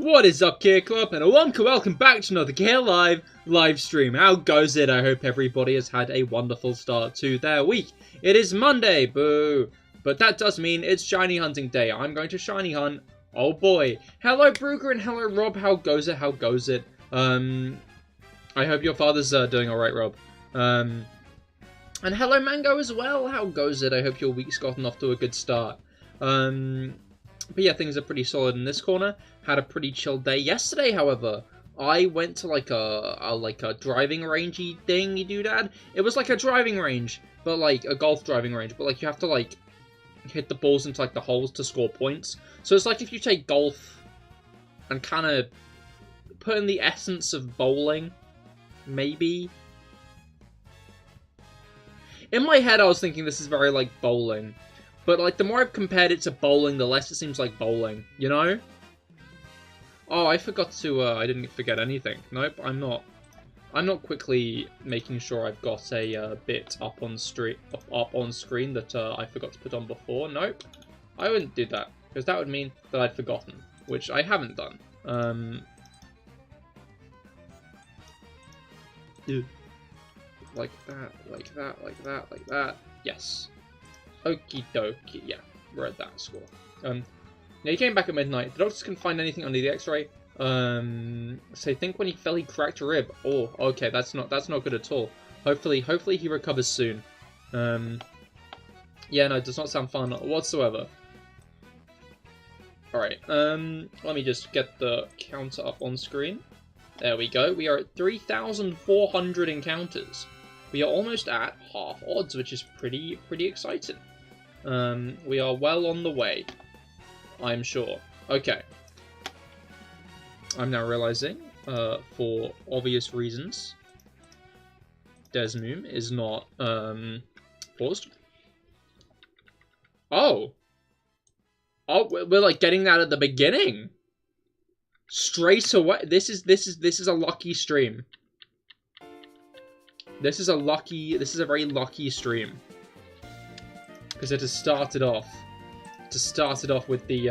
What is up, Cahir Club, and welcome back to another CahirLIVE live stream. How goes it? I hope everybody has had a wonderful start to their week. It is Monday, boo! But that does mean it's shiny hunting day. I'm going to shiny hunt. Oh boy. Hello, Brugger, and hello, Rob. How goes it? How goes it? I hope your father's doing alright, Rob. And hello, Mango, as well. How goes it? I hope your week's gotten off to a good start. But yeah, things are pretty solid in this corner. Had a pretty chill day. Yesterday, however, I went to like a driving rangey thing, you doodad. It was like a driving range, but like a golf driving range, but like you have to like hit the balls into like the holes to score points. So it's like if you take golf and kind of put in the essence of bowling, maybe. In my head, I was thinking this is very like bowling. But, like, the more I've compared it to bowling, the less it seems like bowling, you know? Oh, I forgot to, I didn't forget anything. Nope, I'm not quickly making sure I've got a bit up on screen that I forgot to put on before. Nope, I wouldn't do that, because that would mean that I'd forgotten, which I haven't done. Like that, like that, like that, like that. Yes. Okie dokie, yeah, we're at that score. Now he came back at midnight. The doctors couldn't find anything under the X-ray. So I think when he fell, he cracked a rib. Oh, okay, that's not good at all. Hopefully he recovers soon. Yeah, no, it does not sound fun whatsoever. All right, let me just get the counter up on screen. There we go. We are at 3,400 encounters. We are almost at half odds, which is pretty exciting. We are well on the way, I'm sure. Okay. I'm now realizing, for obvious reasons, Desmoom is not, paused. Oh! Oh, we're like getting that at the beginning! Straight away! This is a lucky stream. This is a very lucky stream. Because it has started off with the,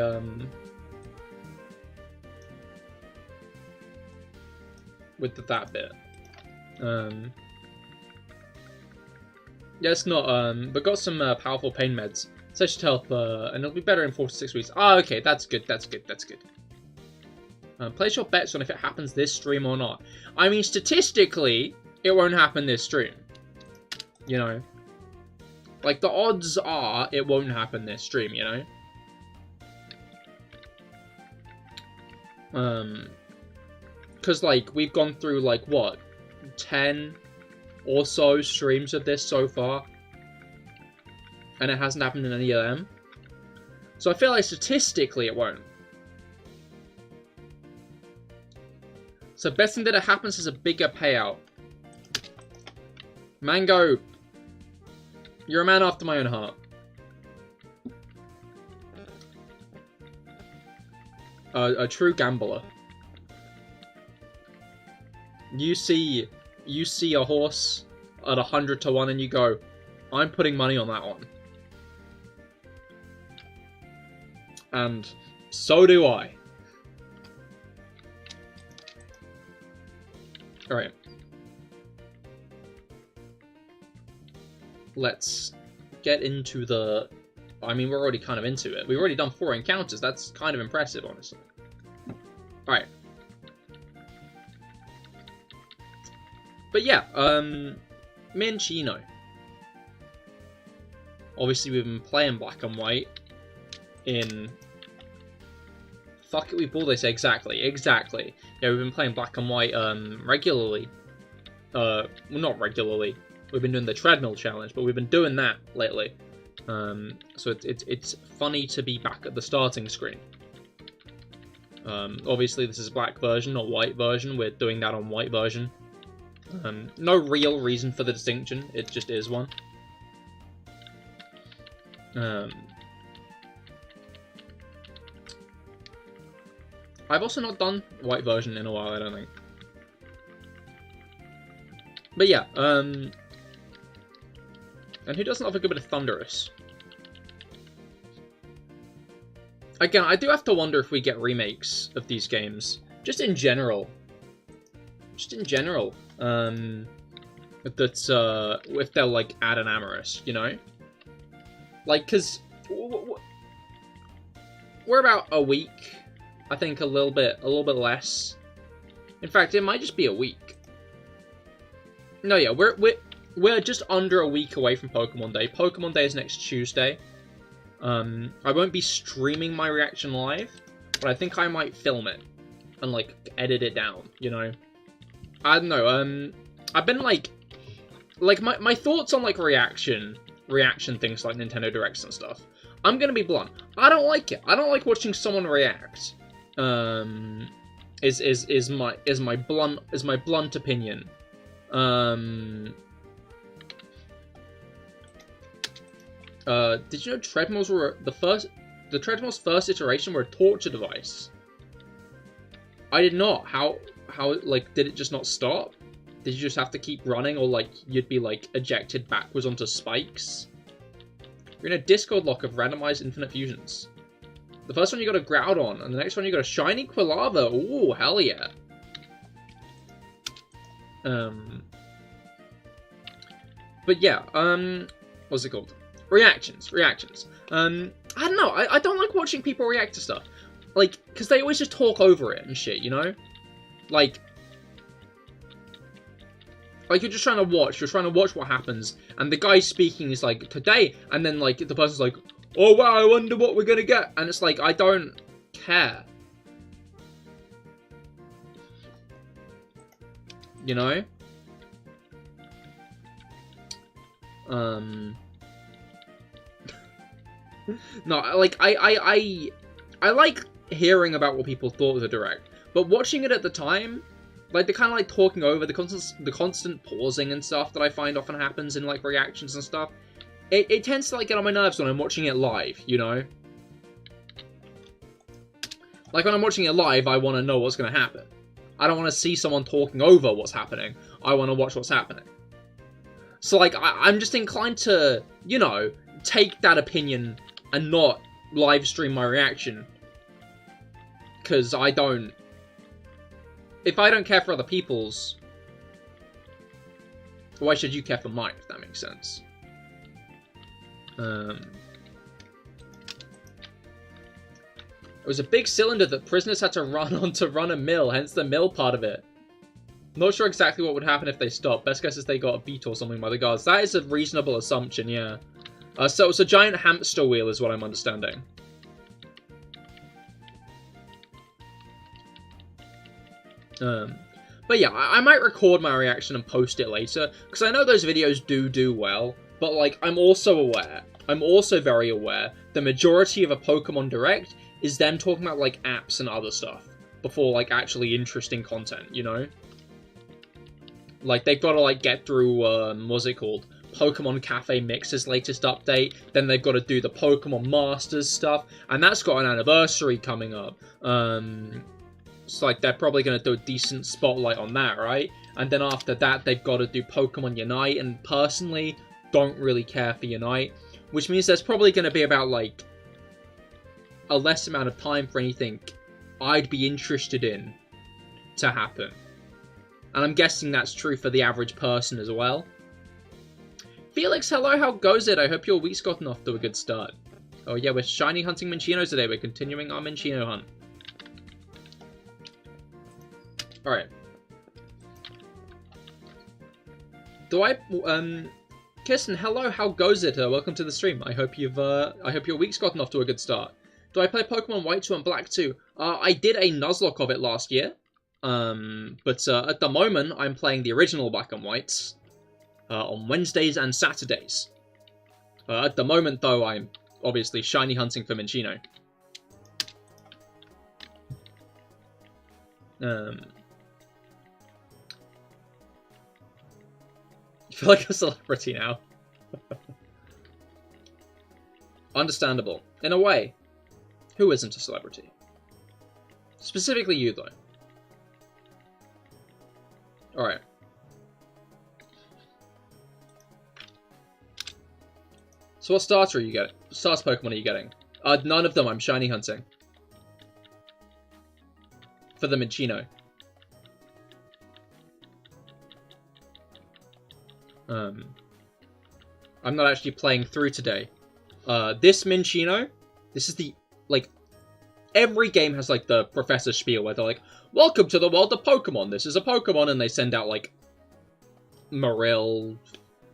that bit. Yeah, it's not, but got some, powerful pain meds. So that should help, and it'll be better in 4 to 6 weeks. Ah, okay, that's good. Place your bets on if it happens this stream or not. I mean, statistically, it won't happen this stream. You know? Like, the odds are it won't happen this stream, you know? Because, like, we've gone through, like, what? 10 or so streams of this so far. And it hasn't happened in any of them. So I feel like statistically it won't. So betting that it happens is a bigger payout. Mango, you're a man after my own heart. A true gambler. You see a horse at 100 to 1 and you go, I'm putting money on that one. And so do I. Alright. Let's get into the... I mean, we're already kind of into it. We've already done 4 encounters. That's kind of impressive, honestly. Alright. But yeah, Minccino. Obviously, we've been playing black and white in... Fuck it, we pulled this. Exactly. Yeah, we've been playing black and white, regularly. Well, not regularly. We've been doing the treadmill challenge, but we've been doing that lately. So it's funny to be back at the starting screen. Obviously, this is black version, not white version. We're doing that on white version. No real reason for the distinction. It just is one. I've also not done white version in a while, I don't think. But yeah, and who doesn't love a good bit of Thunderous? Again, I do have to wonder if we get remakes of these games. Just in general. Just in general. If they'll, like, add an Amorous, you know? Like, because we're about a week. I think a little bit less. In fact, it might just be a week. No, yeah, we're just under a week away from Pokemon Day. Pokemon Day is next Tuesday. I won't be streaming my reaction live, but I think I might film it and, like, edit it down, you know? I don't know, I've been, like my thoughts on, like, reaction things like Nintendo Directs and stuff. I'm gonna be blunt. I don't like it. I don't like watching someone react. Is my blunt opinion. Did you know treadmills were the treadmill's first iteration were a torture device? I did not. How, like, did it just not stop? Did you just have to keep running, or, like, you'd be, like, ejected backwards onto spikes? You're in a Discord lock of randomized infinite fusions. The first one you got a Groudon, and the next one you got a shiny Quilava. Ooh, hell yeah. But yeah, what's it called? Reactions. I don't know, I don't like watching people react to stuff. Like, because they always just talk over it and shit, you know? Like, you're just trying to watch what happens, and the guy speaking is like, today, and then, like, the person's like, oh wow, I wonder what we're gonna get, and it's like, I don't care. You know? No, like, I like hearing about what people thought of the Direct, but watching it at the time, like, the kind of, like, talking over, the constant pausing and stuff that I find often happens in, like, reactions and stuff, it tends to, like, get on my nerves when I'm watching it live, you know? Like, when I'm watching it live, I want to know what's going to happen. I don't want to see someone talking over what's happening. I want to watch what's happening. So, like, I'm just inclined to, you know, take that opinion and not live stream my reaction. Because I don't... If I don't care for other people's, why should you care for mine, if that makes sense? It was a big cylinder that prisoners had to run on to run a mill, hence the mill part of it. Not sure exactly what would happen if they stopped. Best guess is they got a beat or something by the guards. That is a reasonable assumption, yeah. So it's a giant hamster wheel is what I'm understanding. But yeah, I might record my reaction and post it later, because I know those videos do well, but, like, I'm also very aware, the majority of a Pokemon Direct is them talking about, like, apps and other stuff, before, like, actually interesting content, you know? Like, they've got to, like, get through, what's it called? Pokemon Cafe Mix's latest update, then they've got to do the Pokemon Masters stuff, and that's got an anniversary coming up. It's like they're probably going to do a decent spotlight on that, right? And then after that, they've got to do Pokemon Unite, and personally, don't really care for Unite, which means there's probably going to be about, like, a less amount of time for anything I'd be interested in to happen. And I'm guessing that's true for the average person as well. Felix, hello, how goes it? I hope your week's gotten off to a good start. Oh yeah, we're shiny hunting Minccino today. We're continuing our Minccino hunt. Alright. Do I, Kirsten, hello, how goes it? Welcome to the stream. I hope your week's gotten off to a good start. Do I play Pokemon White 2 and Black 2? I did a Nuzlocke of it last year. But at the moment, I'm playing the original Black and Whites. On Wednesdays and Saturdays. At the moment, though, I'm obviously shiny hunting for Minccino. You feel like a celebrity now. Understandable. In a way. Who isn't a celebrity? Specifically you, though. Alright. So what starter are you getting? Starter Pokemon are you getting? None of them. I'm shiny hunting. For the Minccino. I'm not actually playing through today. This Minccino, this is the, like, every game has, like, the professor spiel where they're like, welcome to the world of Pokemon, this is a Pokemon, and they send out, like, Marill,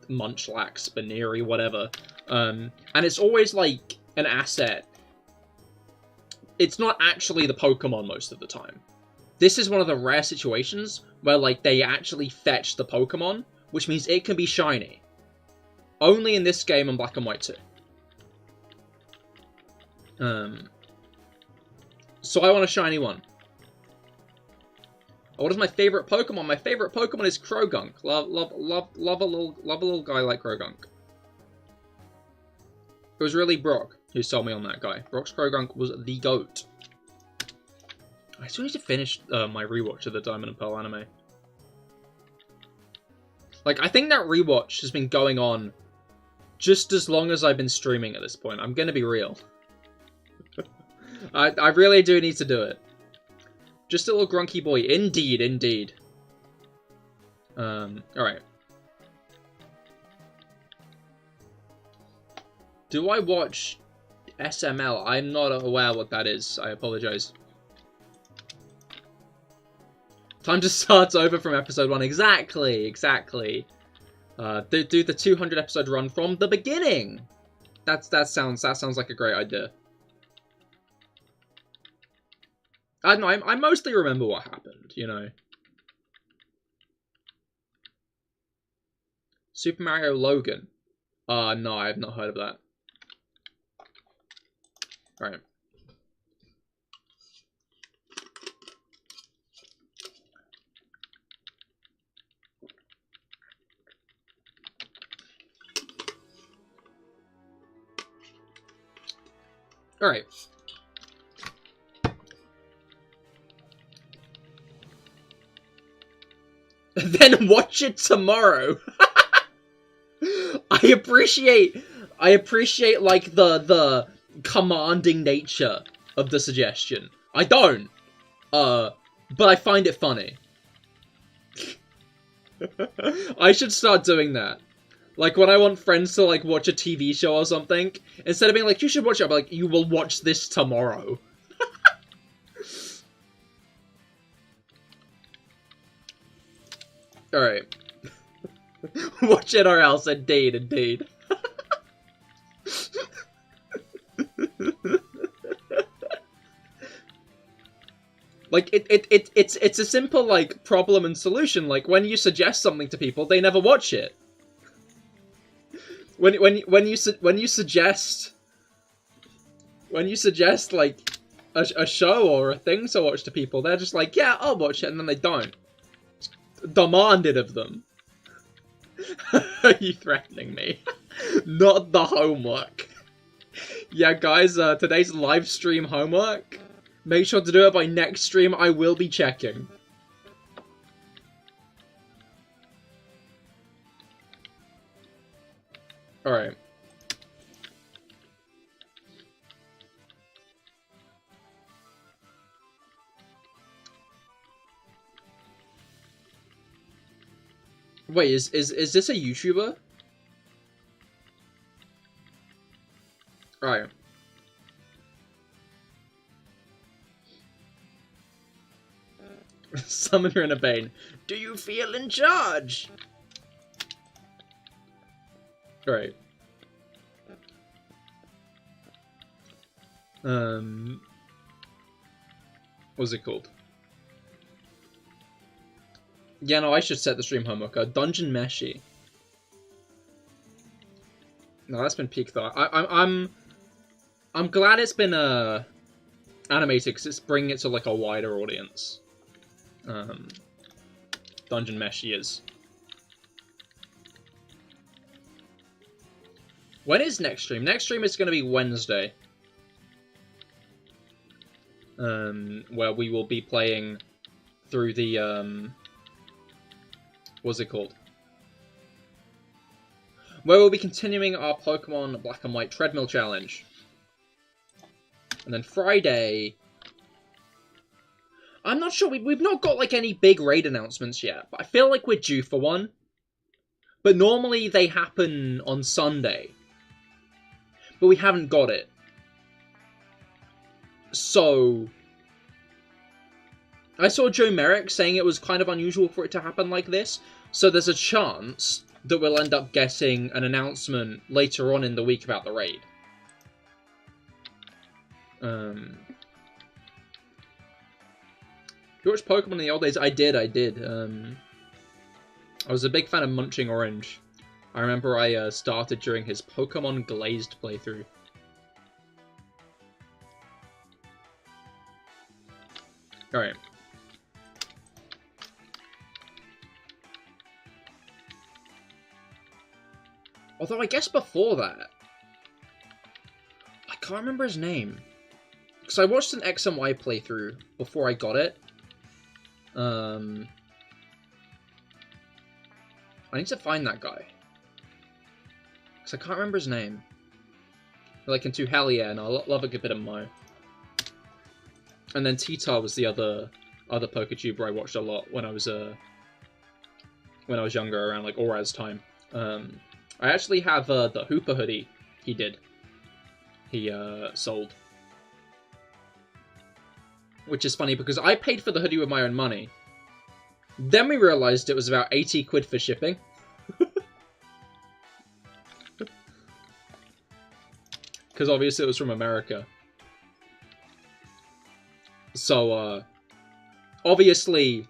Munchlax, Baneri, whatever. And it's always, like, an asset. It's not actually the Pokemon most of the time. This is one of the rare situations where, like, they actually fetch the Pokemon, which means it can be shiny. Only in this game and Black and White 2. So I want a shiny one. What is my favorite Pokemon? My favorite Pokemon is Krogunk. Love a little guy like Krogunk. It was really Brock who sold me on that guy. Brock's Krogunk was the GOAT. I still need to finish my rewatch of the Diamond and Pearl anime. Like, I think that rewatch has been going on just as long as I've been streaming at this point. I'm gonna be real. I really do need to do it. Just a little grunky boy. Indeed, indeed. Alright. Do I watch SML? I'm not aware what that is. I apologize. Time to start over from episode 1. Exactly, exactly. Do the 200 episode run from the beginning. That sounds like a great idea. I don't know, I mostly remember what happened, you know. Super Mario Logan. No, I have not heard of that. Alright. Alright. Then watch it tomorrow. I appreciate like the commanding nature of the suggestion. I don't. But I find it funny. I should start doing that. Like, when I want friends to, like, watch a TV show or something, instead of being like, you should watch it, I'll be like, you will watch this tomorrow. Alright. Watch it or else, indeed, indeed. Like, it's a simple, like, problem and solution. Like, when you suggest something to people, they never watch it. When you suggest like a show or a thing to watch to people, they're just like, yeah, I'll watch it, and then they don't. It's demanded of them. Are you threatening me? Not the homework. Yeah, guys, today's live stream homework. Make sure to do it by next stream. I will be checking. Alright. Wait, is this a YouTuber? Alright. Summoner in a Bane. Do you feel in charge? Alright. What's it called? Yeah, no, I should set the stream homework. Dungeon Meshi. No, that's been peak though. I'm glad it's been animated because it's bringing it to like a wider audience. Dungeon Meshi is. When is next stream? Next stream is going to be Wednesday. Where we will be playing through the, what's it called? Where we'll be continuing our Pokemon Black and White Treadmill Challenge. And then Friday... I'm not sure. We've not got, like, any big raid announcements yet. But I feel like we're due for one. But normally they happen on Sunday. But we haven't got it. So... I saw Joe Merrick saying it was kind of unusual for it to happen like this. So there's a chance that we'll end up getting an announcement later on in the week about the raid. You watched Pokemon in the old days? I did. I was a big fan of Munching Orange. I remember I started during his Pokemon Glazed playthrough. Alright. Although I guess before that, I can't remember his name. Because I watched an X and Y playthrough before I got it. I need to find that guy. Because I can't remember his name. Like into Hell Yeah, and I love a good bit of Mo. And then T-Tar was the other PokeTuber I watched a lot when I was younger, around like Auraz time. I actually have the Hooper hoodie he did. He sold. Which is funny because I paid for the hoodie with my own money. Then we realized it was about 80 quid for shipping. Because obviously it was from America. So, obviously,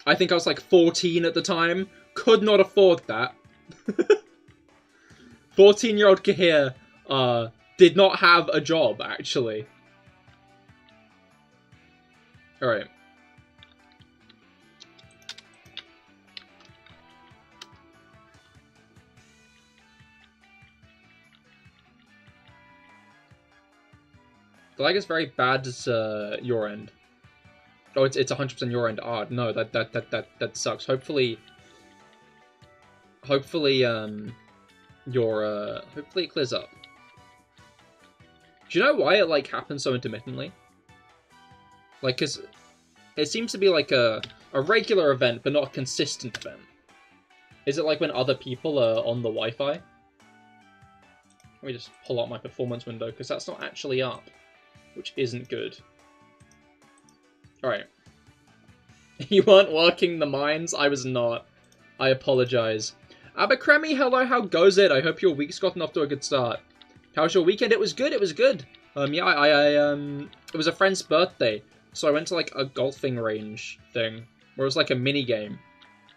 I think I was like 14 at the time. Could not afford that. 14-year-old Cahir did not have a job, actually. Alright. The lag is very bad as your end. Oh, it's 100% your end. Ah, no, that sucks. Hopefully hopefully it clears up. Do you know why it like happens so intermittently? Like, 'cause it seems to be like a regular event, but not a consistent event. Is it like when other people are on the Wi-Fi? Let me just pull up my performance window, because that's not actually up, which isn't good. Alright. You weren't working the mines? I was not. I apologize. Abercremie, hello, how goes it? I hope your week's gotten off to a good start. How was your weekend? It was good, it was good. Yeah, it was a friend's birthday, so I went to, like, a golfing range thing, where it was, like, a mini-game.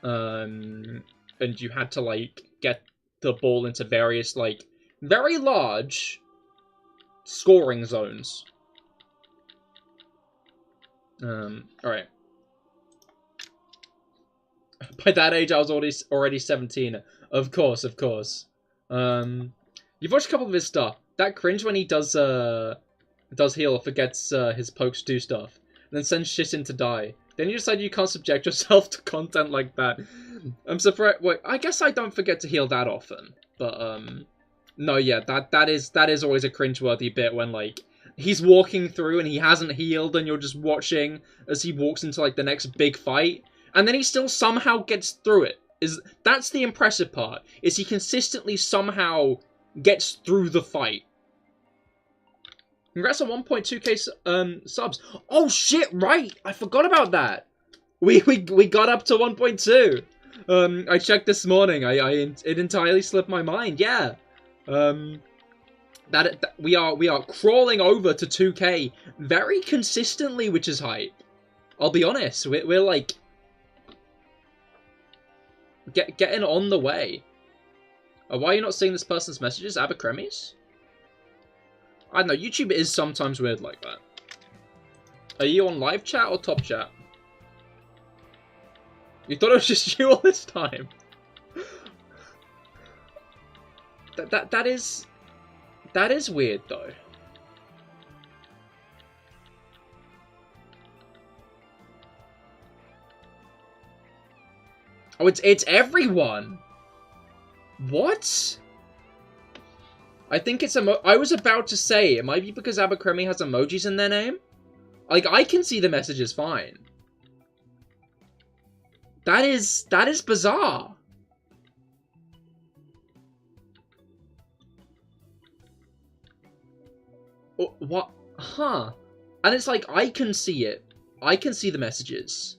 And you had to, like, get the ball into various, like, very large scoring zones. Alright. By that age, I was already 17. Of course. You've watched a couple of his stuff. That cringe when he does heal, forgets his pokes do stuff, and then sends shit in to die. Then you decide you can't subject yourself to content like that. I'm surprised. Wait, I guess I don't forget to heal that often. But, no, yeah, that is always a cringe-worthy bit when, like, he's walking through and he hasn't healed and you're just watching as he walks into, like, the next big fight. And then he still somehow gets through it. That's the impressive part, is he consistently somehow gets through the fight. Congrats on 1.2k subs. Oh shit, right! I forgot about that! We got up to 1.2! I checked this morning, it entirely slipped my mind, yeah. We are crawling over to 2k very consistently, which is hype. I'll be honest, we're like... Getting on the way. Why are you not seeing this person's messages? Abercremie's? I don't know, YouTube is sometimes weird like that. Are you on live chat or top chat? You thought it was just you all this time? That is weird though. Oh, it's everyone. What? I think it's I was about to say, it might be because Abercrombie has emojis in their name. Like, I can see the messages fine. That is bizarre. What? Huh. And it's like, I can see it. I can see the messages.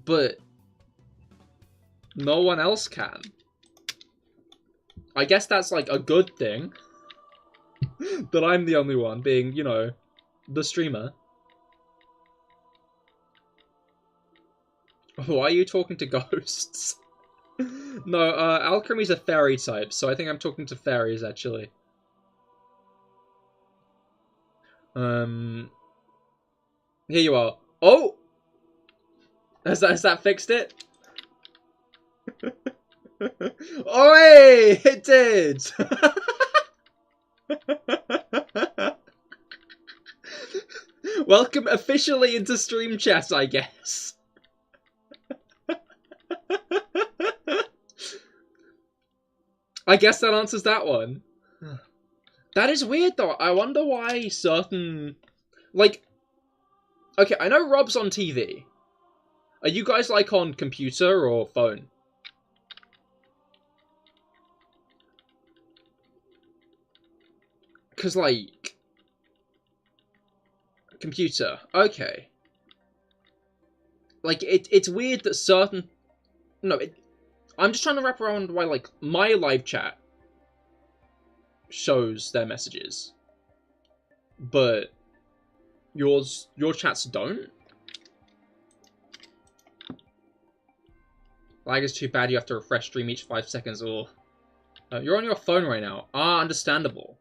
But no one else can. I guess that's like a good thing. That I'm the only one being, you know, the streamer. Why are you talking to ghosts? No, Alchemy's a fairy type, so I think I'm talking to fairies, actually. Here you are. Oh! Has that fixed it? Oi! It did! Welcome officially into stream chat, I guess. I guess that answers that one. That is weird, though. I wonder why certain... Like... Okay, I know Rob's on TV. Are you guys, like, on computer or phone? Because, like... Computer. Okay. Like, it's weird that certain... No, I'm just trying to wrap around why, like, my live chat shows their messages. But your chats don't? Lag is too bad, you have to refresh stream each 5 seconds or... you're on your phone right now. Ah, understandable.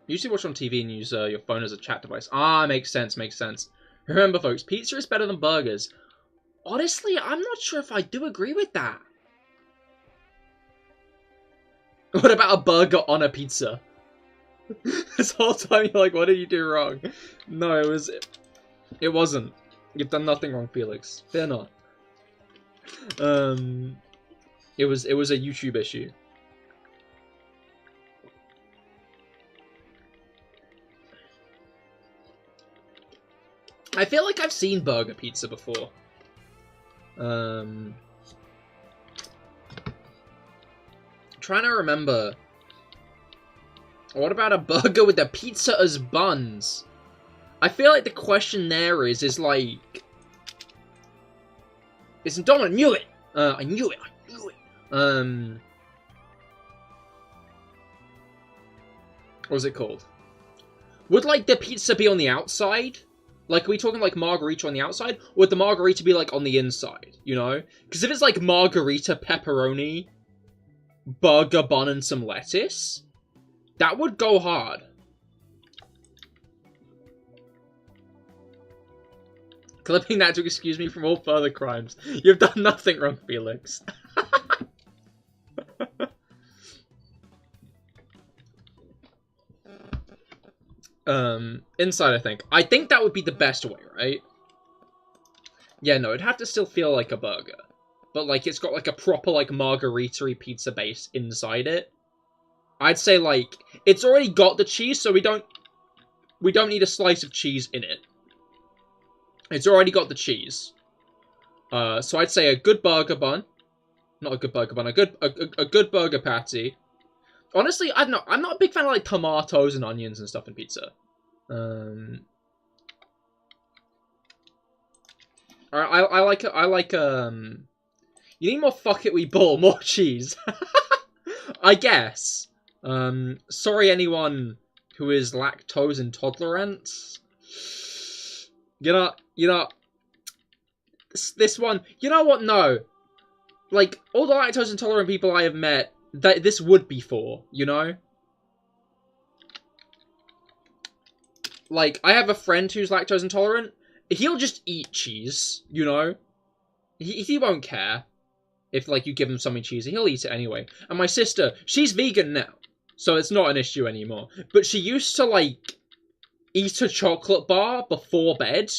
You usually watch on TV and use your phone as a chat device. Ah, makes sense, makes sense. Remember, folks, pizza is better than burgers. Honestly, I'm not sure if I do agree with that. What about a burger on a pizza? This whole time you're like, what did you do wrong? No, it wasn't. You've done nothing wrong, Felix. Fear not. It was a YouTube issue. I feel like I've seen burger pizza before. Trying to remember. What about a burger with a pizza as buns? I feel like the question there is like... Listen, Dominic, knew it! I knew it! What was it called? Would, like, the pizza be on the outside? Like, are we talking, like, margarita on the outside? Or would the margarita be, like, on the inside, you know? Because if it's, like, margarita, pepperoni, burger bun, and some lettuce, that would go hard. Clipping that to excuse me from all further crimes. You've done nothing wrong, Felix. Inside, I think. I think that would be the best way, right? Yeah, no, it'd have to still feel like a burger. But, like, it's got, like, a proper, like, margarita-y pizza base inside it. I'd say, like, it's already got the cheese, so we don't need a slice of cheese in it. It's already got the cheese. So I'd say a good burger bun. Not a good burger bun, a good burger patty. Honestly, I'm not a big fan of, like, tomatoes and onions and stuff in pizza. I like, you need more fuck it, we ball, more cheese. I guess. Sorry anyone who is lactose intolerant. You know, this one, you know what, no. Like, all the lactose intolerant people I have met, that this would be for, you know? Like, I have a friend who's lactose intolerant. He'll just eat cheese, you know? He won't care if, like, you give him something cheesy. He'll eat it anyway. And my sister, she's vegan now, so it's not an issue anymore. But she used to, like, eat a chocolate bar before bed.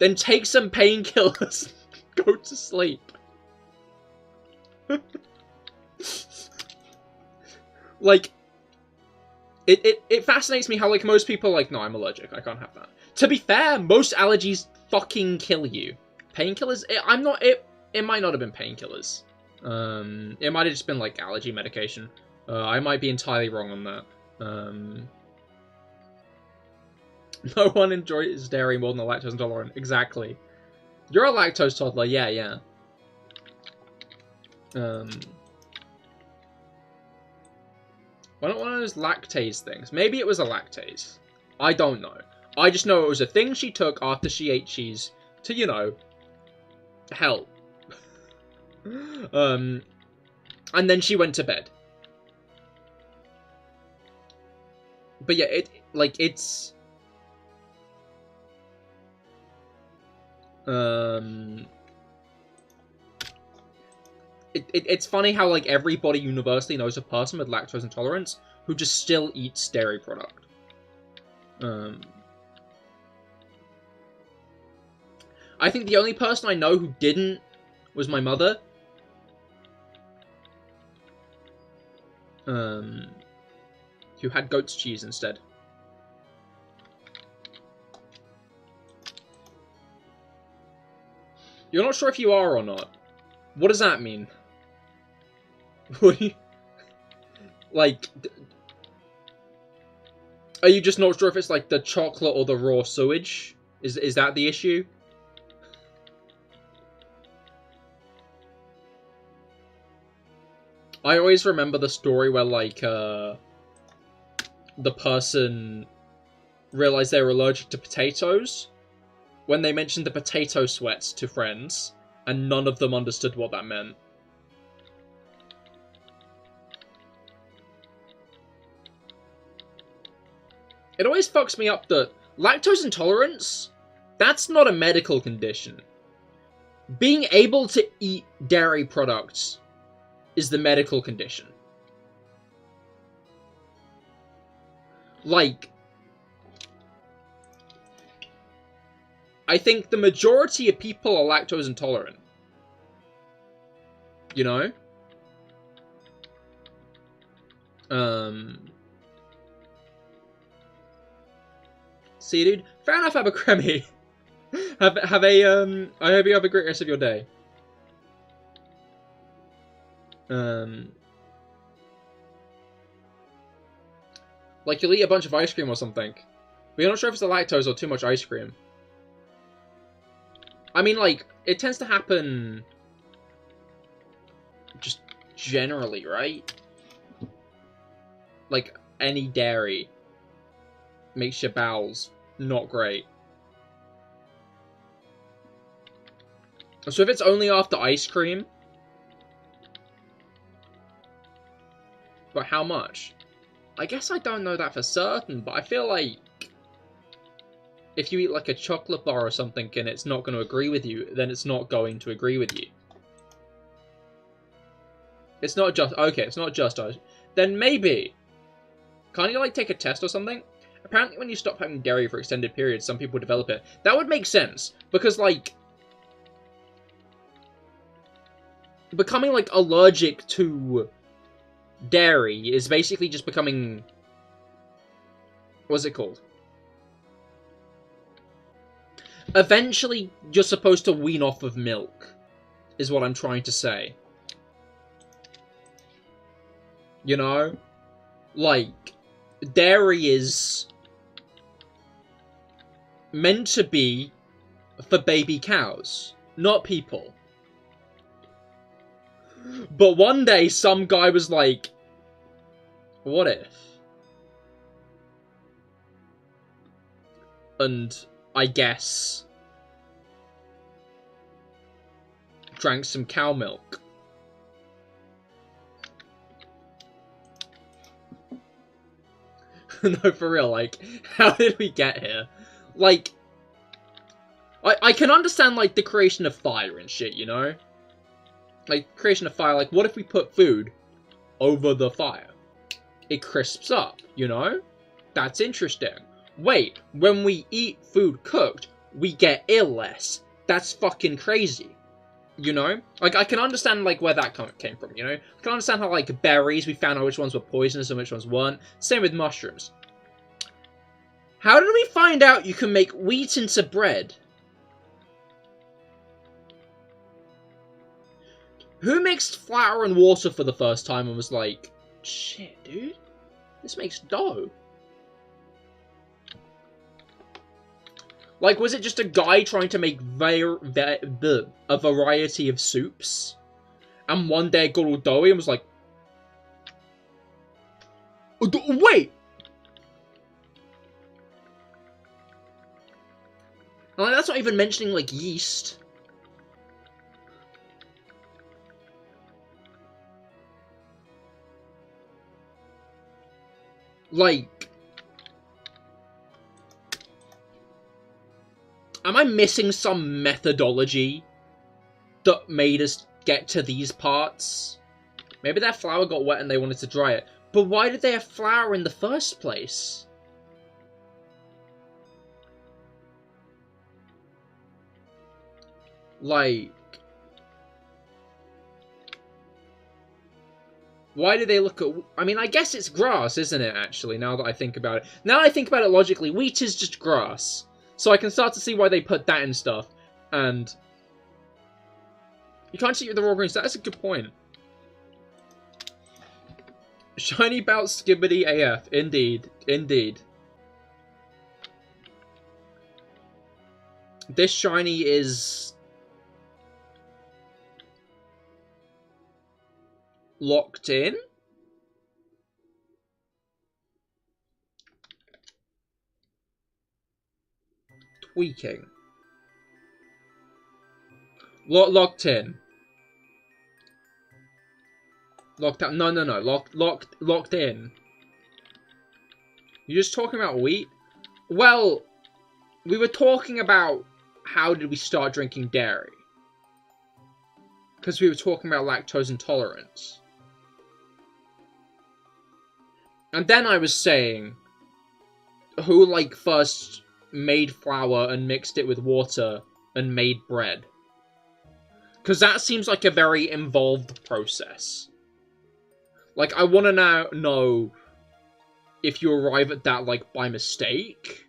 then take some painkillers, go to sleep. Like, it fascinates me how, like, most people are like, no, I'm allergic, I can't have that. To be fair, most allergies fucking kill you. Painkillers, it might not have been painkillers. It might have just been, like, allergy medication. I might be entirely wrong on that. No one enjoys dairy more than a lactose intolerant. Exactly. You're a lactose toddler, yeah. One of those lactase things. Maybe it was a lactase. I don't know. I just know it was a thing she took after she ate cheese to, you know, help. And then she went to bed. But yeah, it's... It's funny how, like, everybody universally knows a person with lactose intolerance who just still eats dairy product. I think the only person I know who didn't was my mother. Who had goat's cheese instead. You're not sure if you are or not. What does that mean? What do you... Like... Are you just not sure if it's, like, the chocolate or the raw sewage? Is that the issue? I always remember the story where, like, the person realized they were allergic to potatoes when they mentioned the potato sweats to friends, and none of them understood what that meant. It always fucks me up that lactose intolerance, that's not a medical condition. Being able to eat dairy products is the medical condition. Like, I think the majority of people are lactose intolerant. You know? See, dude? Fair enough, Abercrombie. I hope you have a great rest of your day. Like, you'll eat a bunch of ice cream or something. But you're not sure if it's the lactose or too much ice cream. I mean, like, it tends to happen just generally, right? Like, any dairy makes your bowels not great. So if it's only after ice cream... But how much? I guess I don't know that for certain, but I feel like if you eat like a chocolate bar or something and it's not going to agree with you, then it's not going to agree with you. It's not just... Okay, it's not just ice. Then maybe. Can't you like take a test or something? Apparently when you stop having dairy for extended periods, some people develop it. That would make sense, because like... becoming like allergic to dairy is basically just becoming... What's it called? Eventually, you're supposed to wean off of milk, is what I'm trying to say. You know? Like, dairy is meant to be for baby cows, not people. But one day, some guy was like, what if? And I guess drank some cow milk. No, for real, like, how did we get here? Like, I can understand, like, the creation of fire and shit, you know? Like, creation of fire, like, what if we put food over the fire? It crisps up, you know? That's interesting. Wait, when we eat food cooked, we get ill less. That's fucking crazy. You know? Like, I can understand, like, where that came from, you know? I can understand how, like, berries, we found out which ones were poisonous and which ones weren't. Same with mushrooms. How did we find out you can make wheat into bread? Who mixed flour and water for the first time and was like, shit, dude, this makes dough? Like, was it just a guy trying to make a variety of soups? And one day it got all doughy and was like, wait! And like, that's not even mentioning, like, yeast. Like, am I missing some methodology that made us get to these parts? Maybe their flour got wet and they wanted to dry it. But why did they have flour in the first place? Like, why do they look at... I mean, I guess it's grass, isn't it, actually, now that I think about it. Now that I think about it logically, wheat is just grass. So I can start to see why they put that in stuff. And you can't see the raw greens. That's a good point. Shiny bout skibbity AF. Indeed. Indeed. This shiny is locked in. Tweaking. Locked in. Locked out. No. Locked in. You're just talking about wheat? Well, we were talking about how did we start drinking dairy. Because we were talking about lactose intolerance. And then I was saying who, like, first made flour and mixed it with water and made bread. Because that seems like a very involved process. Like, I want to now know if you arrive at that, like, by mistake.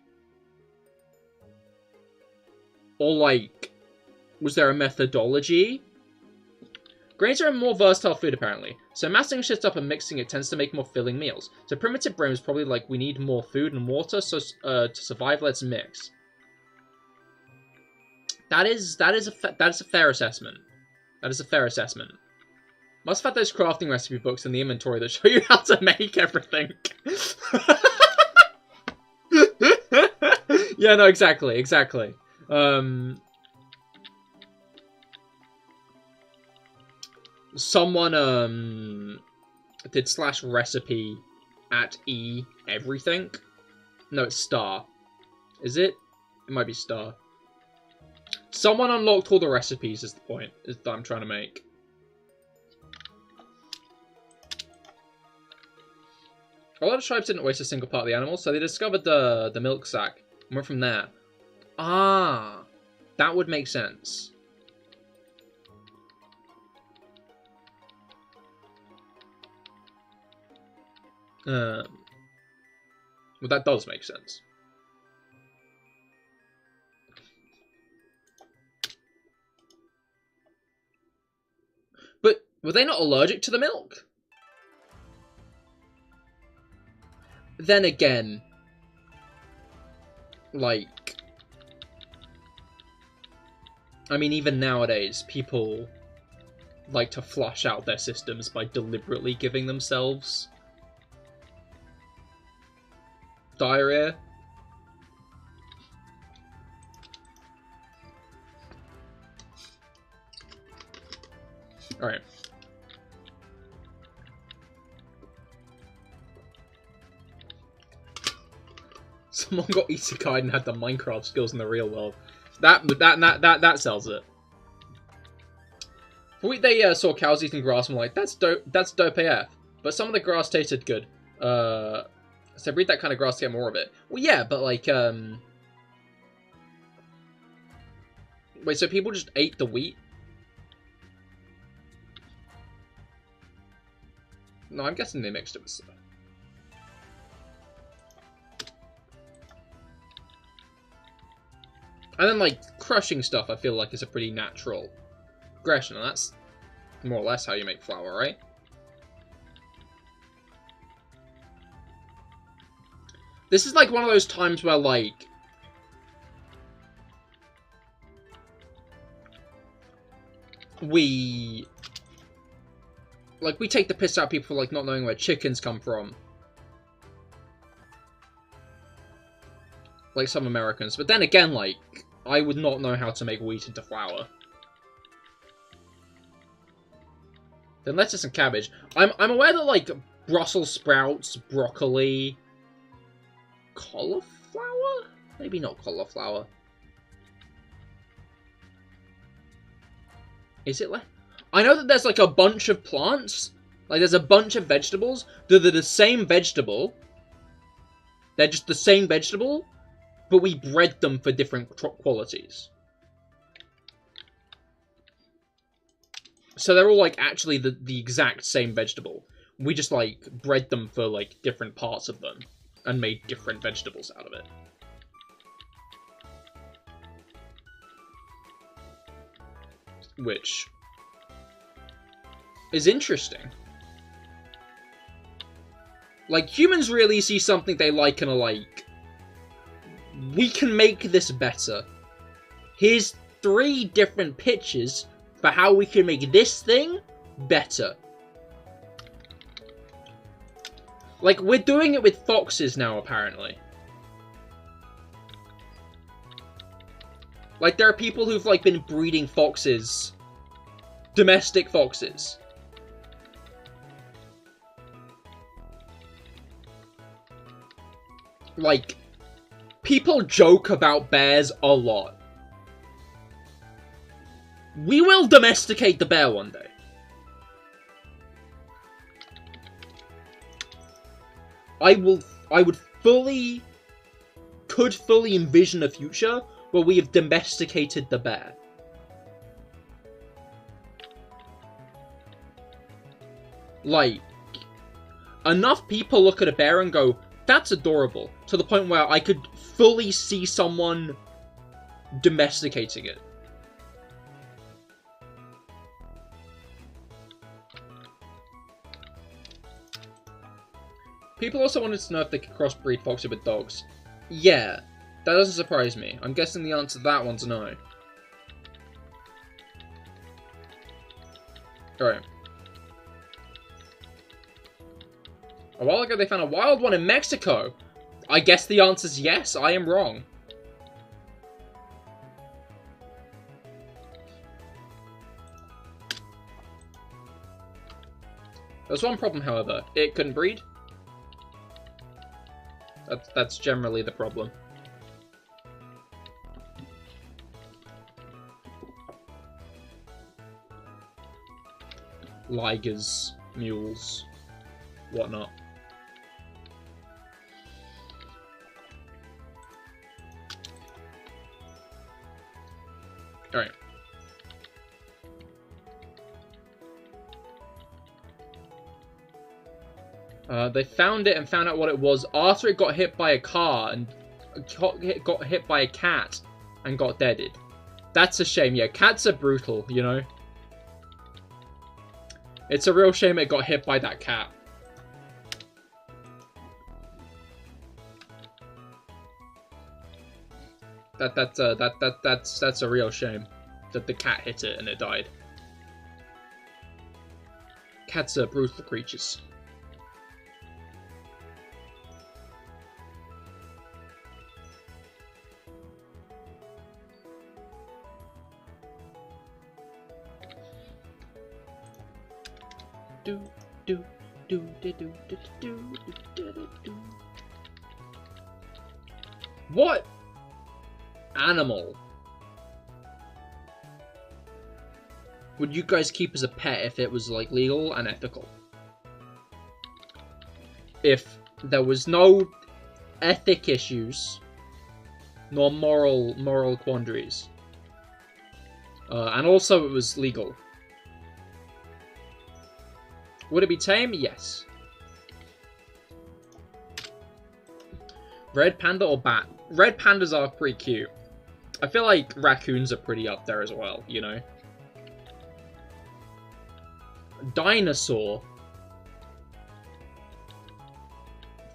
Or, like, was there a methodology? Grains are a more versatile food, apparently. So massing shit up and mixing it tends to make more filling meals. So primitive brain is probably like, we need more food and water, so to survive, let's mix. That is a fair assessment. That is a fair assessment. Must have had those crafting recipe books in the inventory that show you how to make everything. Yeah, no, exactly. Someone, did /recipe at E everything? No, it's star. Is it? It might be star. Someone unlocked all the recipes is the point that I'm trying to make. A lot of tribes didn't waste a single part of the animal, so they discovered the milk sack and went from there. Ah, that would make sense. Well, that does make sense. But were they not allergic to the milk? Then again, like, I mean, even nowadays, people like to flush out their systems by deliberately giving themselves diarrhea. Alright. Someone got isekai and had the Minecraft skills in the real world. That sells it. For week they saw cows eating grass and were like, that's dope AF. But some of the grass tasted good. So breed that kind of grass to get more of it. Well, yeah, but like, Wait, so people just ate the wheat? No, I'm guessing they mixed it with stuff. And then, like, crushing stuff, I feel like, is a pretty natural progression, and that's more or less how you make flour, right? This is, like, one of those times where, like, we take the piss out of people for, like, not knowing where chickens come from. Like some Americans. But then again, like, I would not know how to make wheat into flour. Then lettuce and cabbage. I'm aware that, like, Brussels sprouts, broccoli, cauliflower? Maybe not cauliflower. Is it like... I know that there's, like, a bunch of plants. Like, there's a bunch of vegetables that are the same vegetable. They're just the same vegetable, but we bred them for different qualities. So they're all, like, actually the exact same vegetable. We just, like, bred them for, like, different parts of them and made different vegetables out of it. Which is interesting. Like, humans really see something they like and are like, we can make this better. Here's 3 different pitches for how we can make this thing better. Like, we're doing it with foxes now, apparently. Like, there are people who've, like, been breeding foxes. Domestic foxes. Like, people joke about bears a lot. We will domesticate the bear one day. could fully envision a future where we have domesticated the bear. Like, enough people look at a bear and go, that's adorable, to the point where I could fully see someone domesticating it. People also wanted to know if they could crossbreed foxes with dogs. Yeah, that doesn't surprise me. I'm guessing the answer to that one's no. Alright. A while ago they found a wild one in Mexico. I guess the answer's yes, I am wrong. There's one problem, however. It couldn't breed. That's generally the problem. Ligers, mules, whatnot. Alright. They found it and found out what it was after it got hit by a car and got hit by a cat and got deaded. That's a shame. Yeah, cats are brutal, you know? It's a real shame it got hit by that cat. That's a real shame that the cat hit it and it died. Cats are brutal creatures. What animal would you guys keep as a pet if it was, like, legal and ethical? If there was no ethic issues, nor moral quandaries. And also it was legal. Would it be tame? Yes. Red panda or bat? Red pandas are pretty cute. I feel like raccoons are pretty up there as well, you know? Dinosaur.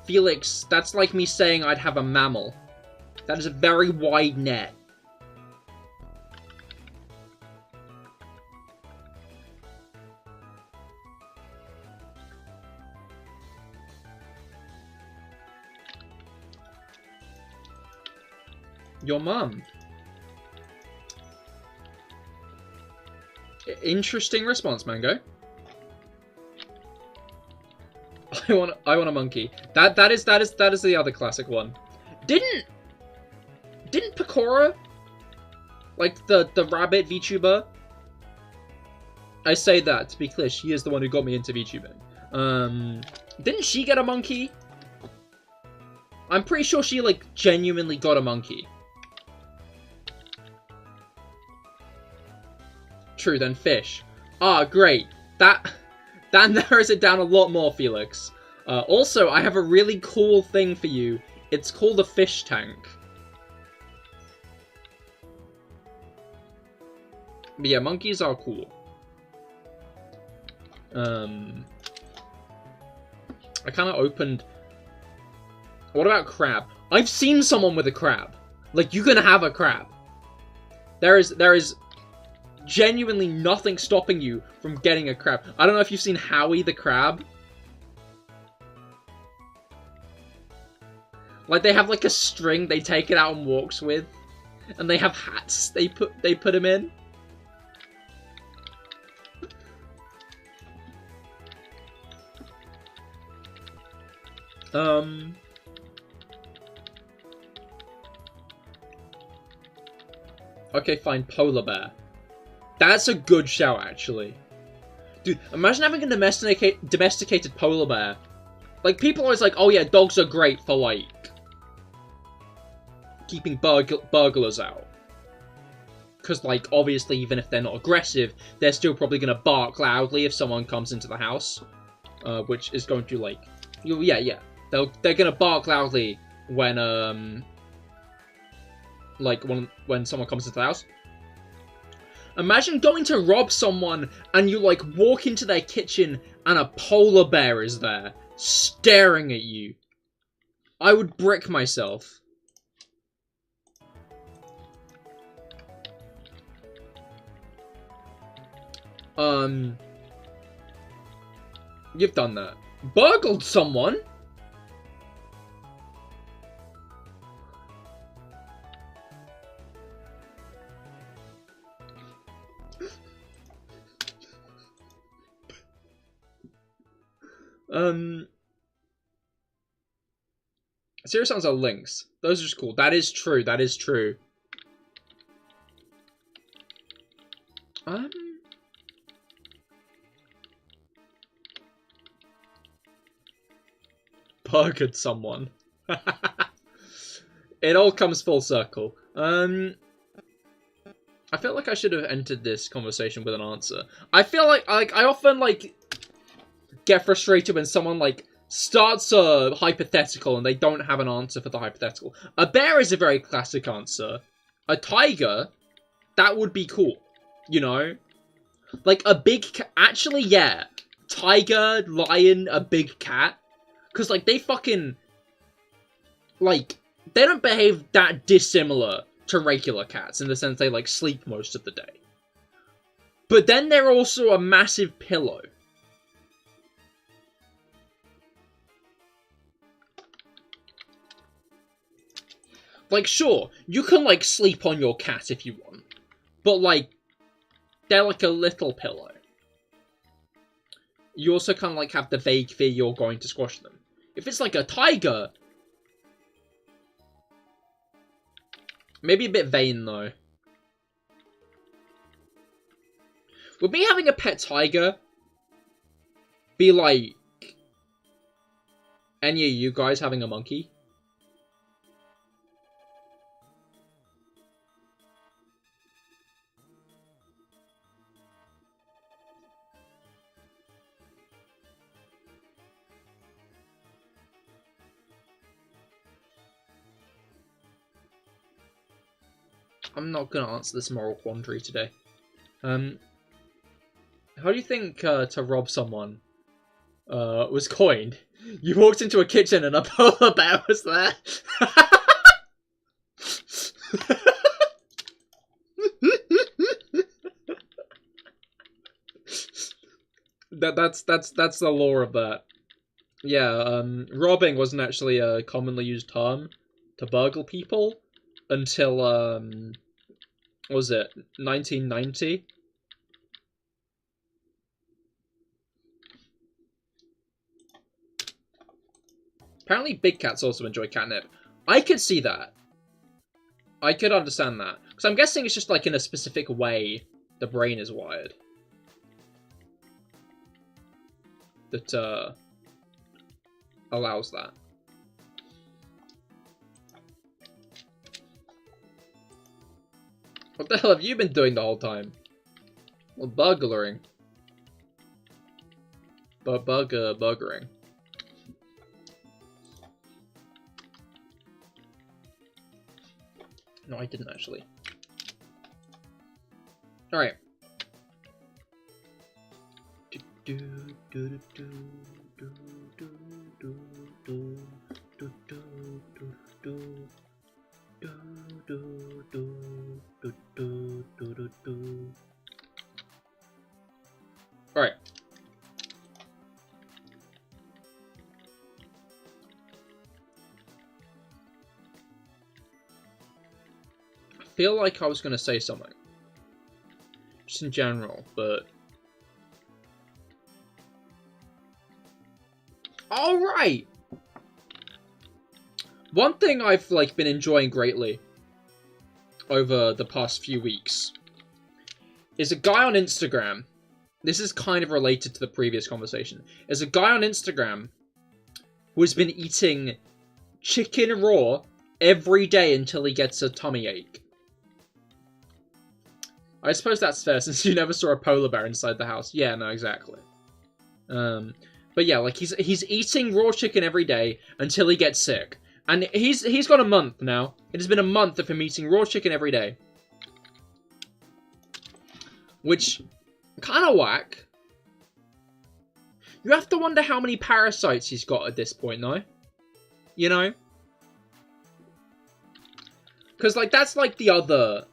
Felix, that's like me saying I'd have a mammal. That is a very wide net. Your mum. Interesting response, Mango. I want a monkey. That is the other classic one. Didn't Pecora, like the rabbit VTuber? I say that to be clear, she is the one who got me into VTubing. Didn't she get a monkey? I'm pretty sure she like genuinely got a monkey. True, then fish. Ah, great. That narrows it down a lot more, Felix. Also, I have a really cool thing for you. It's called a fish tank. But yeah, monkeys are cool. I kind of opened... What about crab? I've seen someone with a crab. Like, you can have a crab. There is genuinely nothing stopping you from getting a crab. I don't know if you've seen Howie the crab. Like, they have like a string they take it out and walks with, and they have hats they put him in. Okay, fine, polar bear. That's a good shout, actually. Dude, imagine having a domesticated polar bear. Like, people are always like, oh yeah, dogs are great for, like, keeping burglars out. Because, like, obviously, even if they're not aggressive, they're still probably going to bark loudly if someone comes into the house. Which is going to, like... Yeah. They're going to bark loudly when, like, when someone comes into the house. Imagine going to rob someone and you, like, walk into their kitchen and a polar bear is there, staring at you. I would brick myself. You've done that. Burgled someone? Serious sounds are links. Those are just cool. That is true. That is true. Burgered someone. It all comes full circle. I feel like I should have entered this conversation with an answer. I feel like I often, like, get frustrated when someone, like, starts a hypothetical and they don't have an answer for the hypothetical. A bear is a very classic answer. A tiger, that would be cool, you know? Like, a big cat. Actually, yeah. Tiger, lion, a big cat. Because, like, they fucking... Like, they don't behave that dissimilar to regular cats in the sense they, like, sleep most of the day. But then they're also a massive pillow. Like, sure, you can, like, sleep on your cat if you want. But, like, they're like a little pillow. You also kind of, like, have the vague fear you're going to squash them. If it's, like, a tiger... Maybe a bit vain, though. Would me having a pet tiger be like any of you guys having a monkey? I'm not gonna answer this moral quandary today. How do you think to rob someone was coined? You walked into a kitchen and a polar bear was there. That's the lore of that. Yeah, robbing wasn't actually a commonly used term to burgle people until what was it, 1990? Apparently big cats also enjoy catnip. I could see that. I could understand that. Because I'm guessing it's just like in a specific way the brain is wired. That, allows that. What the hell have you been doing the whole time? Well, burglaring. Burgering. No, I didn't actually. Alright. Alright. I feel like I was going to say something. Just in general, but... Alright! One thing I've, like, been enjoying greatly over the past few weeks is a guy on Instagram. This is kind of related to the previous conversation. There's a guy on Instagram who has been eating chicken raw every day until he gets a tummy ache. I suppose that's fair since you never saw a polar bear inside the house. Yeah, no, exactly. But yeah, like he's eating raw chicken every day until he gets sick. And he's got a month now. It has been a month of him eating raw chicken every day. Which, kind of whack. You have to wonder how many parasites he's got at this point, though. You know? Because, like, that's, like, the other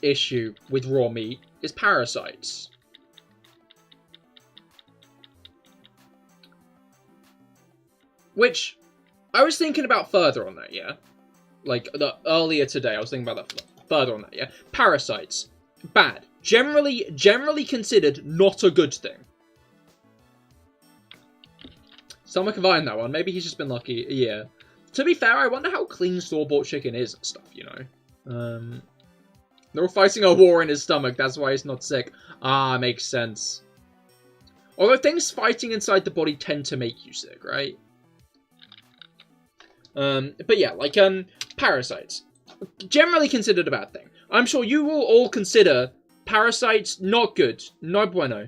issue with raw meat, is parasites. Which, I was thinking about further on that, yeah? Like, earlier today, I was thinking about that further on that, yeah? Parasites. Bad. Generally considered not a good thing. Stomach of Iron, that one. Maybe he's just been lucky. Yeah. To be fair, I wonder how clean store-bought chicken is and stuff, you know? They're all fighting a war in his stomach, that's why he's not sick. Ah, makes sense. Although things fighting inside the body tend to make you sick, right? But yeah, like, parasites. Generally considered a bad thing. I'm sure you will all consider parasites not good. No bueno.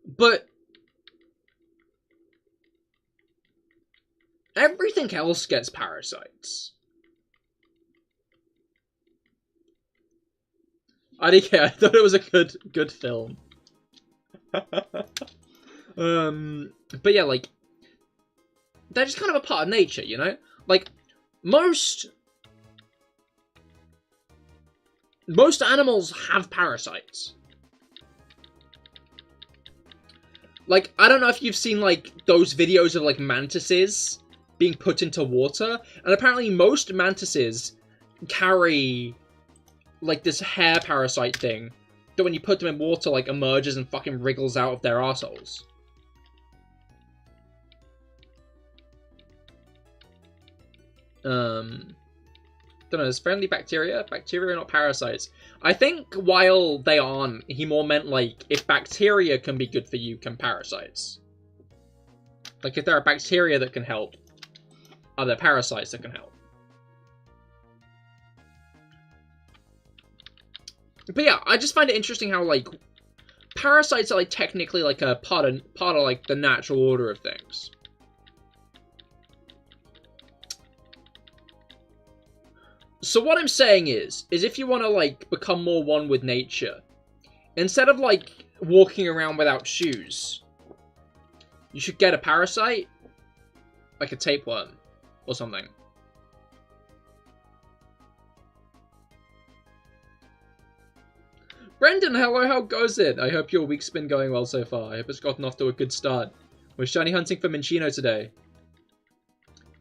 But everything else gets parasites. I didn't care. I thought it was a good film. But yeah, like, they're just kind of a part of nature, you know? Like, most animals have parasites. Like, I don't know if you've seen, like, those videos of, like, mantises being put into water. And apparently most mantises carry, like, this hair parasite thing that when you put them in water, like, emerges and fucking wriggles out of their arseholes. Don't know, there's friendly bacteria? Bacteria, not parasites. I think while they aren't, he more meant, like, if bacteria can be good for you, can parasites? Like, if there are bacteria that can help, are there parasites that can help? But yeah, I just find it interesting how, like, parasites are, like, technically, like, a part of like, the natural order of things. So what I'm saying is if you want to, like, become more one with nature, instead of, like, walking around without shoes, you should get a parasite, like a tapeworm or something. Brendan, hello, how goes it? I hope your week's been going well so far. I hope it's gotten off to a good start. We're shiny hunting for Minccino today.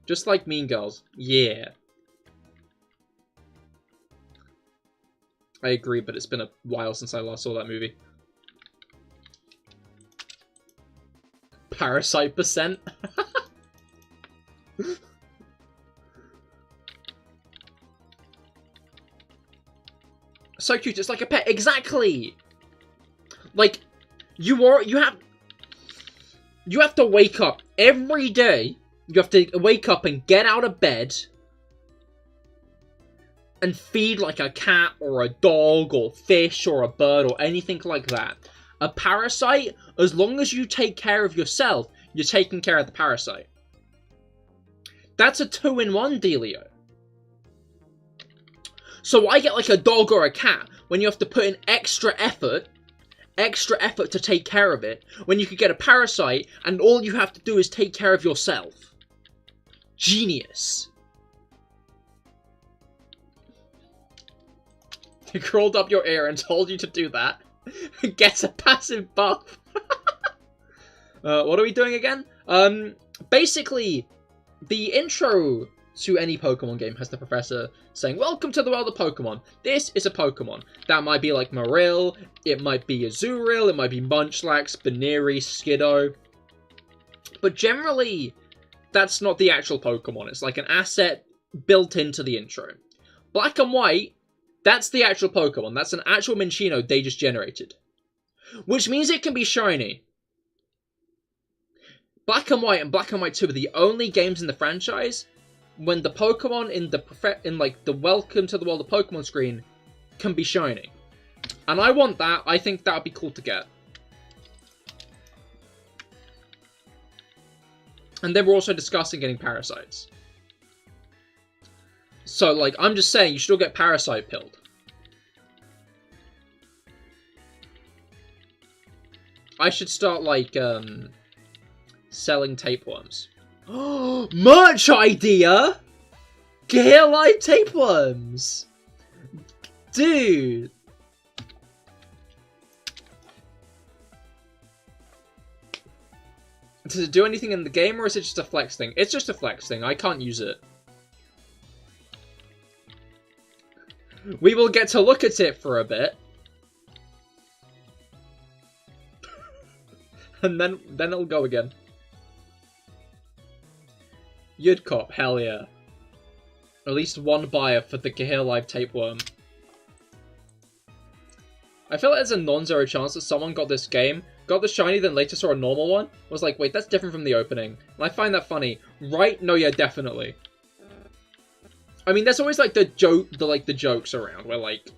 Just like Mean Girls. Yeah. I agree, but it's been a while since I last saw that movie. Parasite percent? So cute, it's like a pet. Exactly! Like, you have to wake up every day. You have to wake up and get out of bed and feed like a cat or a dog or fish or a bird or anything like that. A parasite, as long as you take care of yourself, you're taking care of the parasite. That's a 2-in-1 dealio. So why get like a dog or a cat when you have to put in extra effort to take care of it, when you could get a parasite and all you have to do is take care of yourself? Genius. He crawled up your ear and told you to do that. Gets a passive buff. What are we doing again? Basically, the intro to any Pokemon game has the professor saying, "Welcome to the world of Pokemon. This is a Pokemon." That might be like Marill, it might be Azurill, it might be Munchlax, Baneri, Skiddo. But generally, that's not the actual Pokemon. It's like an asset built into the intro. Black and White, that's the actual Pokemon. That's an actual Minccino they just generated. Which means it can be shiny. Black and White and Black and White 2 are the only games in the franchise when the Pokemon in like the Welcome to the World of Pokemon screen can be shiny. And I want that. I think that would be cool to get. And they were also discussing getting parasites. So, like, I'm just saying, you should all get parasite pilled. I should start, like, selling tapeworms. Oh, merch idea! CahirLIVE tapeworms! Dude! Does it do anything in the game, or is it just a flex thing? It's just a flex thing. I can't use it. We will get to look at it for a bit. And then it'll go again. Yudcop, hell yeah. At least one buyer for the CahirLIVE tapeworm. I feel like there's a non-zero chance that someone got this game, got the shiny, then later saw a normal one, was like, wait, that's different from the opening. And I find that funny. Right? No, yeah, definitely. I mean, there's always, like, the jokes around, where, like,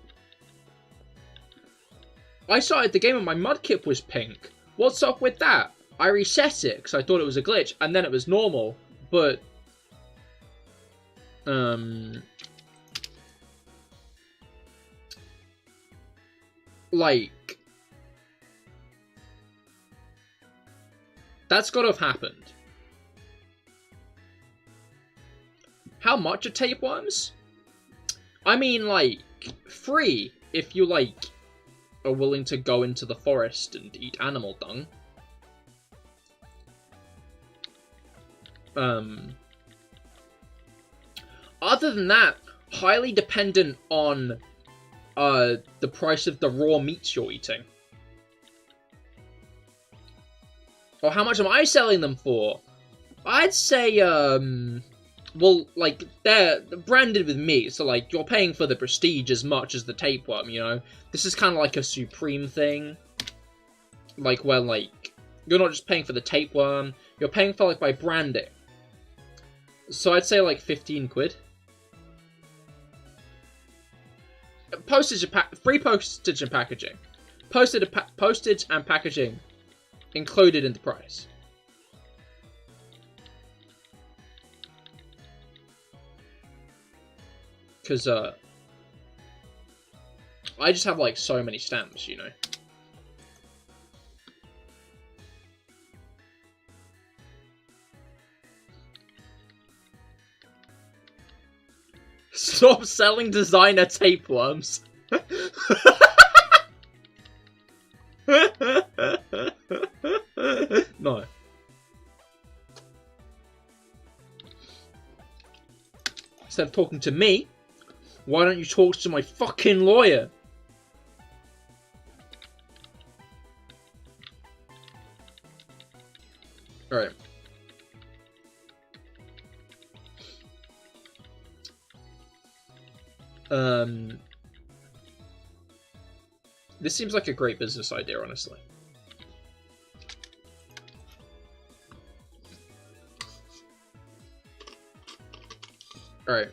I started the game and my mudkip was pink. What's up with that? I reset it, because I thought it was a glitch, and then it was normal, but, like, that's gotta have happened. How much are tapeworms? I mean, like, free if you, like, are willing to go into the forest and eat animal dung. Other than that, highly dependent on the price of the raw meats you're eating. Or how much am I selling them for? I'd say, well, like, they're branded with meat, so, like, you're paying for the prestige as much as the tapeworm, you know? This is kind of like a Supreme thing. Like, where, like, you're not just paying for the tapeworm, you're paying for, like, by branding. So I'd say, like, 15 quid. Free postage and packaging. Postage and packaging included in the price. Because, I just have, like, so many stamps, you know? Stop selling designer tapeworms. No. Instead of talking to me, why don't you talk to my fucking lawyer? Alright. This seems like a great business idea, honestly. Alright.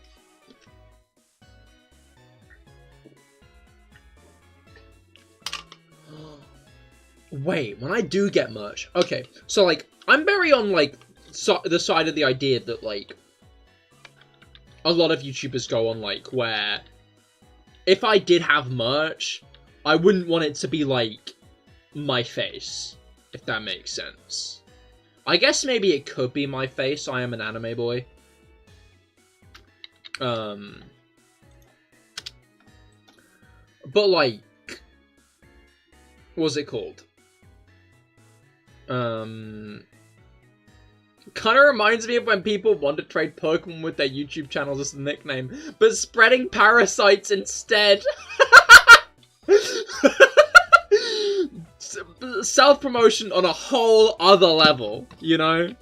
Wait, when I do get merch... Okay, so, like, I'm very on, like, the side of the idea that, like, a lot of YouTubers go on, like, where if I did have merch, I wouldn't want it to be, like, my face, if that makes sense. I guess maybe it could be my face. I am an anime boy. But, like, what's it called? Kind of reminds me of when people want to trade Pokemon with their YouTube channels as a nickname, but spreading parasites instead. Self-promotion on a whole other level, you know?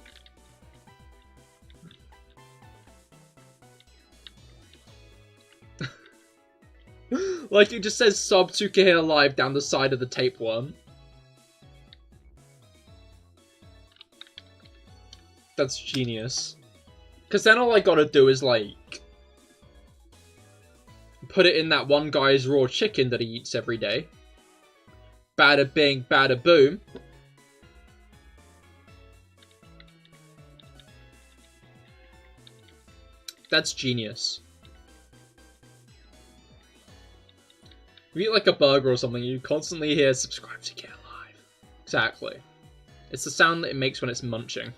Like it just says sub to CahirLIVE down the side of the tapeworm. That's genius. Because then all I gotta do is, like, put it in that one guy's raw chicken that he eats every day. Bada bing, bada boom. That's genius. If you eat like a burger or something, you constantly hear subscribe to CahirLIVE. Exactly. It's the sound that it makes when it's munching.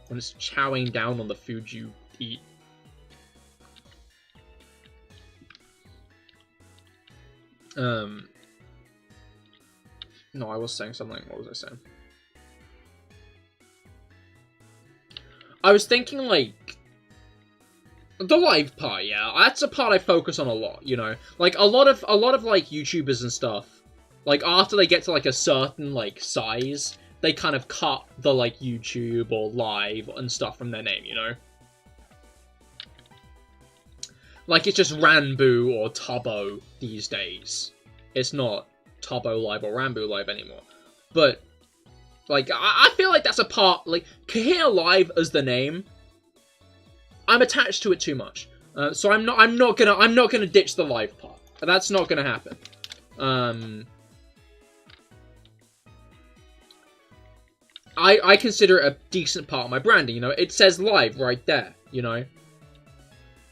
When it's chowing down on the food you eat. No, I was saying something. What was I saying? I was thinking, like, the live part, yeah. That's a part I focus on a lot, you know? Like, a lot of, like, YouTubers and stuff, like, after they get to, like, a certain, like, size, they kind of cut the, like, YouTube or live and stuff from their name, you know? Like, it's just Ranboo or Tubbo these days. It's not Tubbo Live or Ranboo Live anymore. But, like, I feel like that's a part, like, CahirLIVE as the name, I'm attached to it too much. So I'm not gonna ditch the live part. That's not gonna happen. I consider it a decent part of my branding, you know? It says live right there, you know?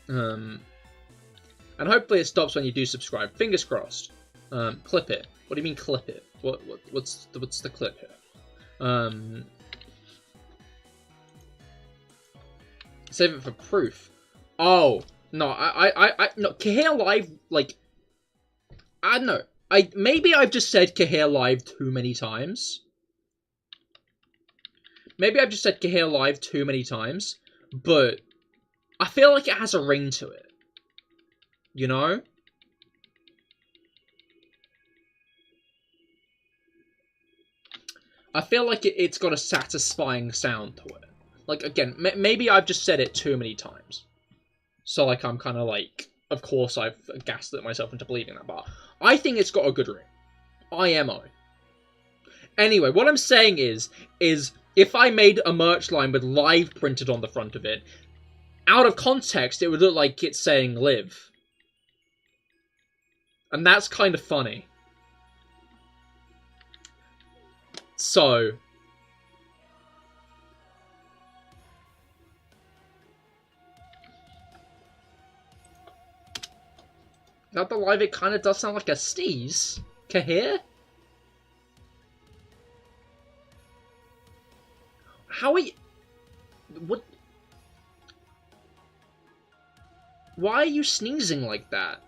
And hopefully it stops when you do subscribe. Fingers crossed. Clip it. What do you mean clip it? What's the clip here? Save it for proof. Oh, no, no, CahirLIVE, like, I don't know. Maybe I've just said CahirLIVE too many times. Maybe I've just said CahirLIVE too many times, but I feel like it has a ring to it. You know? I feel like it's got a satisfying sound to it. Like, again, maybe I've just said it too many times. So, like, I'm kind of like, of course I've gaslit myself into believing that, but I think it's got a good ring. IMO. Anyway, what I'm saying is if I made a merch line with live printed on the front of it, out of context, it would look like it's saying live. And that's kind of funny. So, Not the live, it kind of does sound like a sneeze. Cahir? How are you... What? Why are you sneezing like that?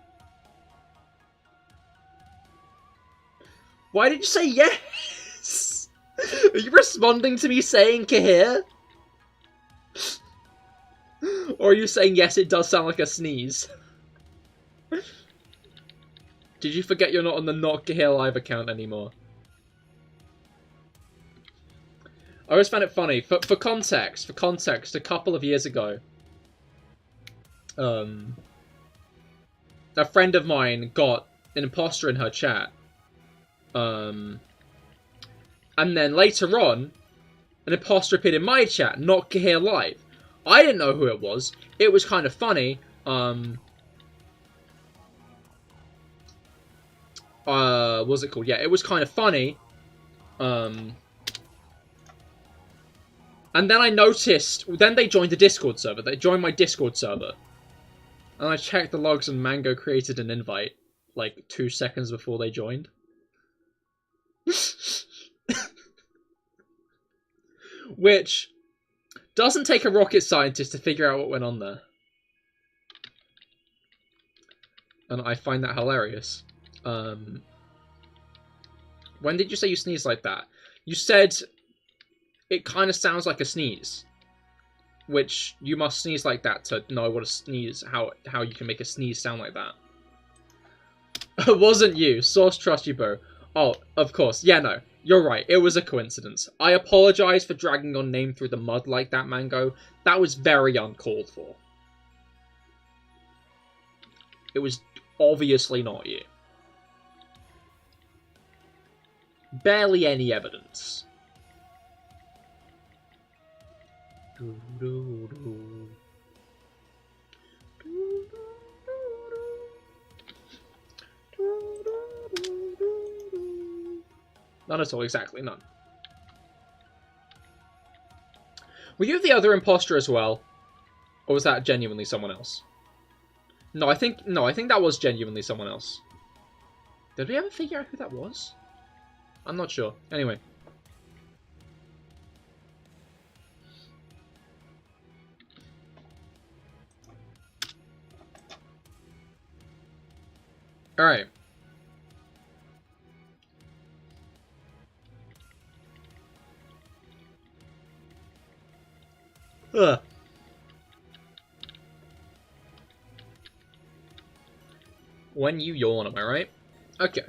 Why did you say yes? Are you responding to me saying Cahir? Or are you saying yes, it does sound like a sneeze? Did you forget you're not on the Not CahirLIVE account anymore? I always found it funny. For context, a couple of years ago, a friend of mine got an imposter in her chat. And then later on, an imposter appeared in my chat, Not CahirLIVE. I didn't know who it was. It was kind of funny. What was it called? Yeah, it was kind of funny. And then I noticed, then they joined the Discord server. They joined my Discord server. And I checked the logs and Mango created an invite, like, 2 seconds before they joined. Which doesn't take a rocket scientist to figure out what went on there. And I find that hilarious. When did you say you sneezed like that? You said it kind of sounds like a sneeze. Which you must sneeze like that to know what a sneeze, how you can make a sneeze sound like that. It wasn't you. Source trust you, bro. Oh, of course. Yeah, no. You're right. It was a coincidence. I apologize for dragging your name through the mud like that, Mango. That was very uncalled for. It was obviously not you. Barely any evidence. None at all, exactly, none. Were you the other imposter as well? Or was that genuinely someone else? No, I think that was genuinely someone else. Did we ever figure out who that was? I'm not sure. Anyway. Alright. Ugh. When you yawn, am I right? Okay.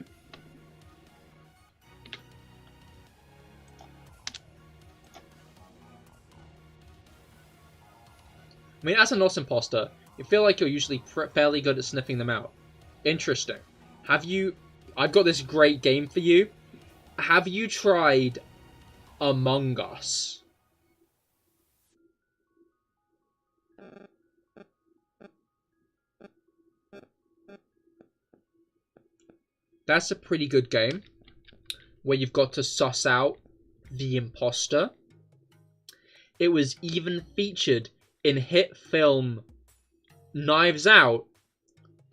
I mean, as a NOS imposter, you feel like you're usually fairly good at sniffing them out. Interesting. Have you... I've got this great game for you. Have you tried Among Us? That's a pretty good game, where you've got to suss out the imposter. It was even featured in hit film Knives Out,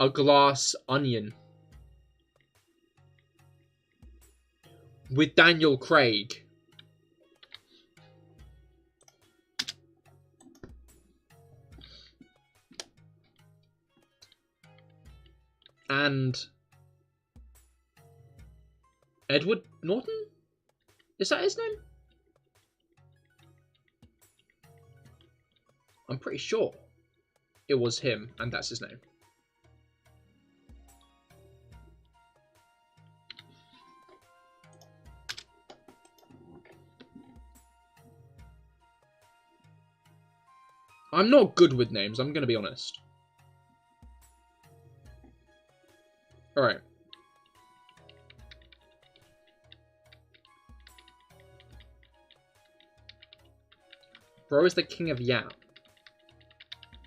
A Glass Onion, with Daniel Craig. And Edward Norton? Is that his name? I'm pretty sure it was him, and that's his name. I'm not good with names, I'm gonna be honest. Alright. Bro is the king of yap.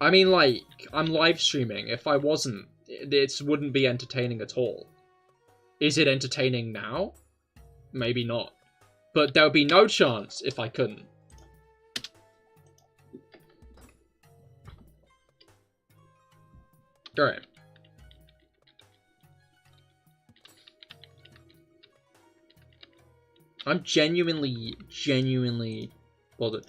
I mean, like, I'm live streaming. If I wasn't, it wouldn't be entertaining at all. Is it entertaining now? Maybe not. But there would be no chance if I couldn't. Alright. I'm genuinely bothered.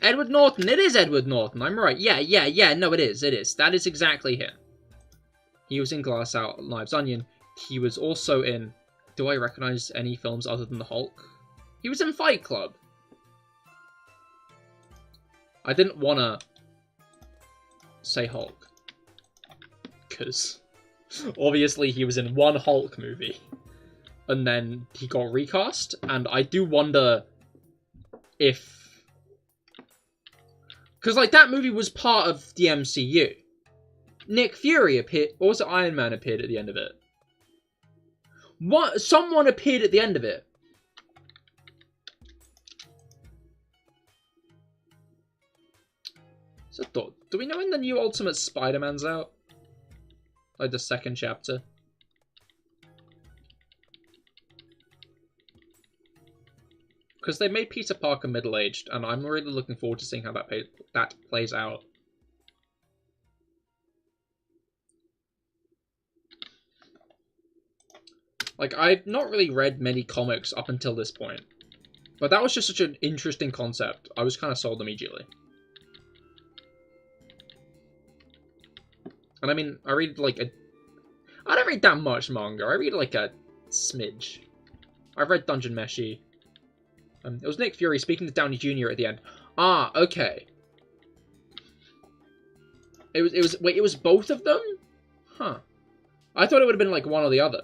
Edward Norton. It is Edward Norton. I'm right. Yeah. No, it is. That is exactly him. He was in Glass Knives Onion. He was also in... Do I recognize any films other than The Hulk? He was in Fight Club. I didn't want to say Hulk. Because obviously he was in one Hulk movie. And then he got recast. And I do wonder if... Because, like, that movie was part of the MCU. Nick Fury appeared... Or was it Iron Man appeared at the end of it? What? Someone appeared at the end of it. So I thought, do we know when the new Ultimate Spider-Man's out? Like the second chapter? Because they made Peter Parker middle-aged, and I'm really looking forward to seeing how that plays out. Like, I've not really read many comics up until this point. But that was just such an interesting concept. I was kind of sold immediately. And I mean, I read like a... I don't read that much manga. I read like a smidge. I've read Dungeon Meshi. It was Nick Fury speaking to Downey Jr. at the end. Ah, okay. Wait, it was both of them? Huh. I thought it would have been like one or the other.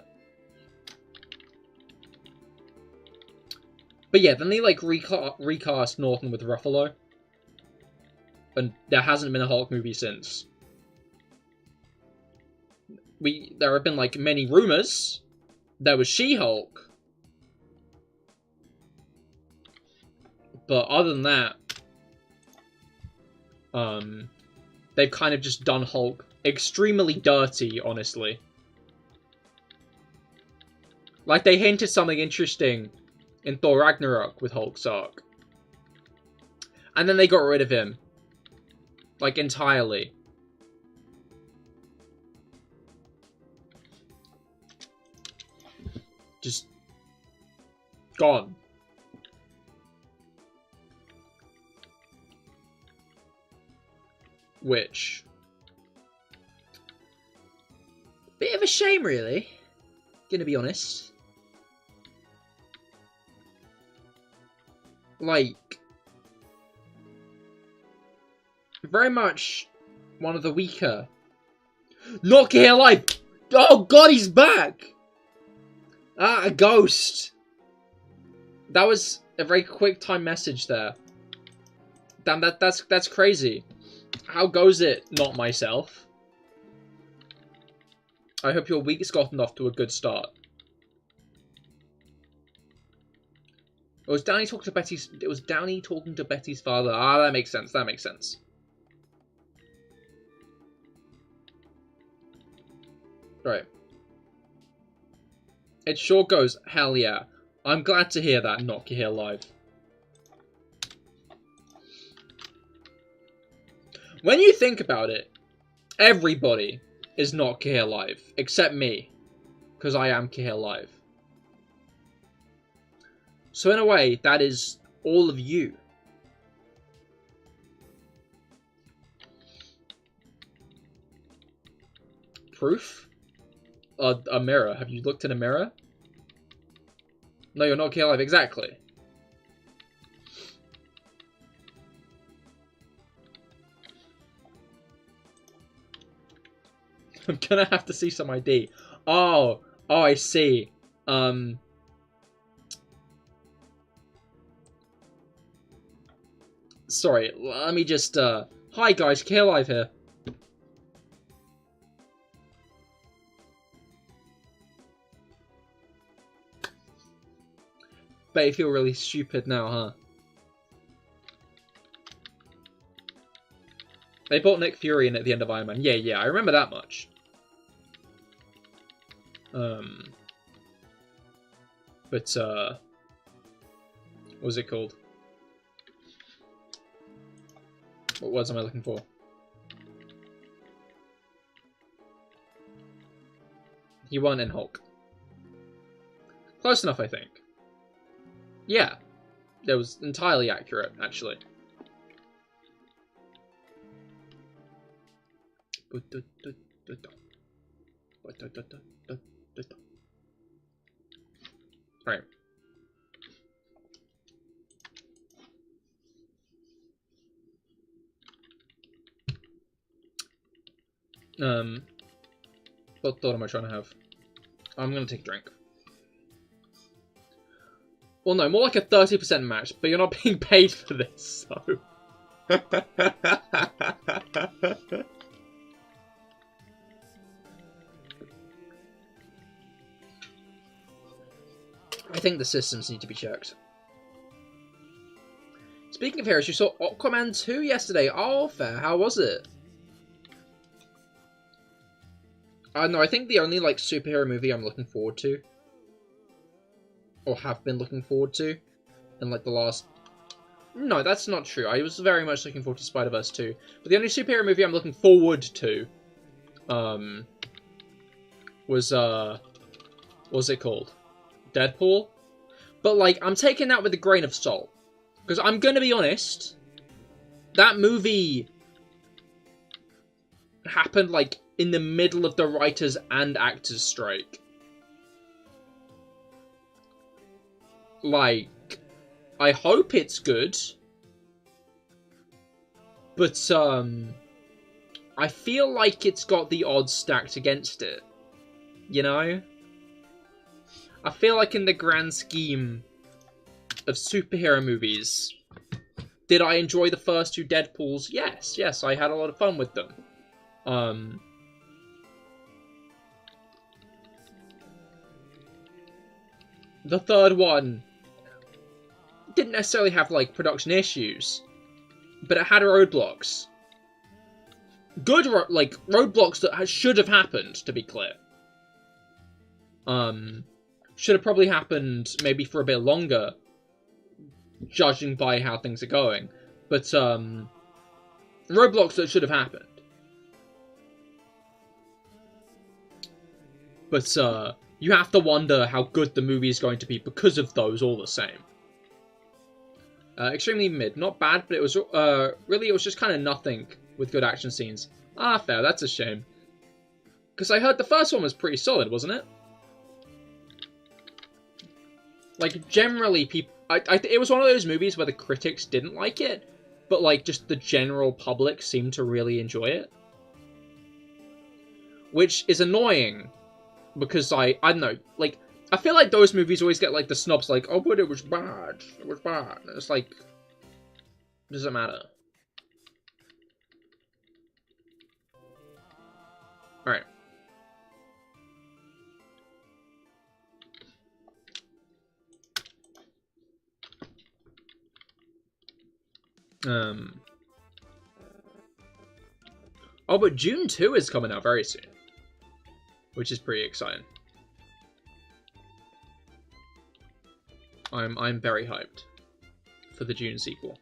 But yeah, then they like recast Norton with Ruffalo. And there hasn't been a Hulk movie since. There have been like many rumors. There was She-Hulk. But other than that, they've kind of just done Hulk extremely dirty, honestly. Like, they hinted something interesting in Thor Ragnarok with Hulk's arc. And then they got rid of him. Like, entirely. Just gone. Which, bit of a shame, really. Gonna be honest. Like, very much one of the weaker. Not CahirLIVE! Oh god, he's back! Ah, a ghost! That was a very quick time message there. Damn, that's crazy. How goes it, not myself? I hope your week's gotten off to a good start. It was Downey talking to Betty's father. Ah, that makes sense. That makes sense. Right. It sure goes. Hell yeah. I'm glad to hear that, not CahirLIVE. When you think about it, everybody is not CahirLIVE, except me, because I am CahirLIVE. So in a way, that is all of you. Proof? A mirror. Have you looked in a mirror? No, you're not CahirLIVE, exactly. I'm gonna have to see some ID. Oh, I see. Sorry, let me just, hi guys, CahirLIVE here. Bet you feel really stupid now, huh? They brought Nick Fury in at the end of Iron Man. Yeah, I remember that much. But, what was it called? What words am I looking for? He won in Hulk. Close enough, I think. Yeah. That was entirely accurate, actually. Alright. What thought am I trying to have? I'm gonna take a drink. Well, no, more like a 30% match, but you're not being paid for this, so... I think the systems need to be checked. Speaking of heroes, you saw Aquaman 2 yesterday. Oh, fair. How was it? No, I think the only, like, superhero movie I'm looking forward to, or have been looking forward to, in, like, the last... No, that's not true. I was very much looking forward to Spider-Verse 2. But the only superhero movie I'm looking forward to, was, what's it called? Deadpool? But, like, I'm taking that with a grain of salt. Because I'm gonna be honest, that movie happened, like, in the middle of the writers and actors strike. Like, I hope it's good, but I feel like it's got the odds stacked against it, you know? I feel like in the grand scheme of superhero movies, did I enjoy the first two Deadpools? Yes, I had a lot of fun with them. The third one didn't necessarily have, like, production issues, but it had roadblocks. Good, like, roadblocks that should have happened, to be clear. Should have probably happened maybe for a bit longer, judging by how things are going. But, roadblocks that should have happened. But, you have to wonder how good the movie is going to be because of those all the same. Extremely mid. Not bad, but it was, really, it was just kind of nothing with good action scenes. Ah, fair, that's a shame. Because I heard the first one was pretty solid, wasn't it? Like, generally, people... it was one of those movies where the critics didn't like it, but, like, just the general public seemed to really enjoy it. Which is annoying, because I don't know, like, I feel like those movies always get, like, the snobs, like, oh, but it was bad, it was bad. And it's like, doesn't matter. Alright. Oh, but June 2 is coming out very soon, which is pretty exciting. I'm very hyped for the June sequel.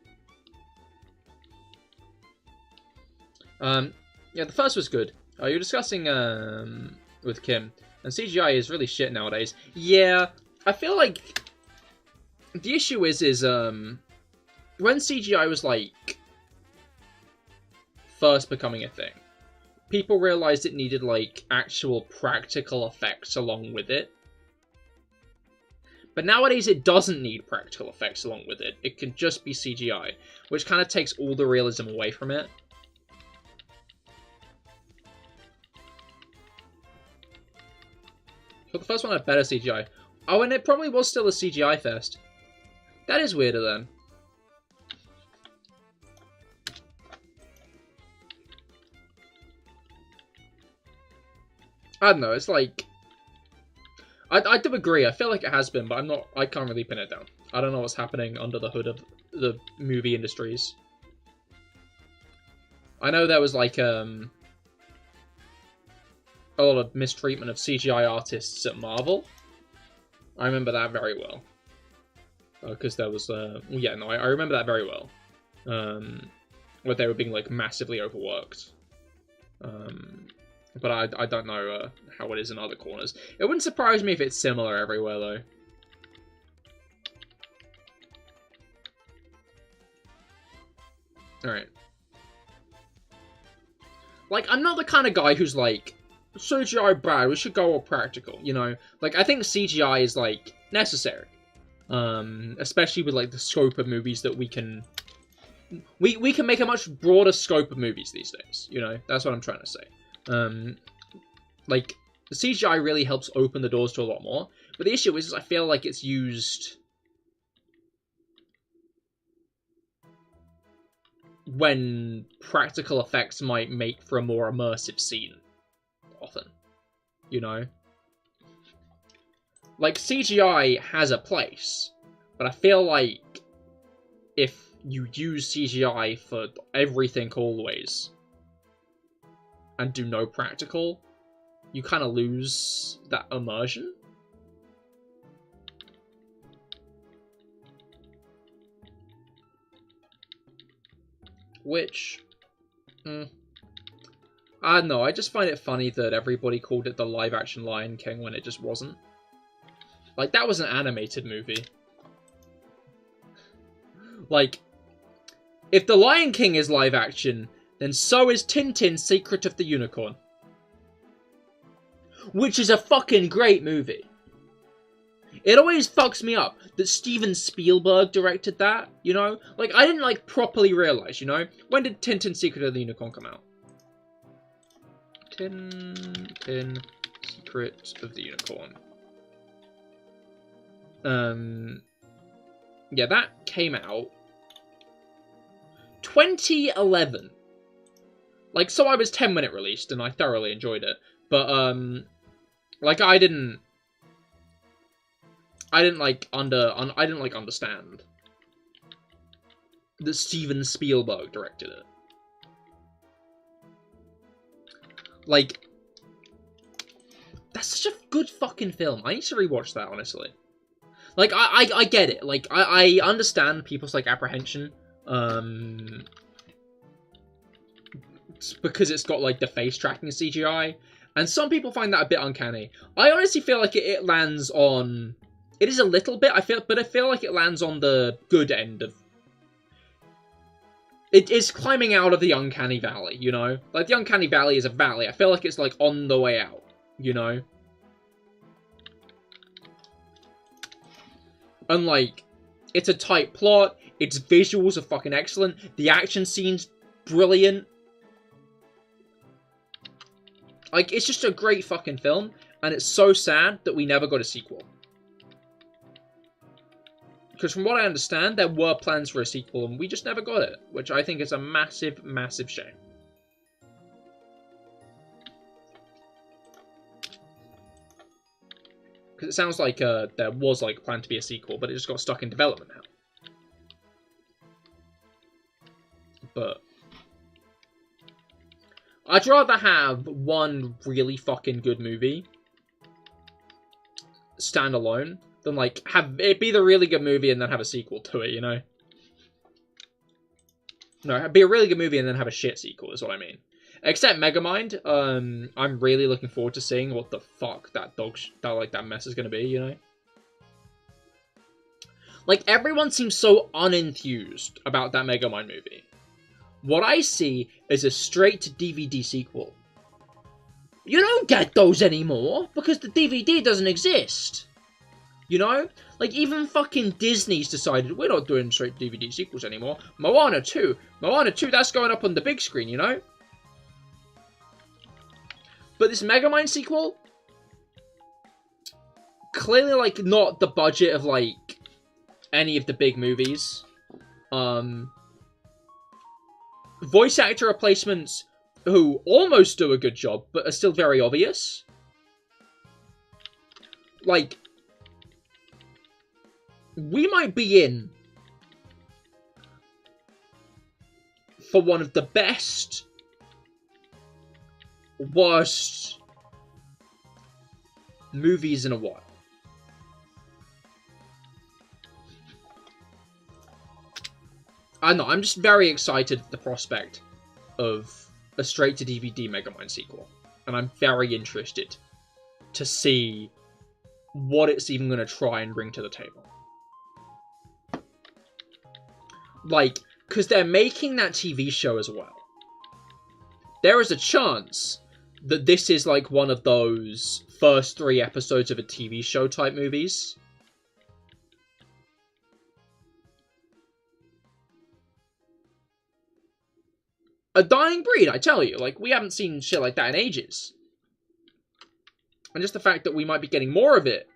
Yeah, the first was good. You're discussing with Kim, and CGI is really shit nowadays. Yeah, I feel like the issue is when CGI was, like, first becoming a thing, people realized it needed, like, actual practical effects along with it. But nowadays it doesn't need practical effects along with it. It can just be CGI, which kind of takes all the realism away from it. But the first one had better CGI. Oh, and it probably was still a CGI fest. That is weirder then. I don't know, it's like... I do agree, I feel like it has been, but I can't really pin it down. I don't know what's happening under the hood of the movie industries. I know there was, like, a lot of mistreatment of CGI artists at Marvel. I remember that very well. Because there was, yeah, no, I remember that very well. Where they were being, like, massively overworked. But I don't know how it is in other corners. It wouldn't surprise me if it's similar everywhere, though. Alright. Like, I'm not the kind of guy who's like, CGI bad, we should go all practical, you know? Like, I think CGI is, like, necessary. Especially with, like, the scope of movies that we can... We can make a much broader scope of movies these days, you know? That's what I'm trying to say. Like, the CGI really helps open the doors to a lot more. But the issue is I feel like it's used... when practical effects might make for a more immersive scene. Often. You know? Like, CGI has a place. But I feel like if you use CGI for everything always and do no practical, you kind of lose that immersion. Which, I don't know, I just find it funny that everybody called it the live-action Lion King when it just wasn't. Like, that was an animated movie. Like, if the Lion King is live-action, then so is Tintin's Secret of the Unicorn. Which is a fucking great movie. It always fucks me up that Steven Spielberg directed that, you know? Like, I didn't, like, properly realize, you know? When did Tintin's Secret of the Unicorn come out? Tintin Secret of the Unicorn. Yeah, that came out 2011. Like, so I was 10 when it released, and I thoroughly enjoyed it. But, like, I didn't understand that Steven Spielberg directed it. Like, that's such a good fucking film. I need to rewatch that, honestly. Like, I get it. Like, I understand people's, like, apprehension. Because it's got, like, the face tracking CGI. And some people find that a bit uncanny. I honestly feel like it lands on... It is a little bit, but I feel like it lands on the good end of... It is climbing out of the uncanny valley, you know? Like, the uncanny valley is a valley. I feel like it's, like, on the way out, you know? And, like, it's a tight plot. Its visuals are fucking excellent. The action scene's brilliant. Like, it's just a great fucking film. And it's so sad that we never got a sequel. Because from what I understand, there were plans for a sequel, and we just never got it. Which I think is a massive, massive shame. Because it sounds like there was, like, planned to be a sequel, but it just got stuck in development now. But I'd rather have one really fucking good movie stand alone than, like, have it be the really good movie and then have a sequel to it, you know? No, it'd be a really good movie and then have a shit sequel, is what I mean. Except Megamind, I'm really looking forward to seeing what the fuck that that mess is gonna be, you know? Like, everyone seems so unenthused about that Megamind movie. What I see is a straight-to-DVD sequel. You don't get those anymore, because the DVD doesn't exist. You know? Like, even fucking Disney's decided, we're not doing straight-to-DVD sequels anymore. Moana 2, that's going up on the big screen, you know? But this Megamind sequel, clearly, like, not the budget of, like, any of the big movies. Voice actor replacements who almost do a good job, but are still very obvious. Like, we might be in for one of the best, worst movies in a while. I don't know, I'm just very excited at the prospect of a straight-to-DVD Megamind sequel. And I'm very interested to see what it's even going to try and bring to the table. Like, because they're making that TV show as well. There is a chance that this is like one of those first 3 episodes of a TV show type movies. A dying breed, I tell you. Like, we haven't seen shit like that in ages. And just the fact that we might be getting more of it,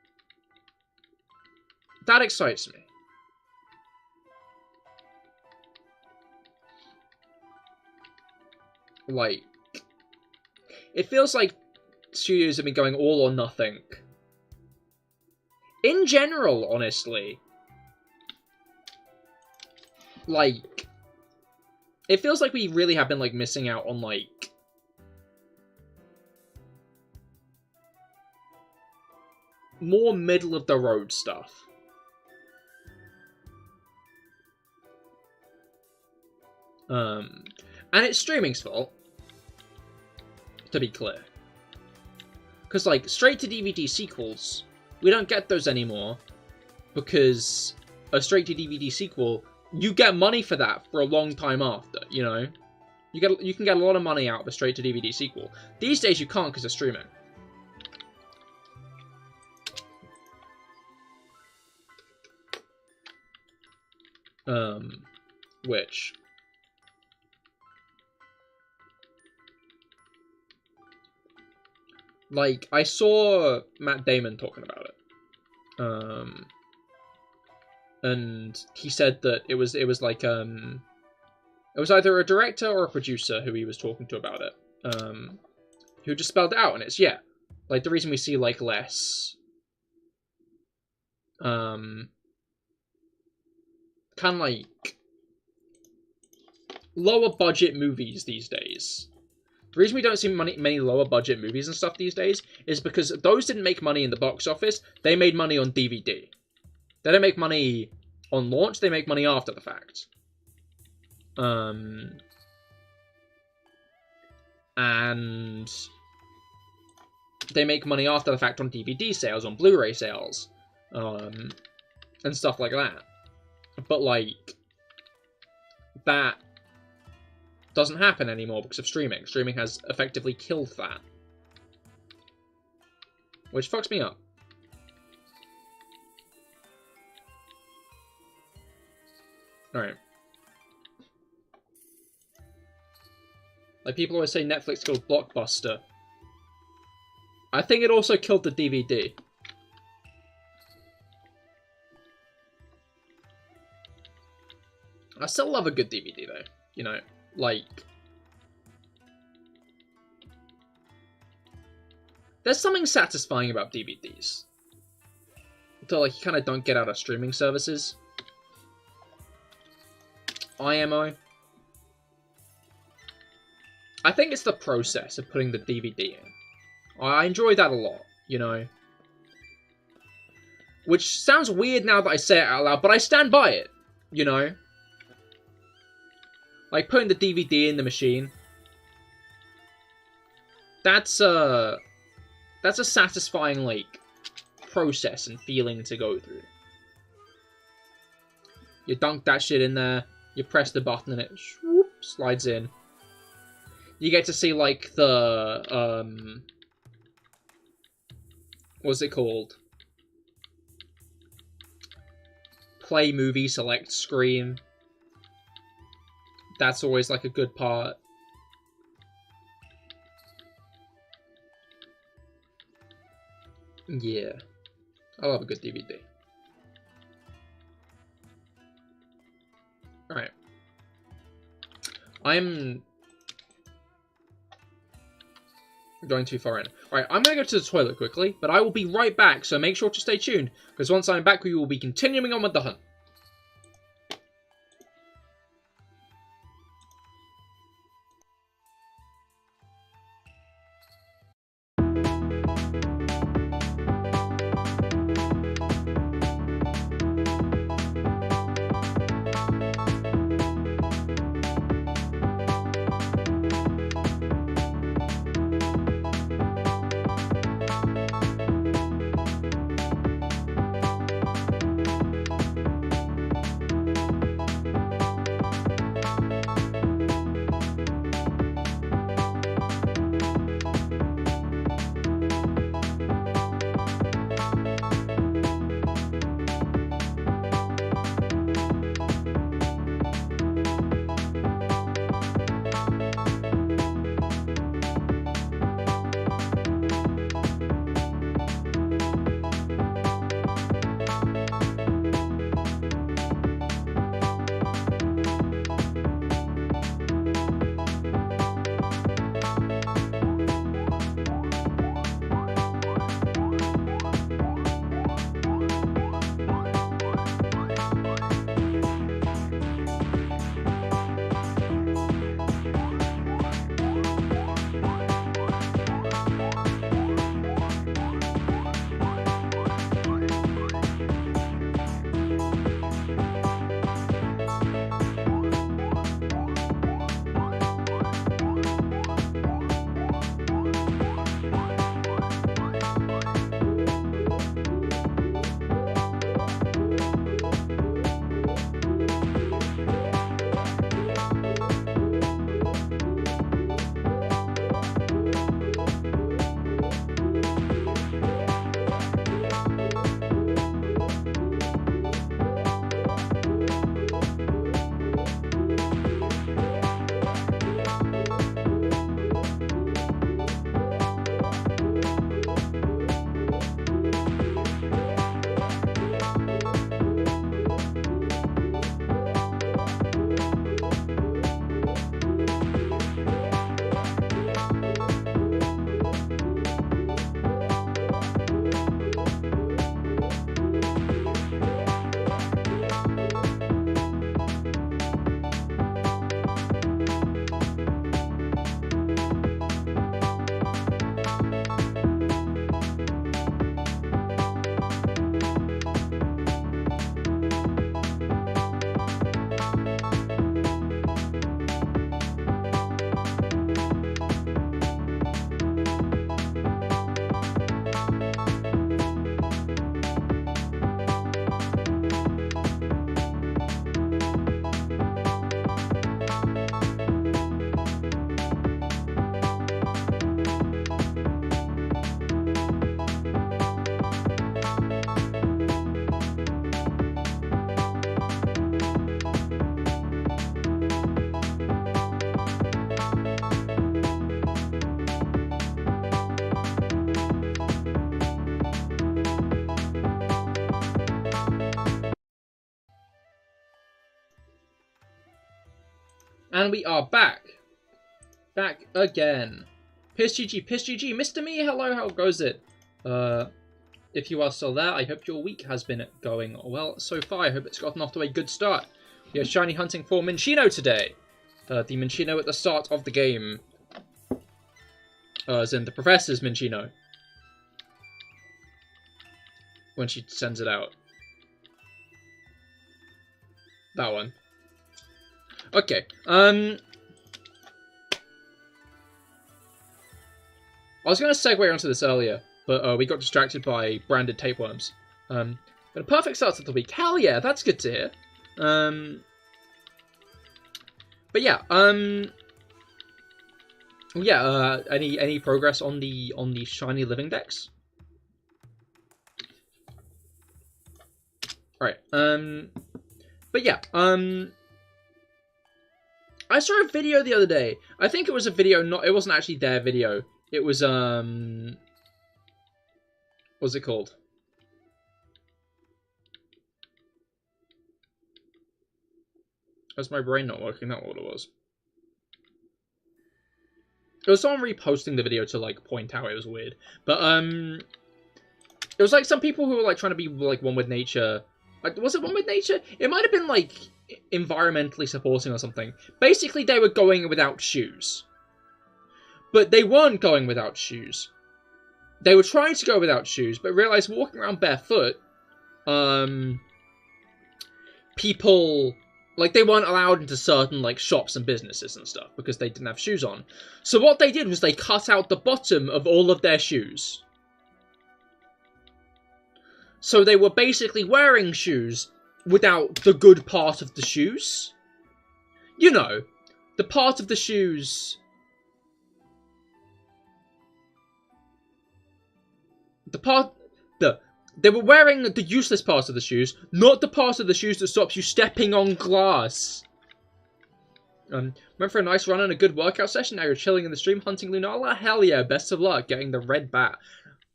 that excites me. Like, it feels like studios have been going all or nothing. In general, honestly. Like, it feels like we really have been, like, missing out on, like, more middle-of-the-road stuff. And it's streaming's fault, to be clear. Because, like, straight-to-DVD sequels, we don't get those anymore, because a straight-to-DVD sequel, you get money for that for a long time after, you know? You can get a lot of money out of a straight-to-DVD sequel. These days you can't because of streaming. Which... like, I saw Matt Damon talking about it. And he said that it was like, it was either a director or a producer who he was talking to about it. Who just spelled it out, and it's, yeah. Like, the reason we see, like, less... kind of like... lower budget movies these days. The reason we don't see many lower budget movies and stuff these days is because those didn't make money in the box office, they made money on DVD. They don't make money on launch, they make money after the fact. And they make money after the fact on DVD sales, on Blu-ray sales, and stuff like that. But, like, that doesn't happen anymore because of streaming. Streaming has effectively killed that. Which fucks me up. Alright. Like, people always say Netflix killed Blockbuster. I think it also killed the DVD. I still love a good DVD, though. You know, like... there's something satisfying about DVDs. Until, like, you kind of don't get out of streaming services. IMO. I think it's the process of putting the DVD in. I enjoy that a lot, you know. Which sounds weird now that I say it out loud, but I stand by it, you know. Like, putting the DVD in the machine. That's a satisfying, like, process and feeling to go through. You dunk that shit in there, you press the button and it whoop, slides in. You get to see, like, the, what's it called? Play movie select screen. That's always, like, a good part. Yeah. I love a good DVD. Alright. I'm going too far in. Alright, I'm going to go to the toilet quickly, but I will be right back, so make sure to stay tuned, because once I'm back, we will be continuing on with the hunt. And we are back. Back again. Piss GG, Mr. Me, hello, how goes it? If you are still there, I hope your week has been going well so far. I hope it's gotten off to a good start. We are shiny hunting for Minccino today. The Minccino at the start of the game. As in the Professor's Minccino. When she sends it out. That one. Okay, I was going to segue onto this earlier, but we got distracted by branded tapeworms. But a perfect start to the week. Hell yeah, that's good to hear. But yeah, any progress on the shiny living decks? All right. But yeah, I saw a video the other day. I think it was a video, it wasn't actually their video. It was, what's it called? Was my brain not working? That's what it was. It was someone reposting the video to, like, point out it was weird. But, it was, like, some people who were, like, trying to be, like, one with nature. Like, was it one with nature? It might have been, like, environmentally supporting or something. Basically, they were going without shoes. But they weren't going without shoes. They were trying to go without shoes, but realized walking around barefoot, people, like, they weren't allowed into certain, like, shops and businesses and stuff because they didn't have shoes on. So what they did was they cut out the bottom of all of their shoes. So they were basically wearing shoes without the good part of the shoes. You know, the part of the shoes... They were wearing the useless part of the shoes, not the part of the shoes that stops you stepping on glass. Went for a nice run and a good workout session, now you're chilling in the stream hunting Lunala? Hell yeah, best of luck getting the red bat.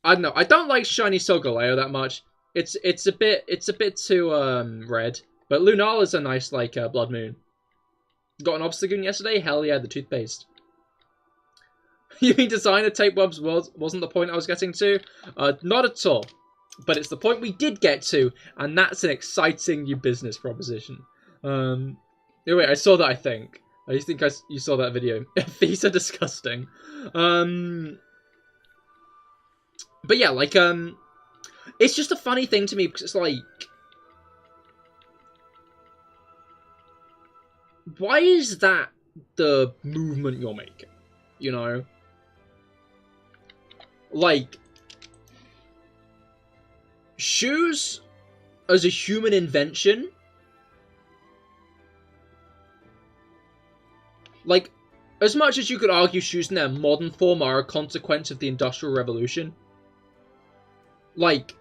I don't know, I don't like shiny Solgaleo that much. It's a bit too red, but Lunala's a nice like blood moon. Got an Obstagoon yesterday? Hell yeah, the toothpaste. You mean designer tapeworms wasn't the point I was getting to? Not at all. But it's the point we did get to, and that's an exciting new business proposition. Anyway, I saw that, I think. I think you saw that video. These are disgusting. But yeah, like, it's just a funny thing to me, because it's like... Why is that the movement you're making? You know? Like... Shoes, as a human invention... Like, as much as you could argue shoes in their modern form are a consequence of the Industrial Revolution... Like,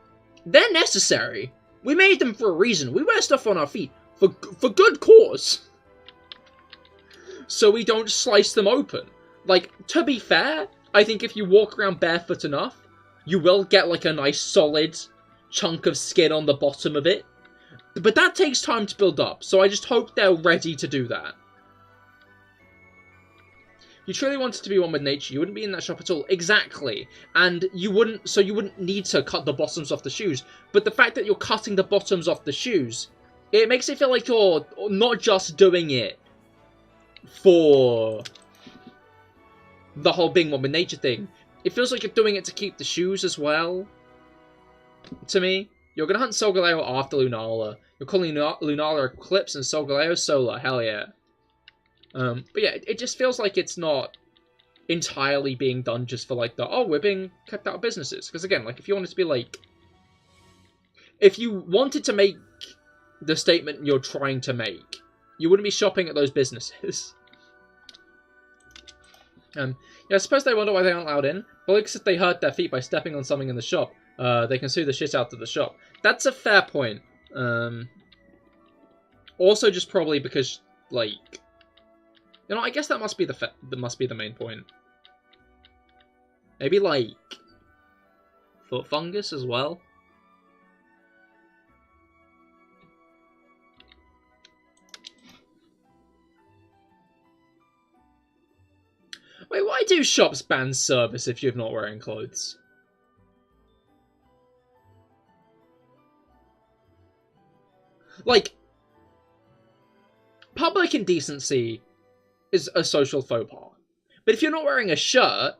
they're necessary. We made them for a reason. We wear stuff on our feet for good cause. So we don't slice them open. Like, to be fair, I think if you walk around barefoot enough, you will get, like, a nice solid chunk of skin on the bottom of it. But that takes time to build up, so I just hope they're ready to do that. If you truly wanted to be one with nature, you wouldn't be in that shop at all. Exactly. And you wouldn't need to cut the bottoms off the shoes. But the fact that you're cutting the bottoms off the shoes, it makes it feel like you're not just doing it for the whole being one with nature thing. It feels like you're doing it to keep the shoes as well. To me. You're going to hunt Solgaleo after Lunala. You're calling Lunala Eclipse and Solgaleo Solar. Hell yeah. But yeah, it just feels like it's not entirely being done just for, like, we're being kicked out of businesses. Because, again, like, if you wanted to be, like... If you wanted to make the statement you're trying to make, you wouldn't be shopping at those businesses. Yeah, I suppose they wonder why they aren't allowed in. Well, because if they hurt their feet by stepping on something in the shop, they can sue the shit out of the shop. That's a fair point. Also, just probably because, like... You know, I guess that must be the main point. Maybe, like, foot fungus as well? Why do shops ban service if you're not wearing clothes? Like, public indecency is a social faux pas. But if you're not wearing a shirt...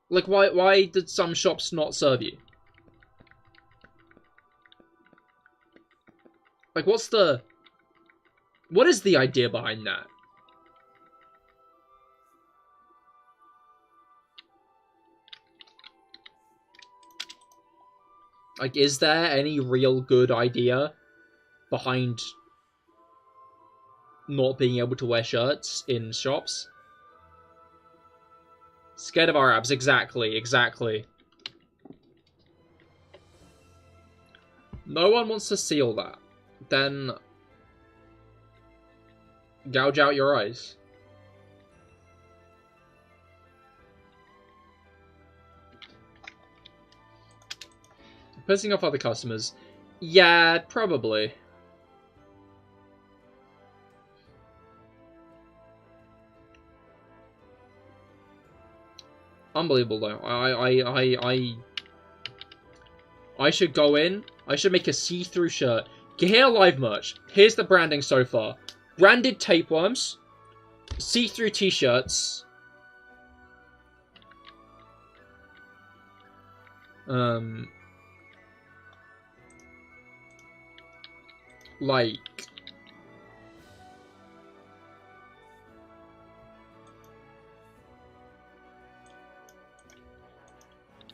Like, why did some shops not serve you? Like, what is the idea behind that? Like, is there any real good idea behind not being able to wear shirts in shops? Scared of Arabs, exactly. No one wants to seal that. Then gouge out your eyes. Pissing off other customers. Yeah, probably. Unbelievable though. I should go in. I should make a see-through shirt. CahirLIVE merch. Here's the branding so far. Branded tapeworms. See-through t-shirts. Like...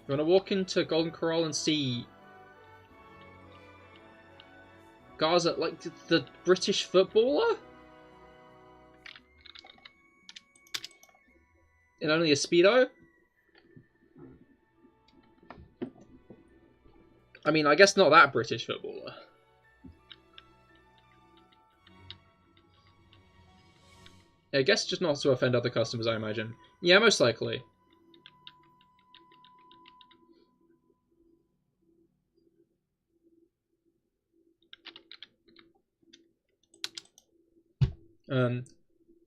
You wanna walk into Golden Corral and see... Gaza, like, the British footballer? In only a Speedo? I mean, I guess not that British footballer. I guess just not to offend other customers, I imagine. Yeah, most likely.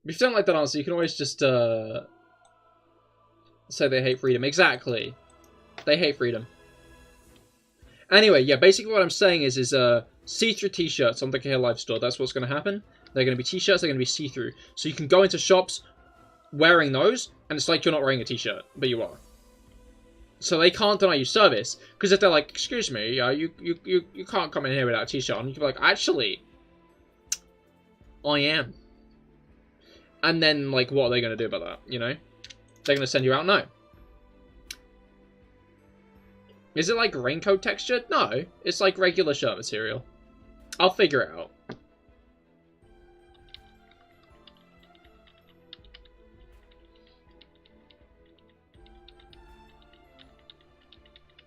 If you don't like that answer, you can always just, say they hate freedom. Exactly. They hate freedom. Anyway, yeah, basically what I'm saying is see-through t-shirts on the CahirLIVE store. That's what's going to happen. They're going to be t-shirts, they're going to be see-through. So you can go into shops wearing those, and it's like you're not wearing a t-shirt, but you are. So they can't deny you service, because if they're like, excuse me, you can't come in here without a t-shirt on, you can be like, actually, I am. And then, like, what are they going to do about that, you know? They're going to send you out? No. Is it like raincoat texture? No. It's like regular shirt material. I'll figure it out.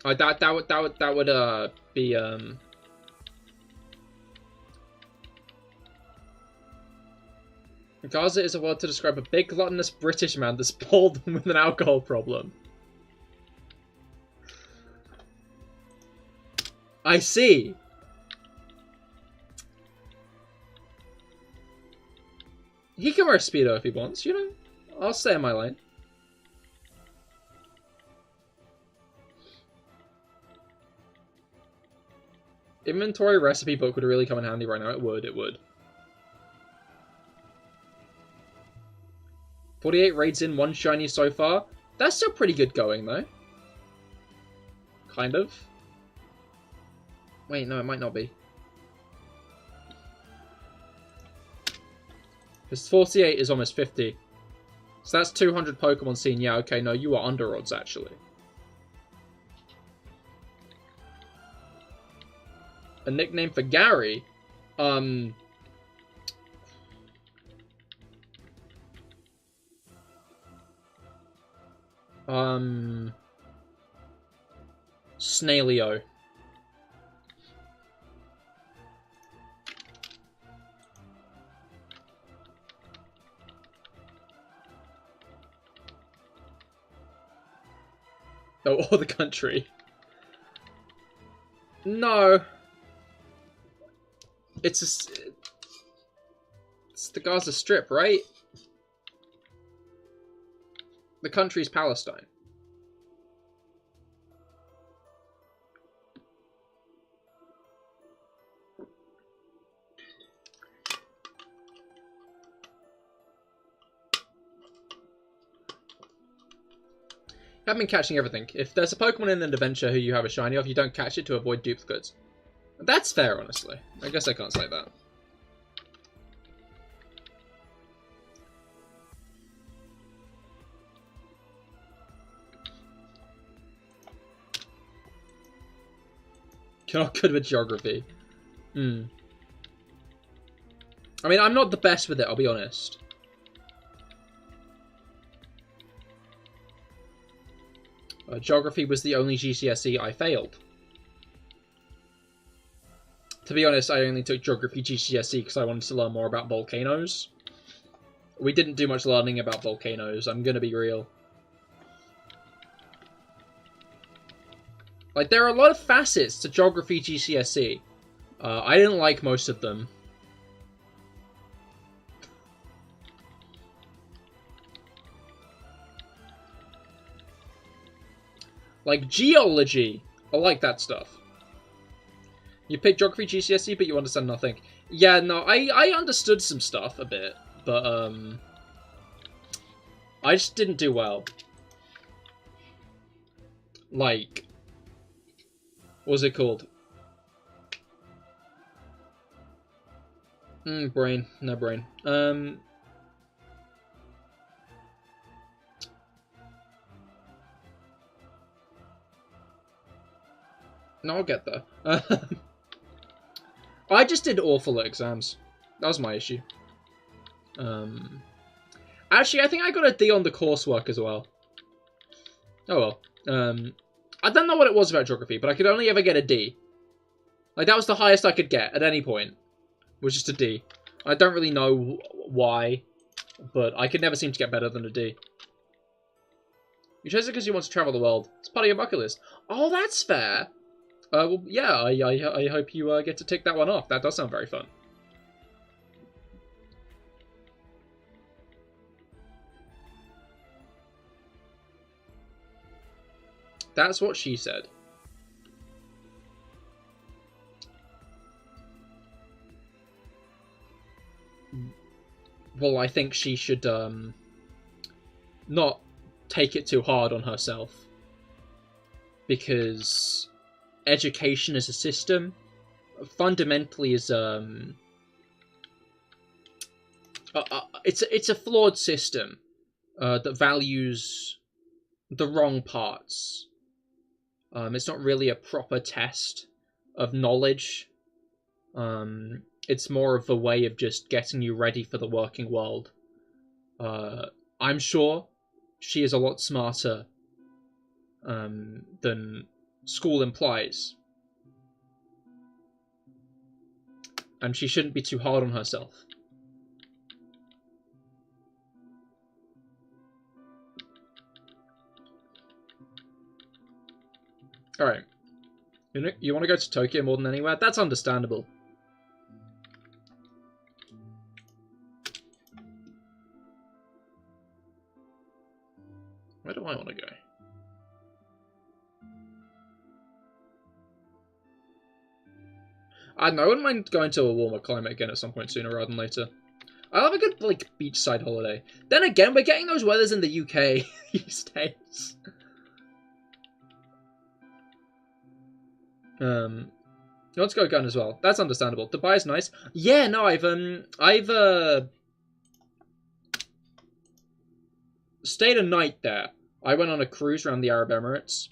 That would be Gaza is a word to describe a big gluttonous British man that's bald with an alcohol problem. I see. He can wear a Speedo if he wants, you know? I'll stay in my lane. Inventory recipe book would really come in handy right now. It would, it would. 48 raids in, 1 shiny so far. That's still pretty good going, though. Kind of. Wait, no, it might not be. Because 48 is almost 50. So that's 200 Pokemon seen. Yeah, okay, no, you are under odds, actually. A nickname for Gary? Snailio. Oh, or the country. No. It's a... It's the Gaza Strip, right? The country's Palestine. I've been catching everything. If there's a Pokemon in an adventure who you have a shiny of, you don't catch it to avoid duplicates. That's fair, honestly. I guess I can't say that. You're not good with geography. I mean, I'm not the best with it, I'll be honest. Geography was the only GCSE I failed. To be honest, I only took Geography GCSE because I wanted to learn more about volcanoes. We didn't do much learning about volcanoes, I'm gonna be real. Like, there are a lot of facets to Geography GCSE. I didn't like most of them. Like, geology. I like that stuff. You pick Geography GCSE, but you understand nothing. Yeah, no, I understood some stuff a bit, but, I just didn't do well. Like, what was it called? Brain. No brain. No, I'll get there. I just did awful at exams. That was my issue. Actually, I think I got a D on the coursework as well. Oh well. I don't know what it was about geography, but I could only ever get a D. Like, that was the highest I could get at any point. Was just a D. I don't really know why, but I could never seem to get better than a D. You chose it because you want to travel the world. It's part of your bucket list. Oh, that's fair. Well, yeah, I hope you get to tick that one off. That does sound very fun. That's what she said. Well, I think she should not take it too hard on herself, because education as a system fundamentally is it's a flawed system that values the wrong parts. It's not really a proper test of knowledge. It's more of a way of just getting you ready for the working world. I'm sure she is a lot smarter than school implies. And she shouldn't be too hard on herself. Alright. You want to go to Tokyo more than anywhere? That's understandable. Where do I want to go? I don't know, I wouldn't mind going to a warmer climate again at some point sooner rather than later. I love a good, like, beachside holiday. Then again, we're getting those weathers in the UK these days. Let's go gun as well. That's understandable. Dubai's nice. Yeah, no, I've stayed a night there. I went on a cruise around the Arab Emirates.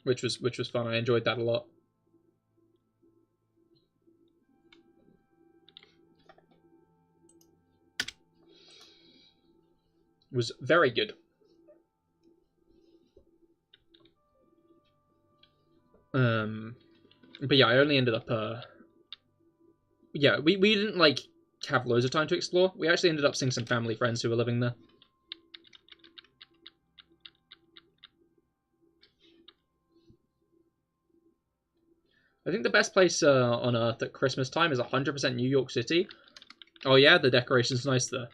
Which was fun. I enjoyed that a lot. It was very good. But yeah, I only ended up yeah, we didn't like have loads of time to explore. We actually ended up seeing some family friends who were living there. I think the best place on Earth at Christmas time is 100% New York City. Oh yeah, the decoration's nice there.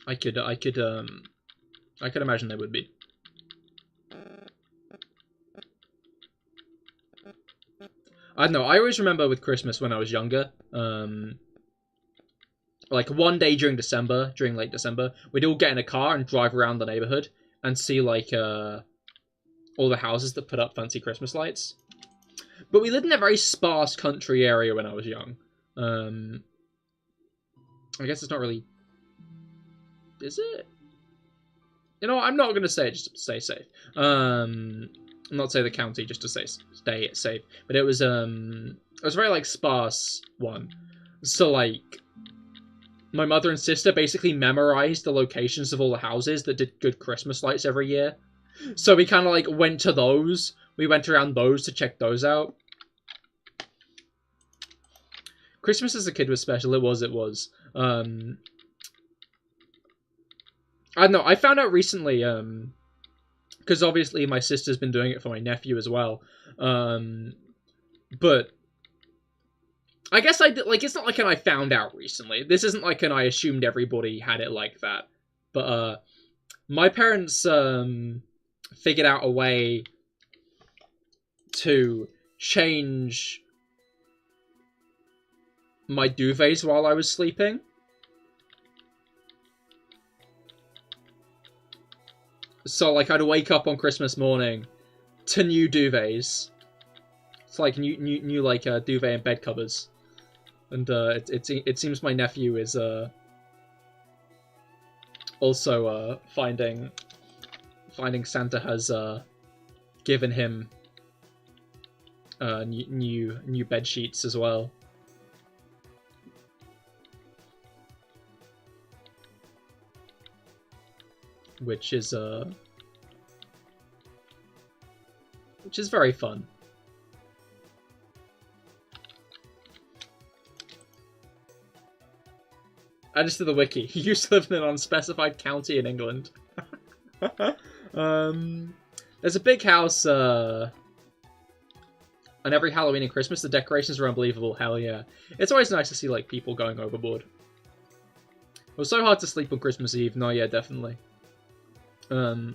I could imagine they would be. I don't know, I always remember with Christmas when I was younger, like one day during December, during late December, we'd all get in a car and drive around the neighborhood and see like all the houses that put up fancy Christmas lights. But we lived in a very sparse country area when I was young. I guess it's not really... Is it? You know, I'm not going to say it just to stay safe. Not say the county just to stay safe. But it was a very, like, sparse one. So, like, my mother and sister basically memorized the locations of all the houses that did good Christmas lights every year. So we kind of, like, went to those. We went around those to check those out. Christmas as a kid was special. It was. I don't know. I found out recently, because obviously my sister's been doing it for my nephew as well. But I guess I did, like, it's not like I found out recently. This isn't like I assumed everybody had it like that. But my parents figured out a way to change my duvets while I was sleeping. So, like, I'd wake up on Christmas morning to new duvets. It's like new like, duvet and bed covers. And, it seems my nephew is, also, finding Santa has, given him, new bed sheets as well. Which is very fun. I just did the wiki. He used to live in an unspecified county in England. There's a big house on every Halloween and Christmas. The decorations are unbelievable. Hell yeah. It's always nice to see, like, people going overboard. It was so hard to sleep on Christmas Eve. No, yeah, definitely. That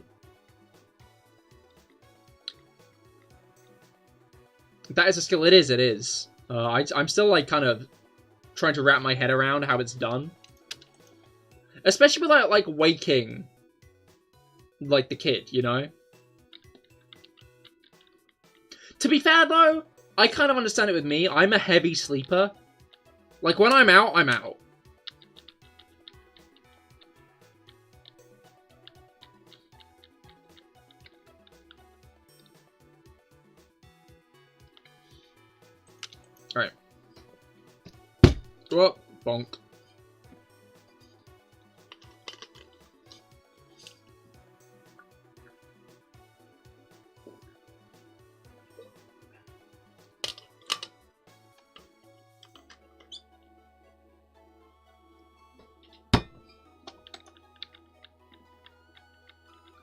is a skill. It is. I'm still, like, kind of trying to wrap my head around how it's done. Especially without, like, waking, like, the kid, you know? To be fair, though, I kind of understand it with me. I'm a heavy sleeper. Like, when I'm out, I'm out. Alright. Go up. Bonk.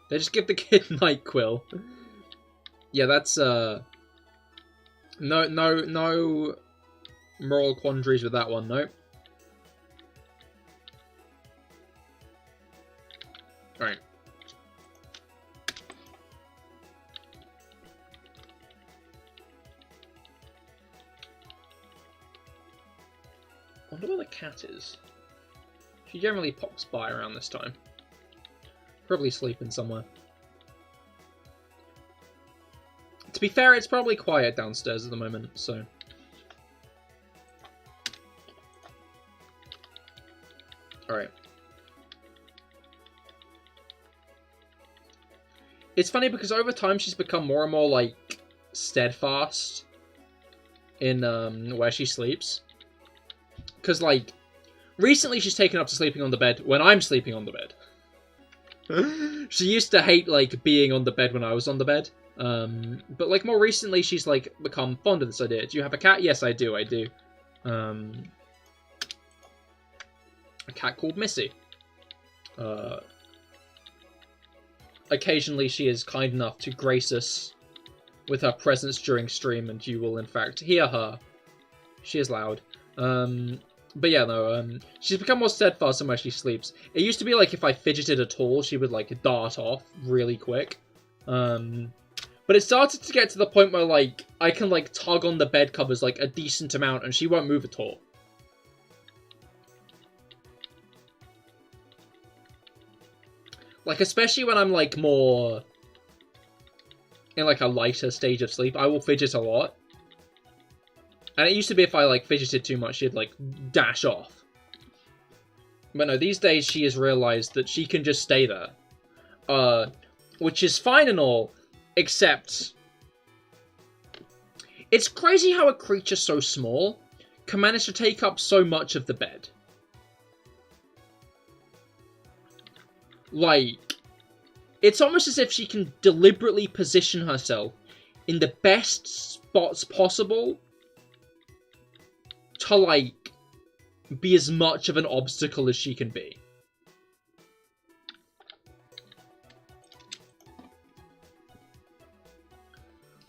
They just give the kid NyQuil. Yeah, that's, No moral quandaries with that one, no. Alright. I wonder where the cat is. She generally pops by around this time. Probably sleeping somewhere. To be fair, it's probably quiet downstairs at the moment, so... Alright. It's funny because over time she's become more and more, like, steadfast in, where she sleeps. Because, like, recently she's taken up to sleeping on the bed when I'm sleeping on the bed. She used to hate, like, being on the bed when I was on the bed. But, like, more recently, she's, like, become fond of this idea. Do you have a cat? Yes, I do, a cat called Missy. occasionally she is kind enough to grace us with her presence during stream, and you will in fact hear her. She is loud. But yeah, no, she's become more steadfast in where she sleeps. It used to be like if I fidgeted at all, she would like dart off really quick. But it started to get to the point where like I can like tug on the bed covers like a decent amount and she won't move at all. Like especially when I'm like more in like a lighter stage of sleep, I will fidget a lot. And it used to be if I like fidgeted too much, she'd like dash off. But no, these days she has realized that she can just stay there. Which is fine and all, except it's crazy how a creature so small can manage to take up so much of the bed. Like, it's almost as if she can deliberately position herself in the best spots possible to, like, be as much of an obstacle as she can be.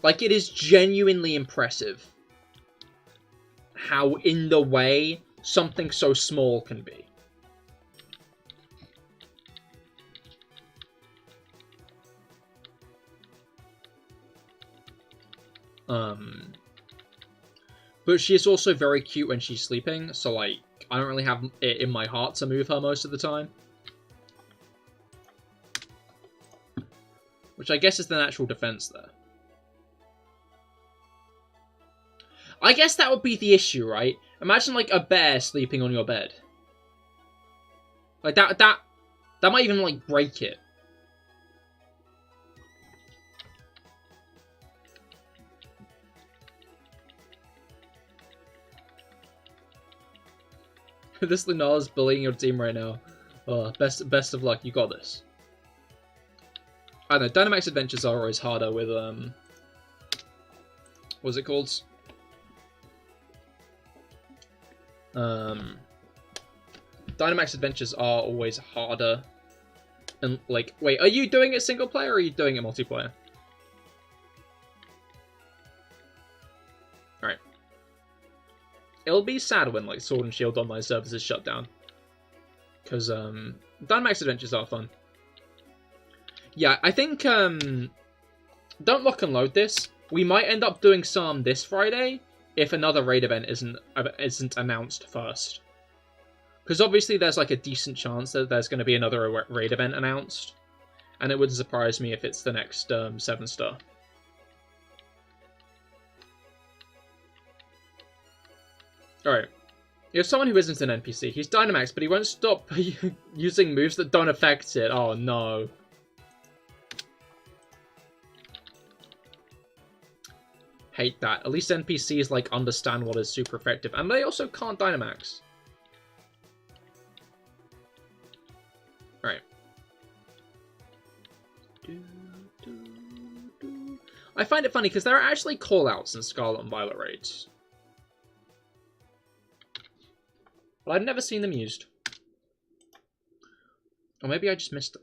Like, it is genuinely impressive how in the way something so small can be. But she is also very cute when she's sleeping, so, like, I don't really have it in my heart to move her most of the time. Which I guess is the natural defense there. I guess that would be the issue, right? Imagine, like, a bear sleeping on your bed. Like, that might even, like, break it. This Lunar is bullying your team right now. Oh, best of luck. You got this. I don't know. Dynamax adventures are always harder with what's it called? Dynamax adventures are always harder. And like, wait, are you doing it single player or are you doing it multiplayer? Alright. It'll be sad when like Sword and Shield Online services shut down. Because Dynamax adventures are fun. Yeah, I think don't lock and load this. We might end up doing some this Friday if another raid event isn't announced first. Because obviously there's like a decent chance that there's going to be another raid event announced. And it wouldn't surprise me if it's the next 7-star. Alright. You have someone who isn't an NPC. He's Dynamax, but he won't stop using moves that don't affect it. Oh no. Hate that. At least NPCs like understand what is super effective. And they also can't Dynamax. Alright. I find it funny because there are actually callouts in Scarlet and Violet raids. But I've never seen them used. Or maybe I just missed them.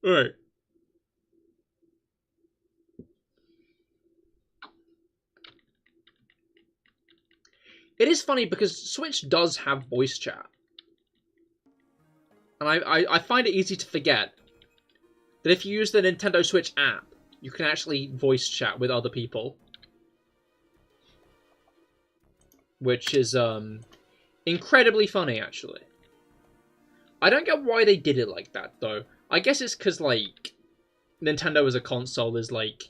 Alright. It is funny because Switch does have voice chat. And I find it easy to forget that if you use the Nintendo Switch app, you can actually voice chat with other people. Which is, incredibly funny, actually. I don't get why they did it like that, though. I guess it's because, like, Nintendo as a console is, like,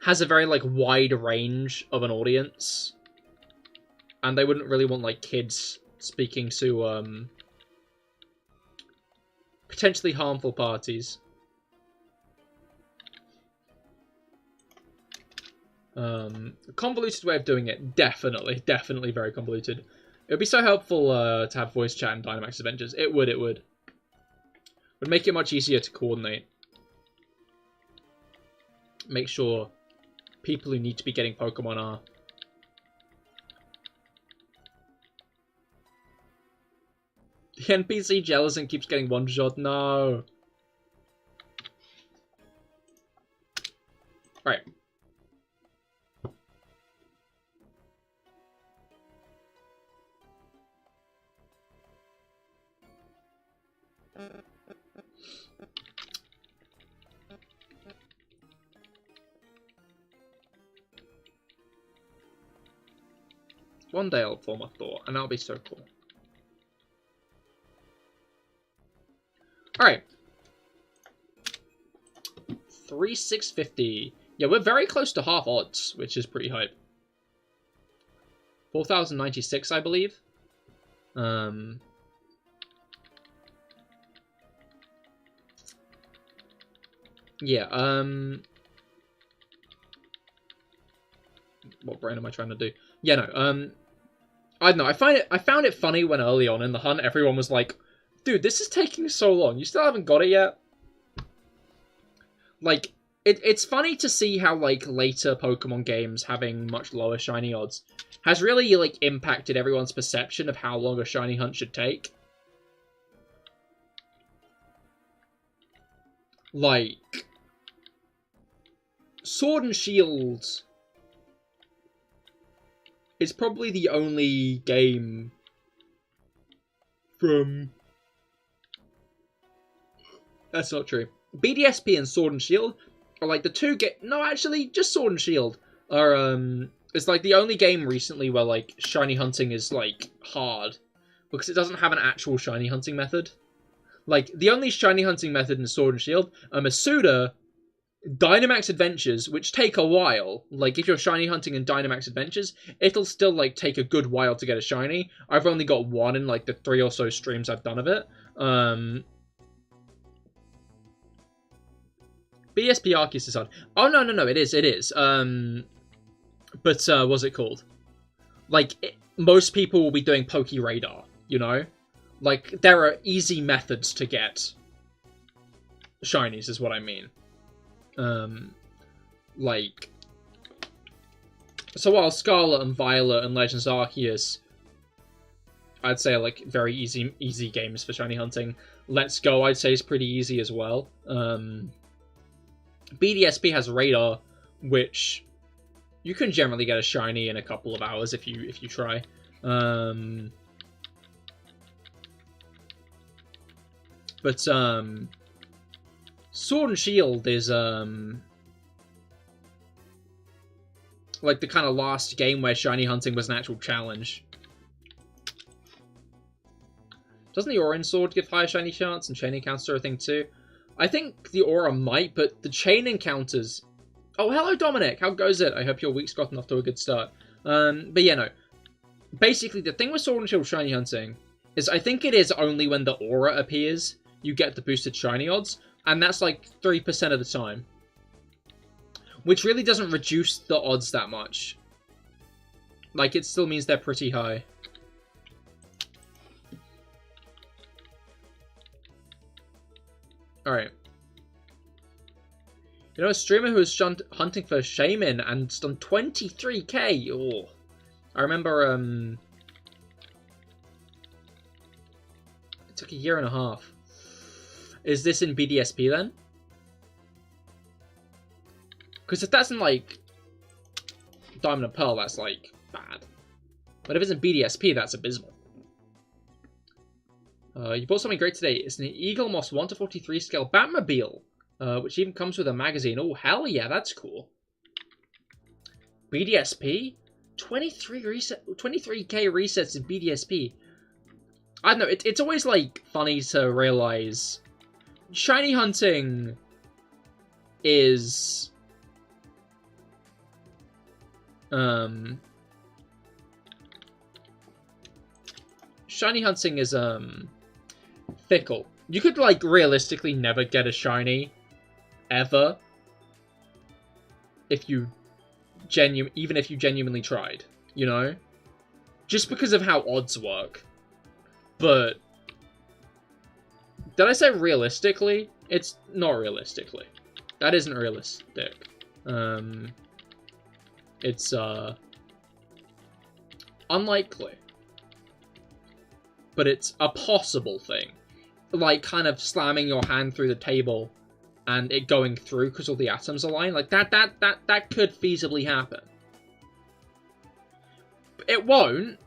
has a very, like, wide range of an audience. And they wouldn't really want, like, kids speaking to, potentially harmful parties. Convoluted way of doing it, definitely very convoluted. It would be so helpful to have voice chat in Dynamax Adventures. It would. Would make it much easier to coordinate. Make sure people who need to be getting Pokemon are. The NPC jealous and keeps getting one-shot. No. Alright. One day I'll form a thought, and that'll be so cool. Alright. 3,650. Yeah, we're very close to half odds, which is pretty hype. 4,096, I believe. Yeah, what brain am I trying to do? Yeah, no, I don't know, I found it funny when early on in the hunt, everyone was like, dude, this is taking so long, you still haven't got it yet? Like, it's funny to see how, like, later Pokemon games having much lower shiny odds has really, like, impacted everyone's perception of how long a shiny hunt should take. Like, Sword and Shield is probably the only game from... That's not true. BDSP and Sword and Shield are like the two no, actually, just Sword and Shield are, it's like the only game recently where, like, shiny hunting is, like, hard. Because it doesn't have an actual shiny hunting method. Like, the only shiny hunting method in Sword and Shield are Masuda, Dynamax Adventures, which take a while. Like, if you're shiny hunting in Dynamax Adventures, it'll still, like, take a good while to get a shiny. I've only got one in, like, the 3 or so streams I've done of it. BSP Arceus is hard. Oh, no, it is. But, what's it called? Like, most people will be doing Poke Radar, you know? Like, there are easy methods to get shinies, is what I mean. Like... So while Scarlet and Violet and Legends Arceus, I'd say, like, very easy games for shiny hunting. Let's Go, I'd say, is pretty easy as well. BDSP has Radar, which you can generally get a shiny in a couple of hours if you try. But Sword and Shield is like the kind of last game where shiny hunting was an actual challenge. Doesn't the Orange Sword give higher shiny chance and chain encounters are a thing too? I think the Aura might, but the chain encounters... Oh, hello, Dominic! How goes it? I hope your week's gotten off to a good start. But yeah, no. Basically, the thing with Sword and Shield shiny hunting is I think it is only when the Aura appears you get the boosted shiny odds, and that's like 3% of the time. Which really doesn't reduce the odds that much. Like, it still means they're pretty high. Alright. You know, a streamer who was hunting for Shaman and done 23k. Oh. I remember, it took a year and a half. Is this in BDSP then? Because if that's in, like, Diamond and Pearl, that's, like, bad. But if it's in BDSP, that's abysmal. You bought something great today. It's an Eagle Moss 1/43 scale Batmobile, which even comes with a magazine. Oh, hell yeah, that's cool. BDSP? 23k resets in BDSP. I don't know, it's always, like, funny to realize shiny hunting is... Shiny hunting is, fickle. You could, like, realistically never get a shiny, ever, if you even if you genuinely tried, you know? Just because of how odds work. But... Did I say realistically? It's not realistically. That isn't realistic. It's, unlikely. but it's a possible thing. Like, kind of slamming your hand through the table and it going through because all the atoms align. Like, that could feasibly happen. It won't.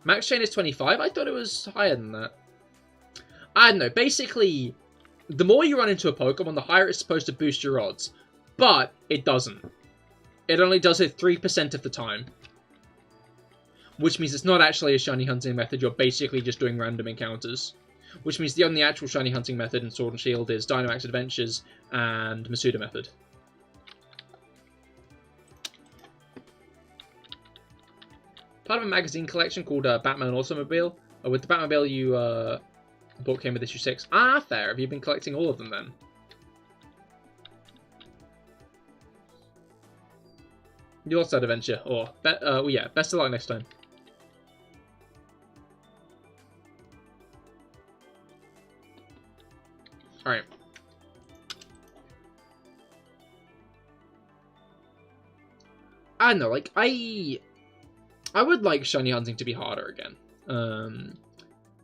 Max chain is 25? I thought it was higher than that. I don't know. Basically, the more you run into a Pokemon, the higher it's supposed to boost your odds. But it doesn't. It only does it 3% of the time. Which means it's not actually a shiny hunting method. You're basically just doing random encounters. Which means the only actual shiny hunting method in Sword and Shield is Dynamax Adventures and Masuda method. Part of a magazine collection called Batman Automobile. With the Batmobile you bought came with issue 6. Ah, fair. Have you been collecting all of them then? You lost that adventure. Or, well, yeah, best of luck next time. Alright. I don't know, like, I would like shiny hunting to be harder again.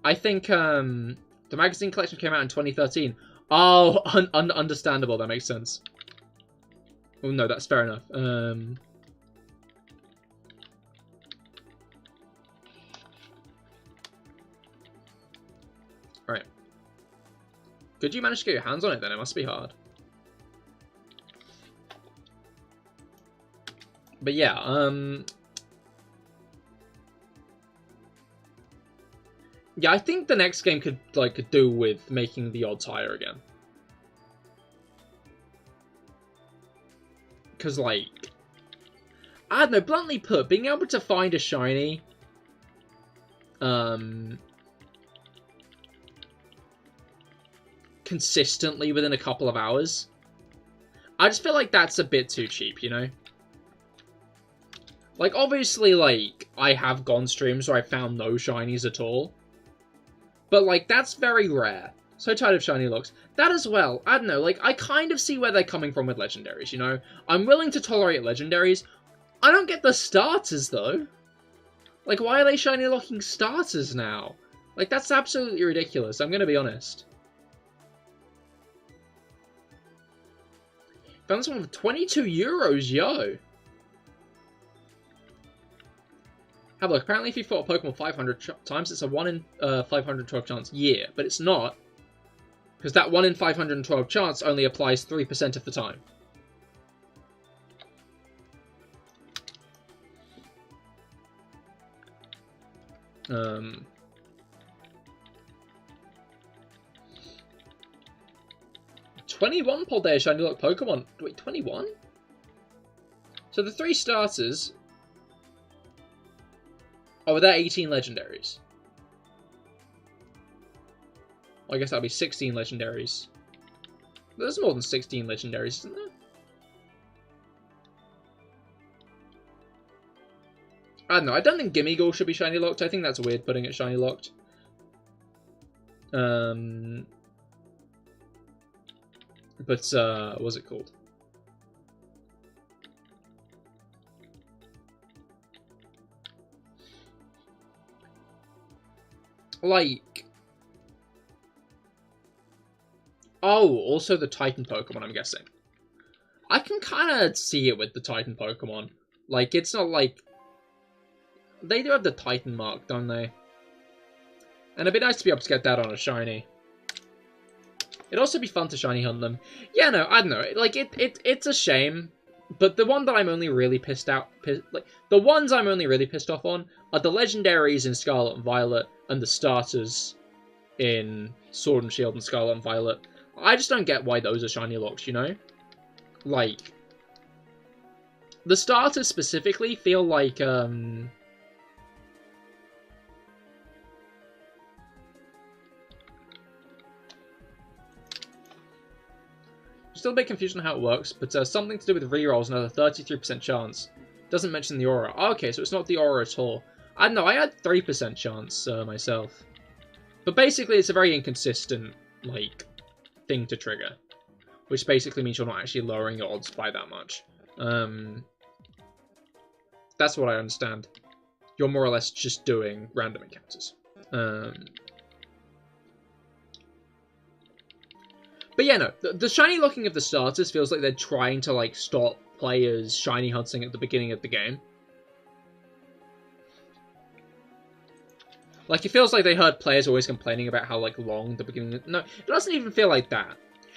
I think the magazine collection came out in 2013. Oh, understandable. That makes sense. Oh no, that's fair enough. All right. Could you manage to get your hands on it then? It must be hard. But yeah, yeah, I think the next game could do with making the odds higher again. Because, like, I don't know, bluntly put, being able to find a shiny, consistently within a couple of hours, I just feel like that's a bit too cheap, you know? Like, obviously, like, I have gone streams where I found no shinies at all. But, like, that's very rare. So tired of shiny looks. That as well, I don't know, like, I kind of see where they're coming from with legendaries, you know? I'm willing to tolerate legendaries. I don't get the starters, though. Like, why are they shiny locking starters now? Like, that's absolutely ridiculous, I'm gonna be honest. Found someone for 22 euros, yo! Have a look. Apparently, if you fought a Pokemon 500 times, it's a 1 in 512 chance. Yeah, but it's not. Because that 1 in 512 chance only applies 3% of the time. Um... 21 Paldea shiny lock Pokemon. Wait, 21? So the 3 starters... Oh, they're 18 legendaries. Well, I guess that'll be 16 legendaries. There's more than 16 legendaries, isn't there? I don't know. I don't think Gimmighoul should be shiny locked. I think that's weird putting it shiny locked. But, what's it called? Like... Oh, also the Titan Pokemon, I'm guessing. I can kind of see it with the Titan Pokemon. Like, it's not like... They do have the Titan mark, don't they? And it'd be nice to be able to get that on a shiny. It'd also be fun to shiny hunt them. Yeah, no, I don't know. Like, it's a shame. But the one that I'm only really the ones I'm only really pissed off on are the legendaries in Scarlet and Violet and the starters in Sword and Shield and Scarlet and Violet. I just don't get why those are shiny locks, you know? Like, the starters specifically feel like, still a bit confused on how it works, but something to do with rerolls, another 33% chance. Doesn't mention the aura. Oh, okay, so it's not the aura at all. I don't know, I had 3% chance myself. But basically, it's a very inconsistent, like, thing to trigger. Which basically means you're not actually lowering your odds by that much. That That's what I understand. You're more or less just doing random encounters. But yeah, no. The shiny looking of the starters feels like they're trying to, like, stop players shiny hunting at the beginning of the game. Like, it feels like they heard players always complaining about how, like, long the beginning... No, it doesn't even feel like that.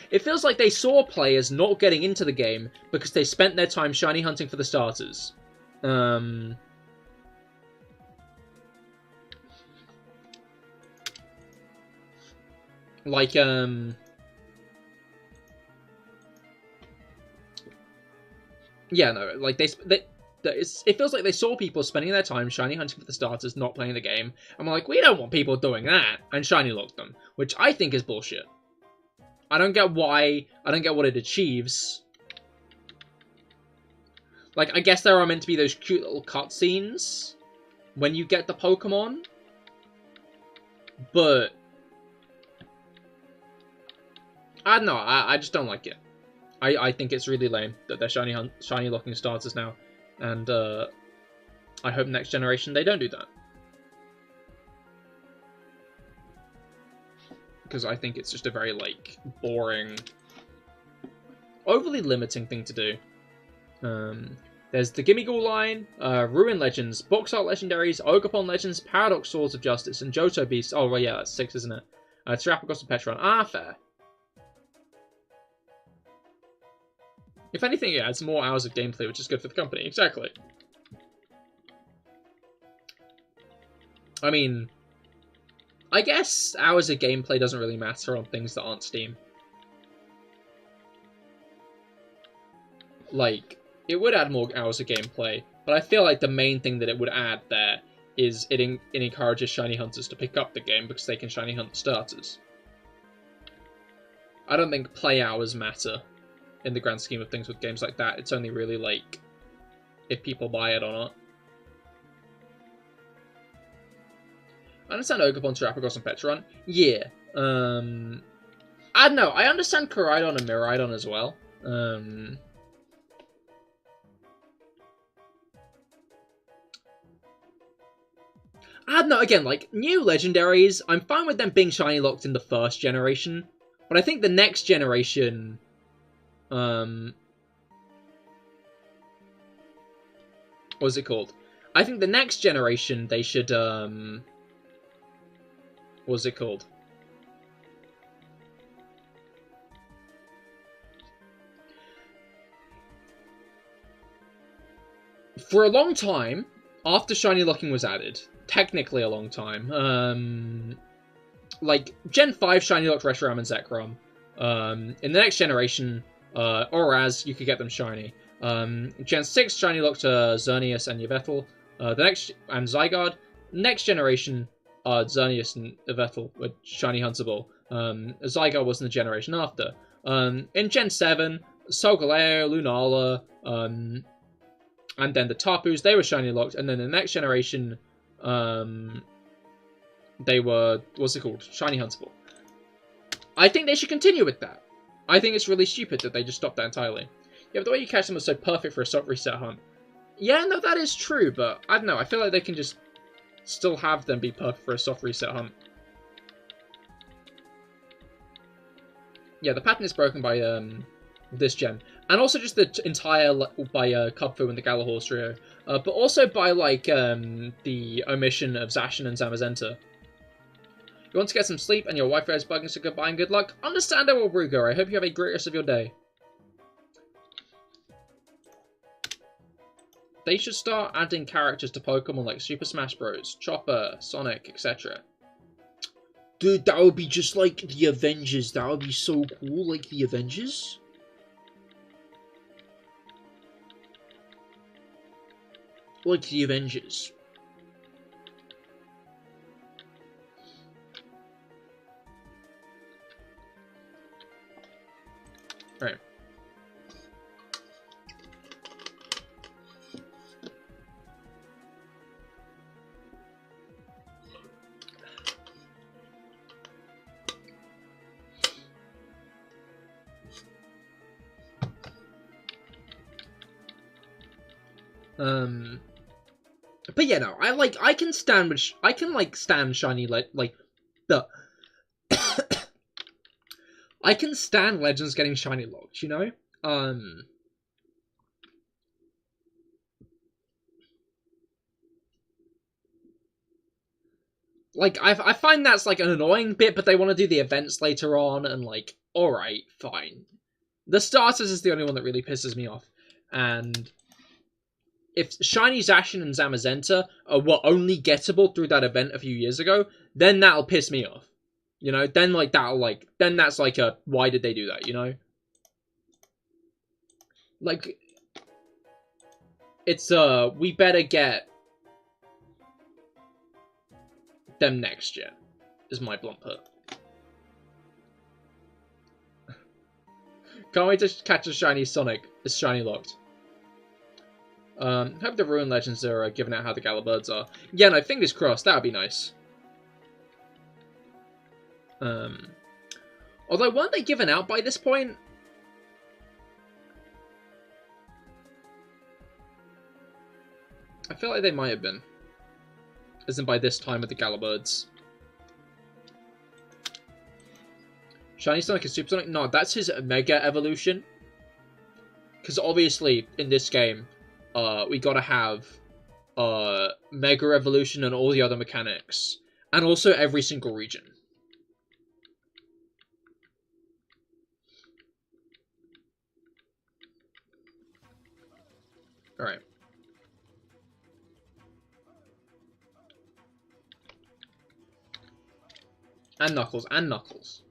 It feels like they saw players not getting into the game because they spent their time shiny hunting for the starters. Yeah, no, like, it feels like they saw people spending their time shiny hunting for the starters, not playing the game, and we're like, we don't want people doing that, and shiny locked them, which I think is bullshit. I don't get why, I don't get what it achieves. Like, I guess there are meant to be those cute little cutscenes when you get the Pokemon, but I don't know, I just don't like it. I think it's really lame that they're shiny locking starters now, and I hope next generation they don't do that. Because I think it's just a very, like, boring, overly limiting thing to do. There's the Gimmighoul line, Ruin Legends, Box Art Legendaries, Ogerpon Legends, Paradox Swords of Justice, and Johto Beasts. Oh, well, yeah, that's 6, isn't it? Terrapagos and Petron. Ah, fair. If anything, it adds more hours of gameplay, which is good for the company. Exactly. I mean, I guess hours of gameplay doesn't really matter on things that aren't Steam. Like, it would add more hours of gameplay, but I feel like the main thing that it would add there is it encourages shiny hunters to pick up the game because they can shiny hunt the starters. I don't think play hours matter in the grand scheme of things with games like that. It's only really, like, if people buy it or not. I understand Ogerpon, Terrapagos, and Petron. Yeah. I don't know. I understand Koraidon and Miraidon as well. I don't know. Again, like, new legendaries, I'm fine with them being shiny locked in the first generation, but I think the next generation... what's it called? I think the next generation, they should, what's it called? For a long time, after shiny locking was added, technically a long time, like, Gen 5 shiny locked Reshiram and Zekrom. In the next generation, Oraz, you could get them shiny. Gen 6 shiny locked Xerneas and Yveltal. And Zygarde. Next generation, Xerneas and Yveltal were shiny huntable. Zygarde was in the generation after. In Gen 7, Solgaleo, Lunala, and then the Tapus, they were shiny locked, and then the next generation, they were, what's it called? Shiny huntable. I think they should continue with that. I think it's really stupid that they just stopped that entirely. Yeah, but the way you catch them was so perfect for a soft reset hunt. Yeah, no, that is true, but I don't know. I feel like they can just still have them be perfect for a soft reset hunt. Yeah, the pattern is broken by this gen. And also just the entire, by Kubfu and the Galahorse trio. But also by, like, the omission of Zacian and Zamazenta. You want to get some sleep and your Wi-Fi is bugging, so goodbye and good luck? Understandable, Bruger. I hope you have a great rest of your day. They should start adding characters to Pokemon like Super Smash Bros., Chopper, Sonic, etc. Dude, that would be just like the Avengers. That would be so cool, like the Avengers. Like the Avengers. Right. But yeah, no, I can stand shiny the I can stand Legends getting shiny locked, you know? Like, I find that's, like, an annoying bit, but they want to do the events later on, and, like, alright, fine. The starters is the only one that really pisses me off. And if Shiny Zacian and Zamazenta were only gettable through that event a few years ago, then that'll piss me off. You know? Then, like, then that's, like, why did they do that, you know? Like, it's, we better get them next year, is my blunt put. Can't wait to catch a shiny Sonic. It's shiny locked. Hope the Ruin Legends are giving out how the Galabirds are. Yeah, no, fingers crossed. That would be nice. Although, weren't they given out by this point? I feel like they might have been. As in by this time with the Galabirds. Shiny Sonic and Super Sonic? No, that's his Mega Evolution. Because obviously, in this game, we gotta have Mega Evolution and all the other mechanics. And also every single region. Alright. And Knuckles, and Knuckles.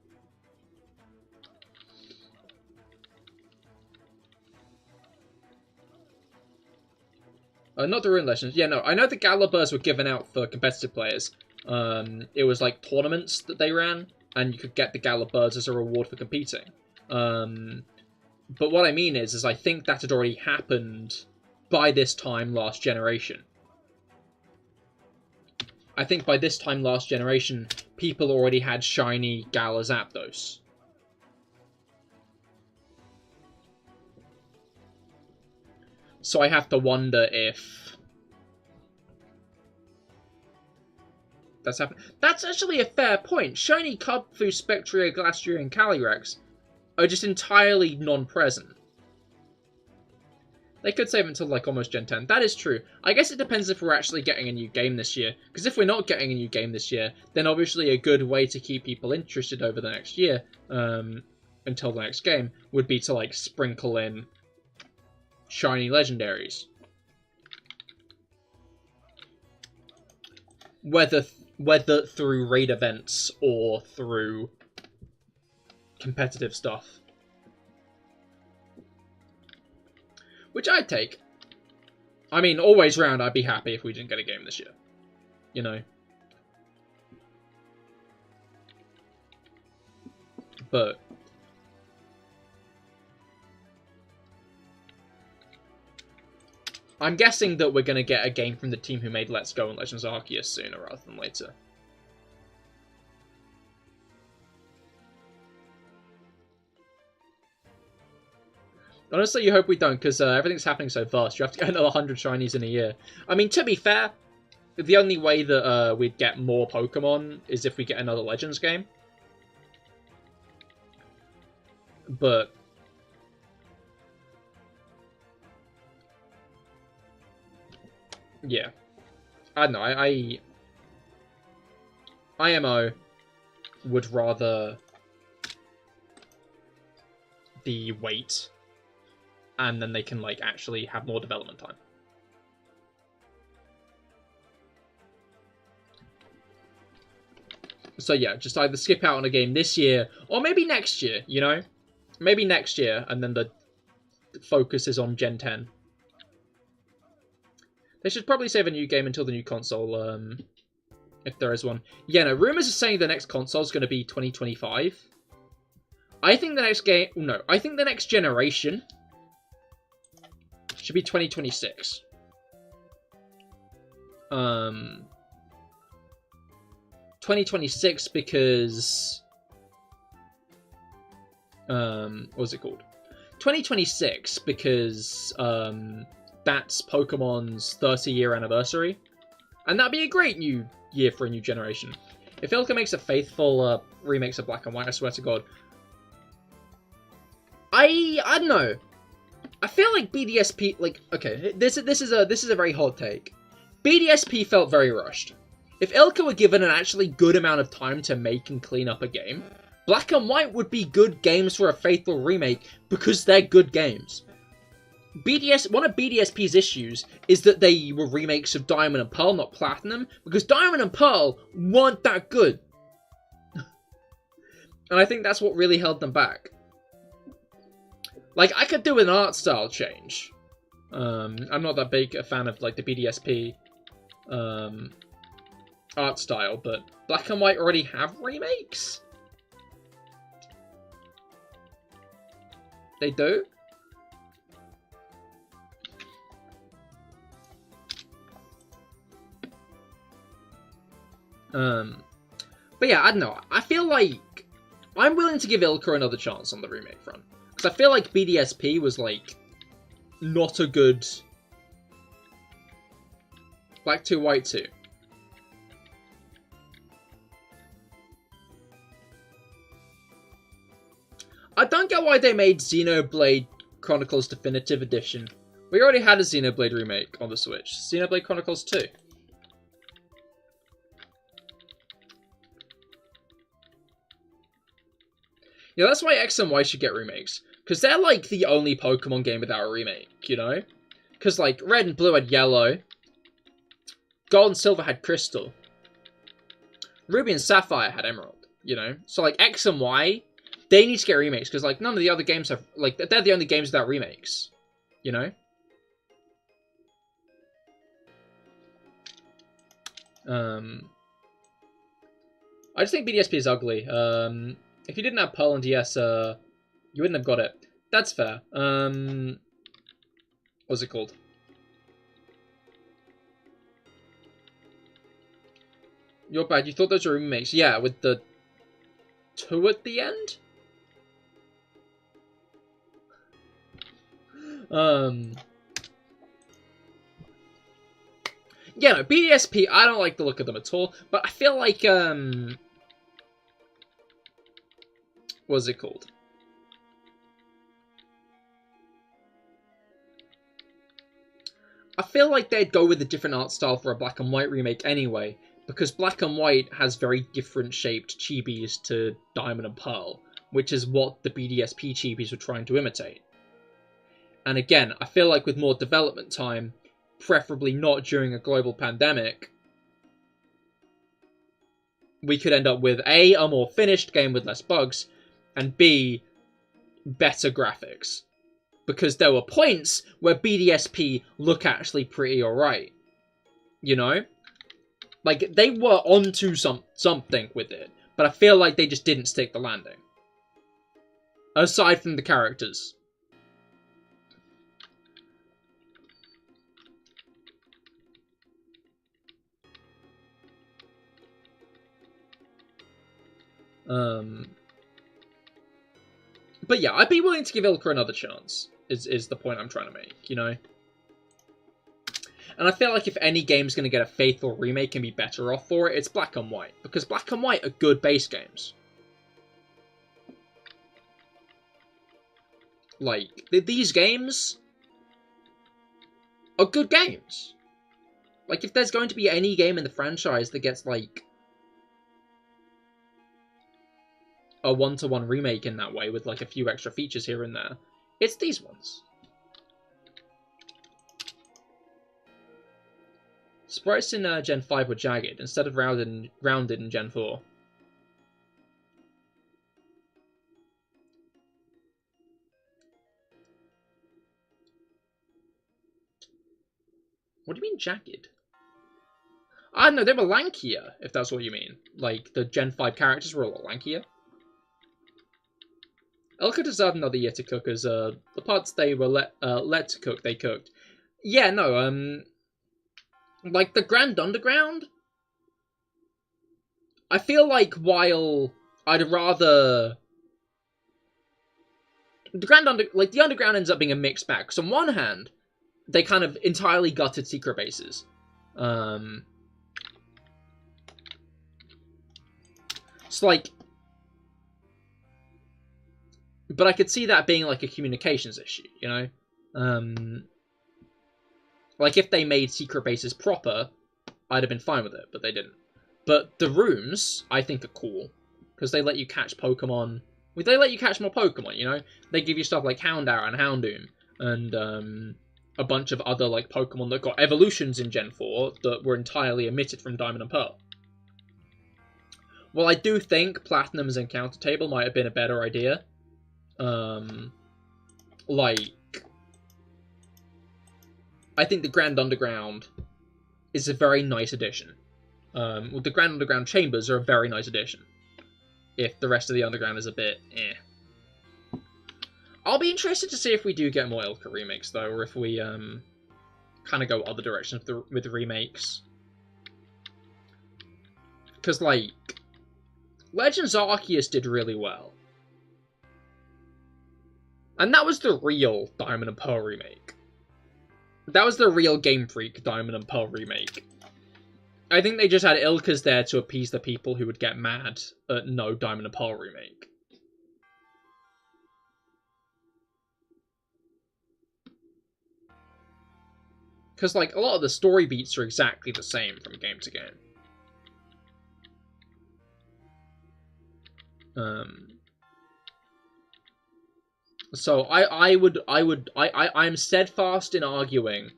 Not the Ruin Legends. Yeah, no, I know the Galabirds were given out for competitive players. It was like tournaments that they ran, and you could get the Galabirds as a reward for competing. But what I mean is I think that had already happened by this time last generation. I think by this time last generation, people already had shiny Gala Zapdos. So I have to wonder if that's happened. That's actually a fair point. Shiny Kubfu, Spectria, Glastrier, and Calyrex are just entirely non-present. They could save until, like, almost Gen 10. That is true. I guess it depends if we're actually getting a new game this year. Because if we're not getting a new game this year, then obviously a good way to keep people interested over the next year, until the next game, would be to, like, sprinkle in shiny legendaries. Whether through raid events or through competitive stuff. Which I'd take. I mean, always round, I'd be happy if we didn't get a game this year. You know? But I'm guessing that we're going to get a game from the team who made Let's Go and Legends Arceus sooner rather than later. Honestly, you hope we don't, because everything's happening so fast. You have to get another 100 shinies in a year. I mean, to be fair, the only way that we'd get more Pokemon is if we get another Legends game. But yeah, I don't know. IMO would rather the wait, and then they can, like, actually have more development time. So yeah, just either skip out on a game this year, or maybe next year, you know? Maybe next year, and then the focus is on Gen 10. They should probably save a new game until the new console, if there is one. Yeah, no, rumors are saying the next console is going to be 2025. I think the next game... No, I think the next generation should be 2026. 2026 because... what was it called? 2026 because that's Pokemon's 30-year anniversary. And that'd be a great new year for a new generation. If Ilka makes a faithful remakes of Black and White, I swear to God. I don't know. I feel like BDSP, like, okay, this is a very hot take. BDSP felt very rushed. If Ilka were given an actually good amount of time to make and clean up a game, Black and White would be good games for a faithful remake because they're good games. One of BDSP's issues is that they were remakes of Diamond and Pearl, not Platinum, because Diamond and Pearl weren't that good. And I think that's what really held them back. Like, I could do an art style change. I'm not that big a fan of, like, the BDSP art style, but Black and White already have remakes? They do? But yeah, I don't know. I feel like I'm willing to give Ilka another chance on the remake front. Because I feel like BDSP was, like, not a good Black 2, White 2. I don't get why they made Xenoblade Chronicles Definitive Edition. We already had a Xenoblade remake on the Switch. Xenoblade Chronicles 2. Yeah, that's why X and Y should get remakes. Because they're, like, the only Pokemon game without a remake, you know? Because, like, Red and Blue had Yellow. Gold and Silver had Crystal. Ruby and Sapphire had Emerald, you know? So, like, X and Y, they need to get remakes. Because, like, none of the other games have... Like, they're the only games without remakes, you know? I just think BDSP is ugly. If you didn't have Pearl and DS, you wouldn't have got it. That's fair. What's it called? You're bad. You thought those were remakes. Yeah, with the 2 at the end? Yeah, no, BDSP, I don't like the look of them at all, but I feel like, what's it called? I feel like they'd go with a different art style for a Black and White remake anyway, because Black and White has very different shaped chibis to Diamond and Pearl, which is what the BDSP chibis were trying to imitate. And again, I feel like with more development time, preferably not during a global pandemic, we could end up with A, a more finished game with less bugs, and B, better graphics. Because there were points where BDSP look actually pretty alright. You know? Like, they were onto something with it, but I feel like they just didn't stick the landing. Aside from the characters. But yeah, I'd be willing to give Ilka another chance, is the point I'm trying to make, you know? And I feel like if any game's going to get a faithful remake and be better off for it, it's Black and White. Because Black and White are good base games. Like, these games are good games. Like, if there's going to be any game in the franchise that gets, like, a one-to-one remake in that way with, like, a few extra features here and there, it's these ones. Sprites in Gen 5 were jagged, instead of rounded in Gen 4. What do you mean jagged? I don't know, they were lankier, if that's what you mean. Like, the Gen 5 characters were a lot lankier. Ilka deserved another year to cook, as the parts they were let to cook, they cooked. Yeah, no, like, the Grand Underground? I feel like while I'd rather... The Underground ends up being a mixed bag. Because on one hand, they kind of entirely gutted secret bases. It's like, but I could see that being like a communications issue, you know? Like if they made secret bases proper, I'd have been fine with it, but they didn't. But the rooms, I think, are cool, because they let you catch Pokemon. Well, they let you catch more Pokemon, you know? They give you stuff like Houndour and Houndoom, and a bunch of other like Pokemon that got evolutions in Gen 4 that were entirely omitted from Diamond and Pearl. Well, I do think Platinum's encounter table might have been a better idea. Like, I think the Grand Underground is a very nice addition. Well, the Grand Underground Chambers are a very nice addition. If the rest of the Underground is a bit eh. I'll be interested to see if we do get more Ilka remakes, though, or if we kind of go other directions with the remakes. Because, like, Legends Arceus did really well. And that was the real Diamond and Pearl remake. That was the real Game Freak Diamond and Pearl remake. I think they just had Ilkas there to appease the people who would get mad at no Diamond and Pearl remake. Because, like, a lot of the story beats are exactly the same from game to game. So I'm steadfast in arguing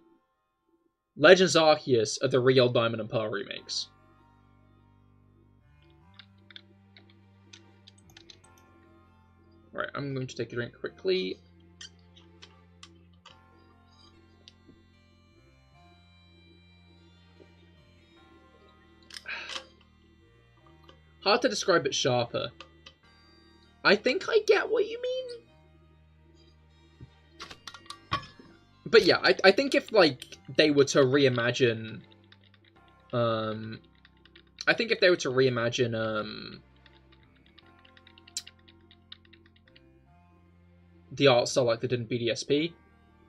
Legends Arceus are the real Diamond and Pearl remakes. Right, I'm going to take a drink quickly. Hard to describe it sharper. I think I get what you mean. But yeah, I think if, like, they were to reimagine... I think if they were to reimagine, the art style like they did in BDSP,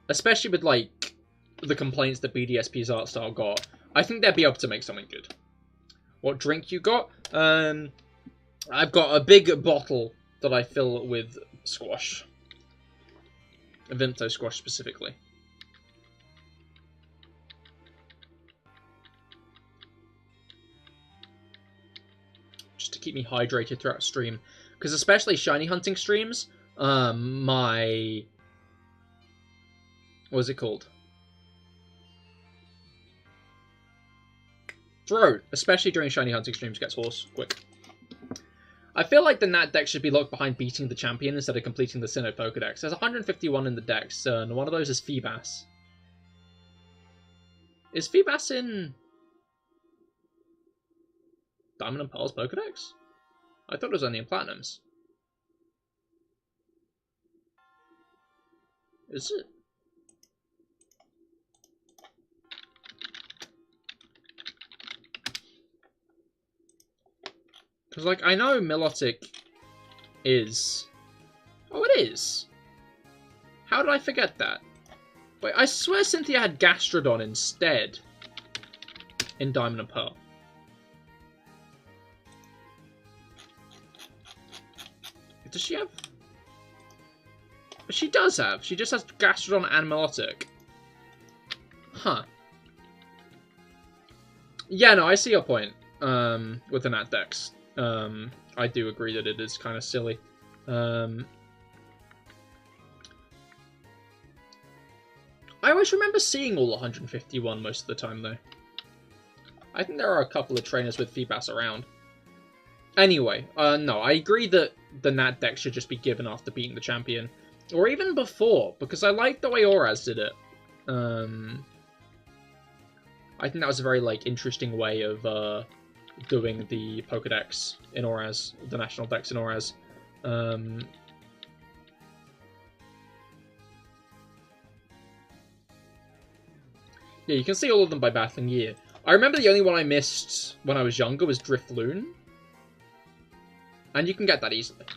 especially with, like, the complaints that BDSP's art style got, I think they'd be able to make something good. What drink you got? I've got a big bottle that I fill with squash. A Vimto squash, specifically. Just to keep me hydrated throughout stream. Because especially shiny hunting streams, my... what is it called? Throat, especially during shiny hunting streams, gets hoarse quick. I feel like the Nat deck should be locked behind beating the champion instead of completing the Sinnoh Pokedex. There's 151 in the decks, and one of those is Feebas. Is Feebas in Diamond and Pearl's Pokedex? I thought it was only in Platinum's. Is it? Because, like, I know Milotic is... oh, it is! How did I forget that? Wait, I swear Cynthia had Gastrodon instead in Diamond and Pearl. Does she have... she does have. She just has Gastrodon and Milotic. Huh. Yeah, no, I see your point with the Nat Dex. I do agree that it is kind of silly. I always remember seeing all 151 most of the time, though. I think there are a couple of trainers with Feebas around. Anyway, no, I agree that the Nat deck should just be given after beating the champion. Or even before, because I like the way Oraz did it. I think that was a very, like, interesting way of, doing the Pokedex in Oraz, the national dex in Oraz. Yeah, you can see all of them by battling year. I remember the only one I missed when I was younger was Drifloon. And you can get that easily.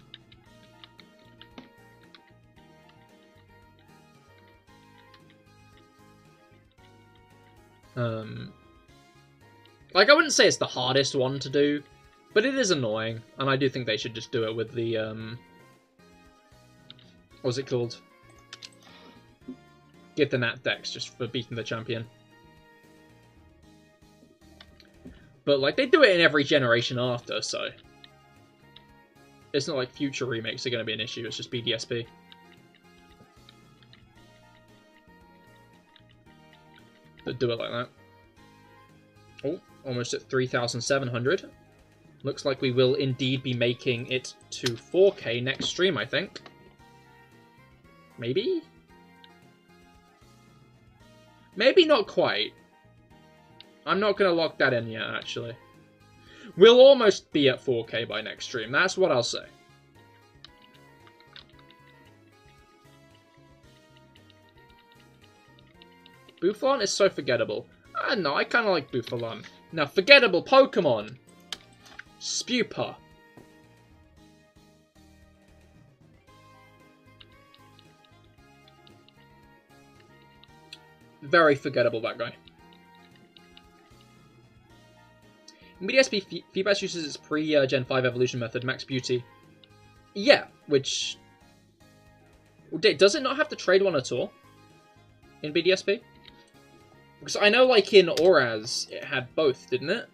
Like, I wouldn't say it's the hardest one to do, but it is annoying, and I do think they should just do it with the, what's it called? Give the Nat Dex just for beating the champion. But, like, they do it in every generation after, so... It's not like future remakes are going to be an issue, it's just BDSP. But do it like that. Oh, almost at 3,700. Looks like we will indeed be making it to 4K next stream, I think. Maybe? Maybe not quite. I'm not going to lock that in yet, actually. We'll almost be at 4K by next stream. That's what I'll say. Buffalon is so forgettable. No, I kind of like Buffalon. Now, forgettable Pokemon. Spupa. Very forgettable, that guy. BDSP Feebas uses its pre-Gen 5 evolution method, Max Beauty. Yeah, which... Does it not have to trade one at all? In BDSP? Because I know, like, in Auraz, it had both, didn't it?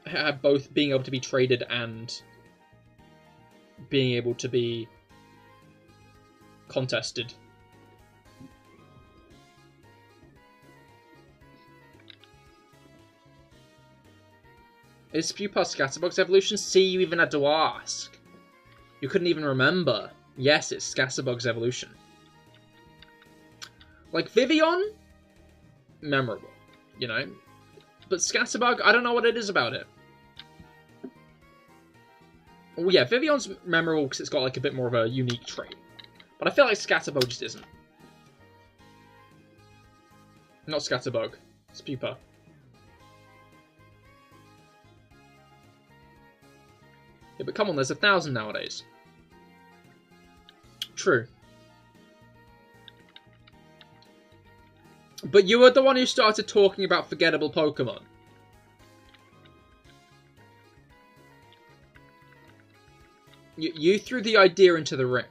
It had both being able to be traded and being able to be contested. Is Spupa Scatterbox evolution? See, you even had to ask. You couldn't even remember. Yes, it's Scatterbox evolution. Like, Vivian? Memorable, you know? But Scatterbug, I don't know what it is about it. Oh yeah, Vivian's memorable because it's got, like, a bit more of a unique trait. But I feel like Scatterbug just isn't. Not Scatterbug. Spupa. Yeah, but come on, there's 1,000 nowadays. True. But you were the one who started talking about forgettable Pokemon. You threw the idea into the ring.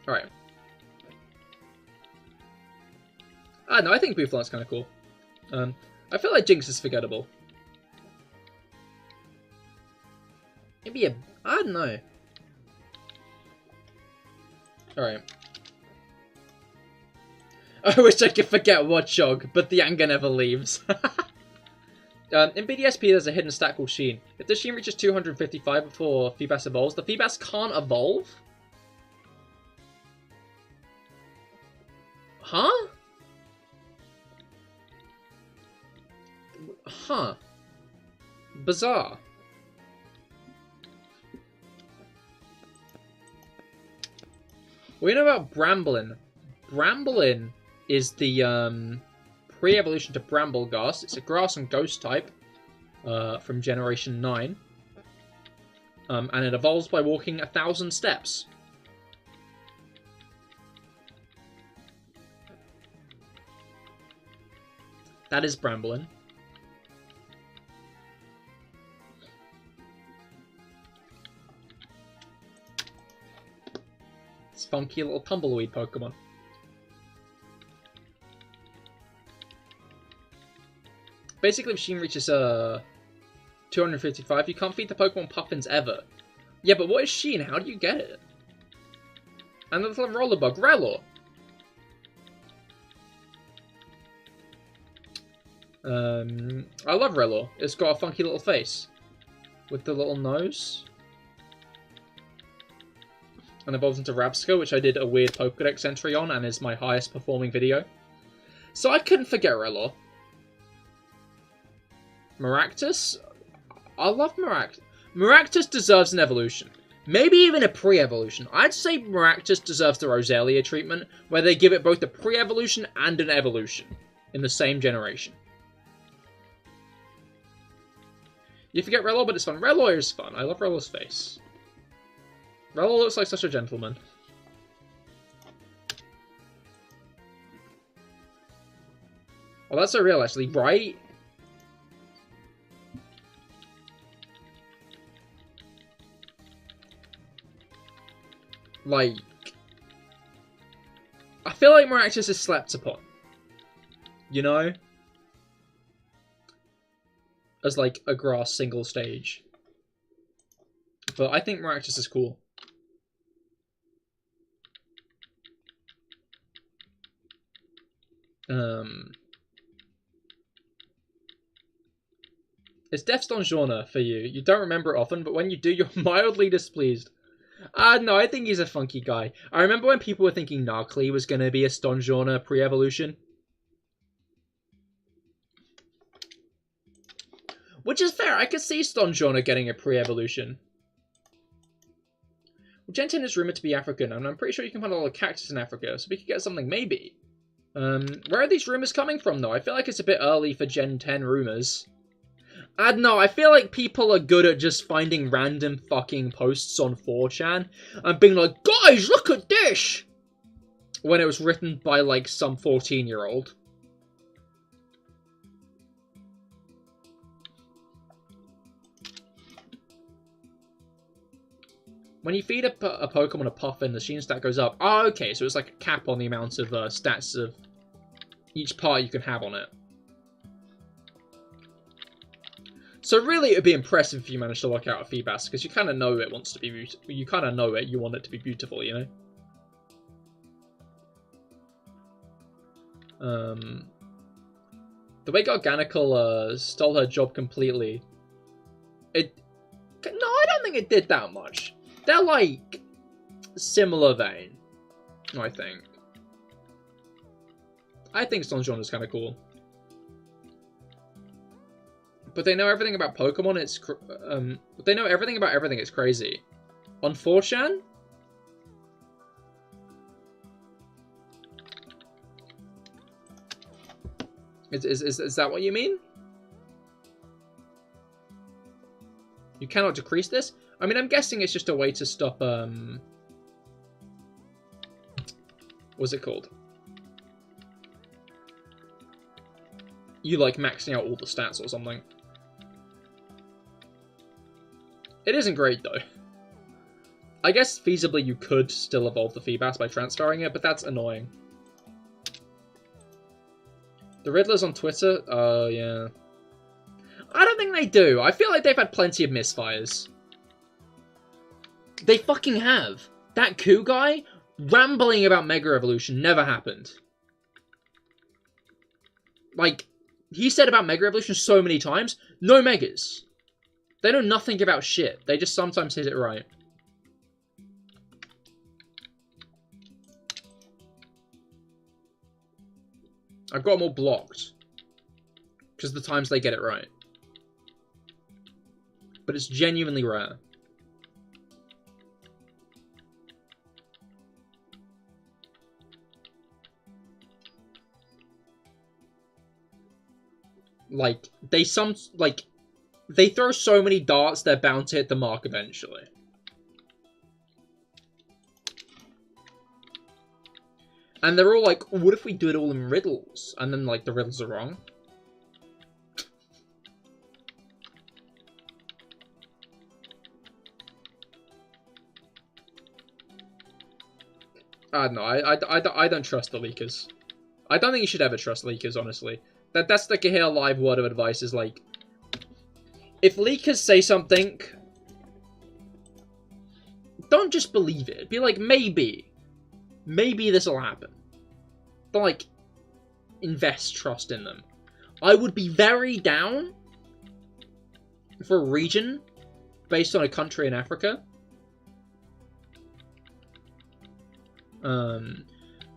Alright. No, I think Buffalon's kind of cool. I feel like Jinx is forgettable. Maybe a... I don't know. Alright. I wish I could forget Watchog, but the anger never leaves. In BDSP, there's a hidden stat called Sheen. If the Sheen reaches 255 before Feebas evolves, the Feebas can't evolve? Huh? Huh. Bizarre. We know about Bramblin. Bramblin is the pre-evolution to Brambleghast. It's a grass and ghost type from Generation 9. And it evolves by walking 1,000 steps. That is Bramblin. It's funky little tumbleweed Pokemon. Basically, if Sheen reaches 255, you can't feed the Pokemon Puffins ever. Yeah, but what is Sheen? How do you get it? And the little Rollerbug, Rellor. I love Rellor. It's got a funky little face. With the little nose. And evolves into Rabsco, which I did a weird Pokedex entry on, and is my highest performing video. So I couldn't forget Rellor. Maractus? I love Maractus. Maractus deserves an evolution. Maybe even a pre-evolution. I'd say Maractus deserves the Roselia treatment, where they give it both a pre-evolution and an evolution in the same generation. You forget Rello, but it's fun. Rello is fun. I love Rello's face. Rello looks like such a gentleman. Well, that's so real, actually, right? Like, I feel like Maractus is slept upon. You know? As, like, a grass single stage. But I think Maractus is cool. It's Death's Donjona for you. You don't remember it often, but when you do, you're mildly displeased. No, I think he's a funky guy. I remember when people were thinking Narclee was going to be a Stonjorna pre-evolution. Which is fair, I could see Stonjorna getting a pre-evolution. Well, Gen 10 is rumoured to be African, and I'm pretty sure you can find a lot of cactus in Africa, so we could get something maybe. Where are these rumours coming from, though? I feel like it's a bit early for Gen 10 rumours. I don't know, I feel like people are good at just finding random fucking posts on 4chan and being like, guys, look at this! When it was written by, like, some 14-year-old. When you feed a Pokemon a Puffin, the Sheen stat goes up. Oh, okay, so it's like a cap on the amount of stats of each part you can have on it. So really, it would be impressive if you managed to lock out a Feebas, because you kind of know it wants to be beautiful. You kind of know it. You want it to be beautiful, you know. The way Garganical stole her job completely. No, I don't think it did that much. They're like similar vein, I think. I think Stonjourner is kind of cool. But they know everything about Pokemon, they know everything about everything, it's crazy. On 4chan? Is that what you mean? You cannot decrease this? I mean, I'm guessing it's just a way to stop, what's it called? You, like, maxing out all the stats or something. It isn't great, though. I guess, feasibly, you could still evolve the Feebas by transferring it, but that's annoying. The Riddlers on Twitter? Oh, yeah. I don't think they do. I feel like they've had plenty of misfires. They fucking have. That Coup guy, rambling about Mega Evolution never happened. Like, he said about Mega Evolution so many times, no Megas. They know nothing about shit. They just sometimes hit it right. I've got them all blocked. Because the times they get it right. But it's genuinely rare. Like, they throw so many darts, they're bound to hit the mark eventually. And they're all like, what if we do it all in riddles? And then, like, the riddles are wrong. I don't know, I don't trust the leakers. I don't think you should ever trust leakers, honestly. That's the CahirLIVE word of advice, is like, if leakers say something, don't just believe it. Be like, maybe this will happen. But, like, invest trust in them. I would be very down for a region based on a country in Africa.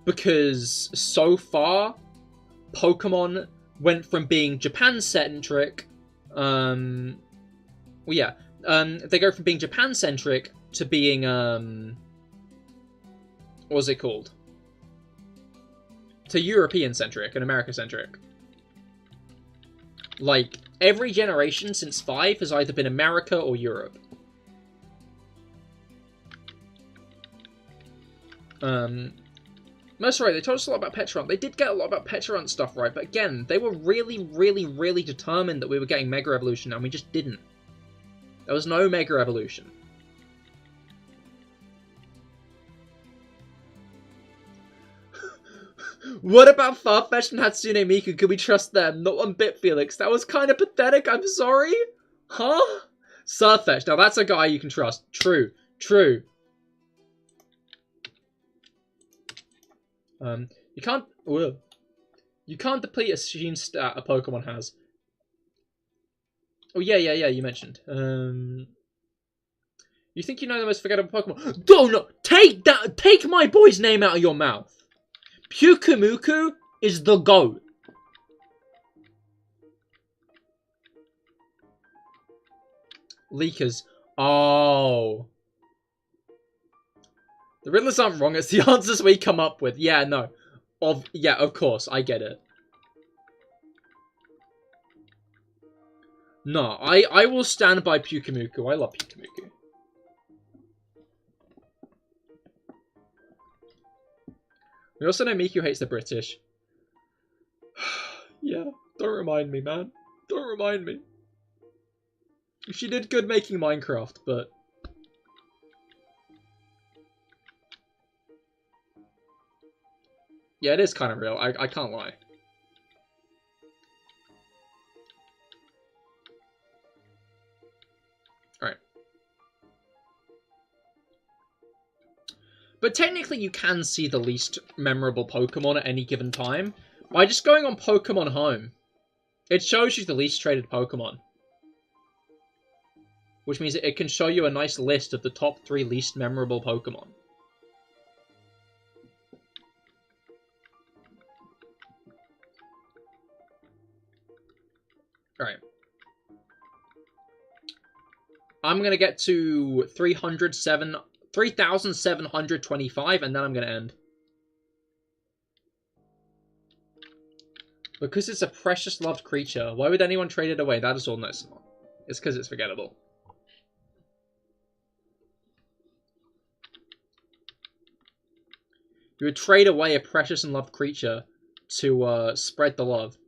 Because so far, Pokemon went from being Japan-centric, they go from being Japan-centric to being, what was it called? To European-centric and America-centric. Like, every generation since 5 has either been America or Europe. Most right, they told us a lot about Patterrz. They did get a lot about Patterrz stuff right, but again, they were really determined that we were getting Mega Evolution, and we just didn't. There was no Mega Evolution. What about Farfetch'd and Hatsune Miku? Could we trust them? Not one bit, Felix. That was kind of pathetic, I'm sorry. Huh? Surfetch. Now that's a guy you can trust. True. True. You can't... Ugh. You can't deplete a Sheen stat a Pokemon has. Oh, yeah, you mentioned. You think you know the most forgettable Pokemon? Don't take my boy's name out of your mouth. Pyukumuku is the GOAT. Leakers. Oh. The riddlers aren't wrong, it's the answers we come up with. Yeah, no. Yeah, of course, I get it. No, I will stand by Pyukumuku. I love Pyukumuku. We also know Miku hates the British. Yeah, don't remind me, man. Don't remind me. She did good making Minecraft, but... Yeah, it is kind of real. I can't lie. Alright. But technically you can see the least memorable Pokemon at any given time by just going on Pokemon Home. It shows you the least traded Pokemon. Which means it can show you a nice list of the top 3 least memorable Pokemon. Alright. I'm going to get to 3,725, and then I'm going to end. Because it's a precious loved creature. Why would anyone trade it away? That is all. No, it's not. It's because it's forgettable. You would trade away a precious and loved creature to spread the love.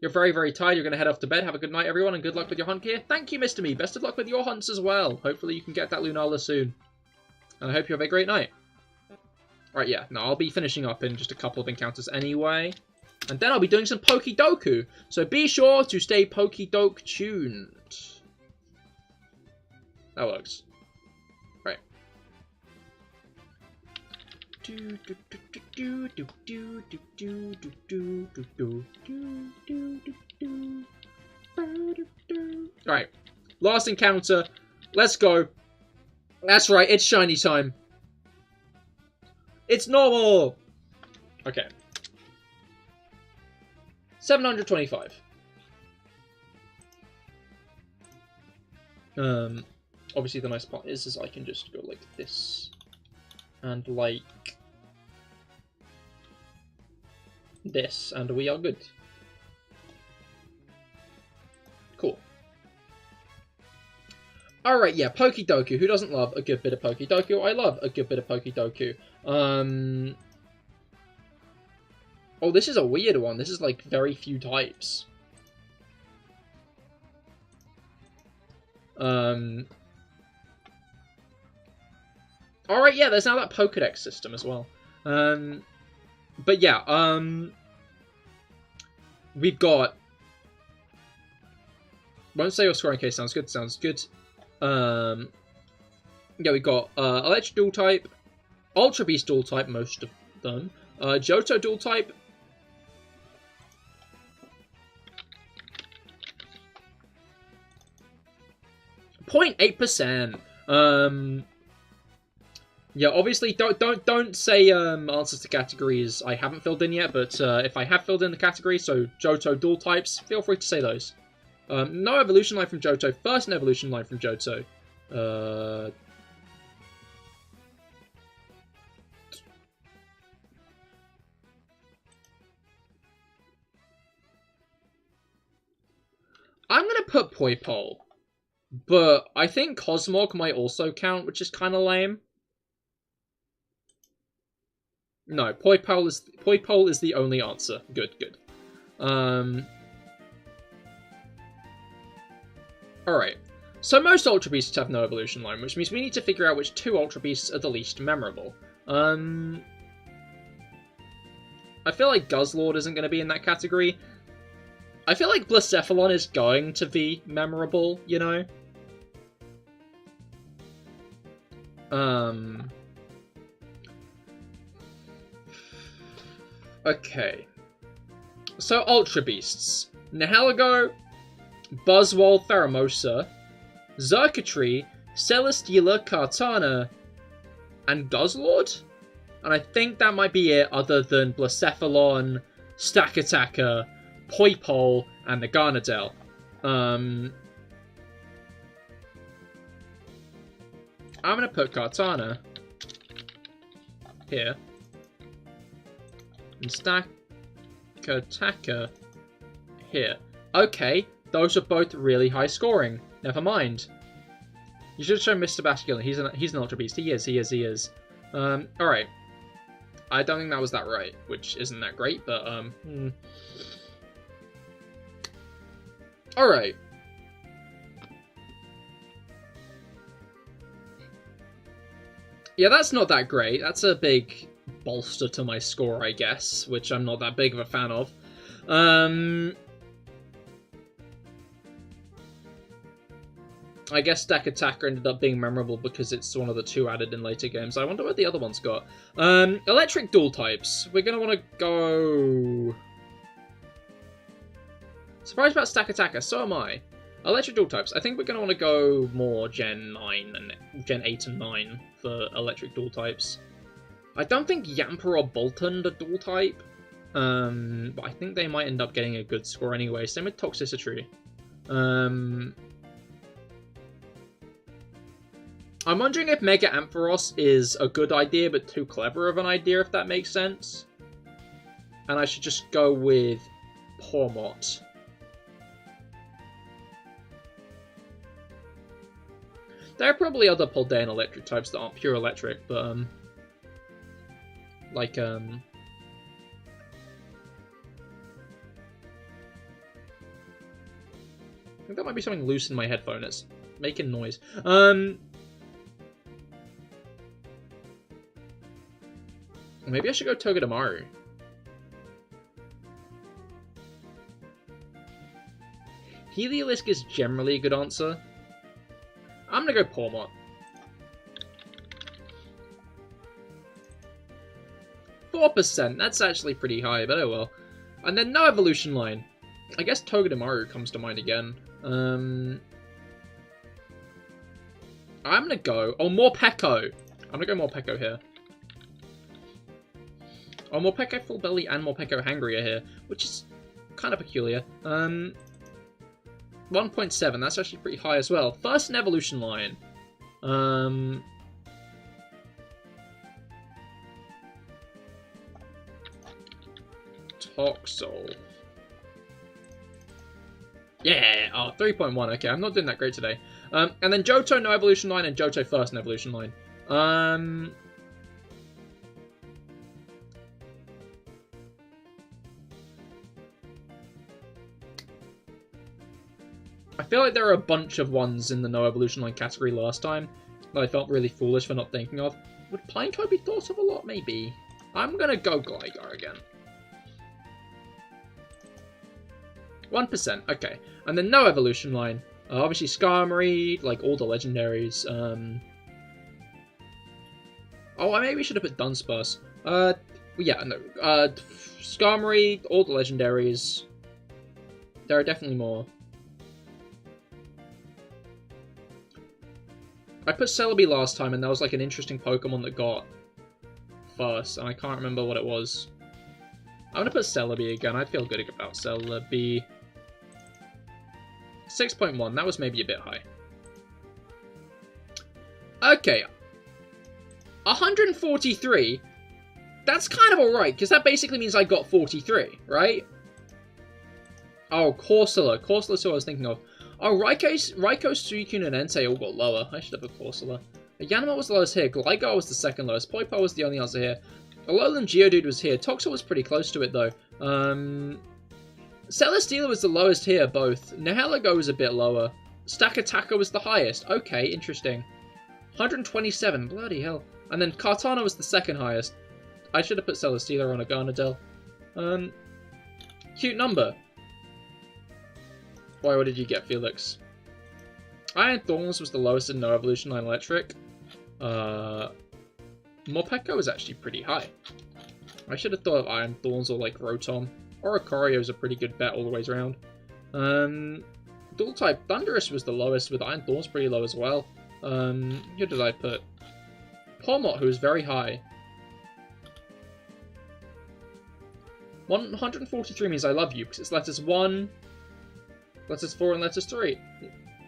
You're very, very tired. You're going to head off to bed. Have a good night, everyone, and good luck with your hunt gear. Thank you, Mr. Me. Best of luck with your hunts as well. Hopefully you can get that Lunala soon. And I hope you have a great night. Alright, yeah. No, I'll be finishing up in just a couple of encounters anyway. And then I'll be doing some Pokedoku. So be sure to stay Pokedoke tuned. That works. Right. Alright. Last encounter. Let's go. That's right, it's shiny time. It's normal! Okay. 725. Obviously the nice part is I can just go like this. And like... this, and we are good. Cool. Alright, yeah, Pokedoku. Who doesn't love a good bit of Pokedoku? I love a good bit of Pokedoku. Oh, this is a weird one. This is like very few types. Alright, yeah, there's now that Pokedex system as well. But yeah, we've got... Won't say your scoring case sounds good, yeah, we've got Electric Dual Type, Ultra Beast Dual Type, most of them, Johto Dual Type, .8%. Yeah, obviously, don't say answers to categories I haven't filled in yet, but if I have filled in the categories, so Johto dual types, feel free to say those. No evolution line from Johto, first an evolution line from Johto. I'm going put Poipole, but I think Cosmog might also count, which is kind of lame. No, Poipole is the only answer. Good, good. Alright. So most Ultra Beasts have no evolution line, which means we need to figure out which 2 Ultra Beasts are the least memorable. I feel like Guzzlord isn't going to be in that category. I feel like Blacephalon is going to be memorable, you know? Okay. So, Ultra Beasts. Nihilego, Buzzwole, Theramosa, Xurkitree, Celesteela, Kartana, and Guzzlord? And I think that might be it, other than Blacephalon, Stakataka, Poipole, and the Garnadel. I'm gonna put Kartana here. And Stakataka here. Okay, those are both really high scoring. Never mind. You should have shown Mr. Basculin. He's an Ultra Beast. He is. Alright. I don't think that was that right, which isn't that great, but, Alright. Yeah, that's not that great. That's a big bolster to my score, I guess, which I'm not that big of a fan of. I guess Stack Attacker ended up being memorable because it's one of the 2 added in later games. I wonder what the other one's got. Electric dual types. We're going to want to go... Surprised about Stack Attacker, so am I. Electric dual types. I think we're going to want to go more Gen 9 and Gen 8 and 9 for electric dual types. I don't think Yamper or Bolton are dual type. But I think they might end up getting a good score anyway. Same with Toxicity. I'm wondering if Mega Ampharos is a good idea, but too clever of an idea, if that makes sense. And I should just go with Pormot. There are probably other Poldean electric types that aren't pure electric, but, I think that might be something loose in my headphone. It's making noise. Maybe I should go Togedemaru. Heliolisk is generally a good answer. I'm gonna go Pormot. 4%, that's actually pretty high, but oh well. And then no evolution line. I guess Togedemaru comes to mind again. I'm gonna go... Oh, Morpeko! I'm gonna go Morpeko here. Oh, Morpeko Full Belly and Morpeko Hangry are here, which is kind of peculiar. 1.7, that's actually pretty high as well. First in evolution line. Toxel. Yeah! Oh, 3.1, okay, I'm not doing that great today. And then Johto no evolution line and Johto first in evolution line. I feel like there are a bunch of ones in the no evolution line category last time that I felt really foolish for not thinking of. Would Pineco be thought of a lot? Maybe. I'm gonna go Gligar again. 1%, okay. And then no evolution line. Obviously Skarmory, like all the legendaries. Oh, I maybe should have put Dunsparce. Yeah, no. Skarmory, all the legendaries. There are definitely more. I put Celebi last time, and that was like an interesting Pokemon that got first, and I can't remember what it was. I'm gonna put Celebi again. I feel good about Celebi. 6.1. That was maybe a bit high. Okay. 143. That's kind of alright, because that basically means I got 43, right? Oh, Corsola. Corsola's who I was thinking of. Oh, Raikou, Suicune, and Entei all got lower. I should have put Corsola. Yanma was the lowest here. Gligar was the second lowest. Poipole was the only answer here. Alolan Geodude was here. Toxel was pretty close to it, though. Celesteela was the lowest here, both. Nihilego was a bit lower. Stakataka was the highest. Okay, interesting. 127. Bloody hell. And then Kartana was the second highest. I should have put Celesteela on a Garnadel. Cute number. Why, what did you get, Felix? Iron Thorns was the lowest in No Evolution Line Electric. Morpeko was actually pretty high. I should have thought of Iron Thorns or like Rotom. Oricorio is a pretty good bet all the way around. Dual type Thundurus was the lowest, with Iron Thorns pretty low as well. Who did I put? Pomot, who was very high. 143 means I love you, because it's letters 1, letters 4, and letters 3.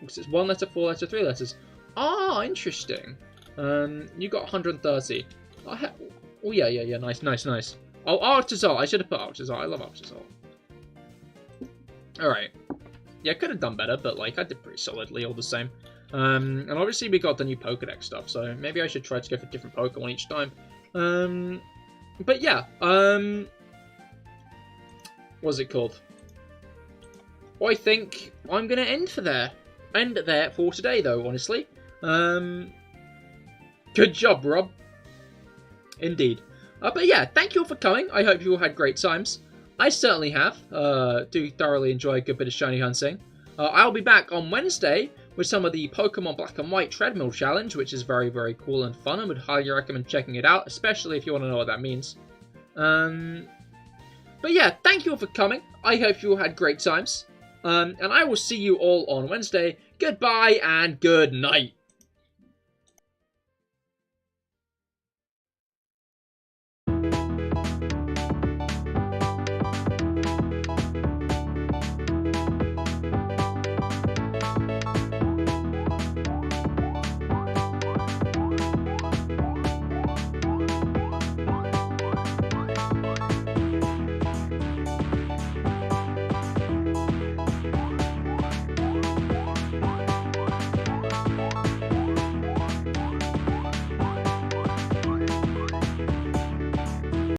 Because it's 1 letter, 4 letter, 3 letters. Ah, interesting. You got 130. Oh, yeah, nice. Oh, Arctozol. I should have put Arctozol. I love Arctozol. Alright. Yeah, could have done better, but, like, I did pretty solidly all the same. And obviously we got the new Pokédex stuff, so maybe I should try to go for different Pokemon each time. But yeah, what's it called? I think I'm going to end there for today, though, honestly. Good job, Rob. Indeed. But yeah, thank you all for coming. I hope you all had great times. I certainly have. Do thoroughly enjoy a good bit of shiny hunting. I'll be back on Wednesday with some of the Pokemon Black and White Treadmill Challenge, which is very, very cool and fun, and would highly recommend checking it out, especially if you want to know what that means. But yeah, thank you all for coming. I hope you all had great times. And I will see you all on Wednesday. Goodbye and good night.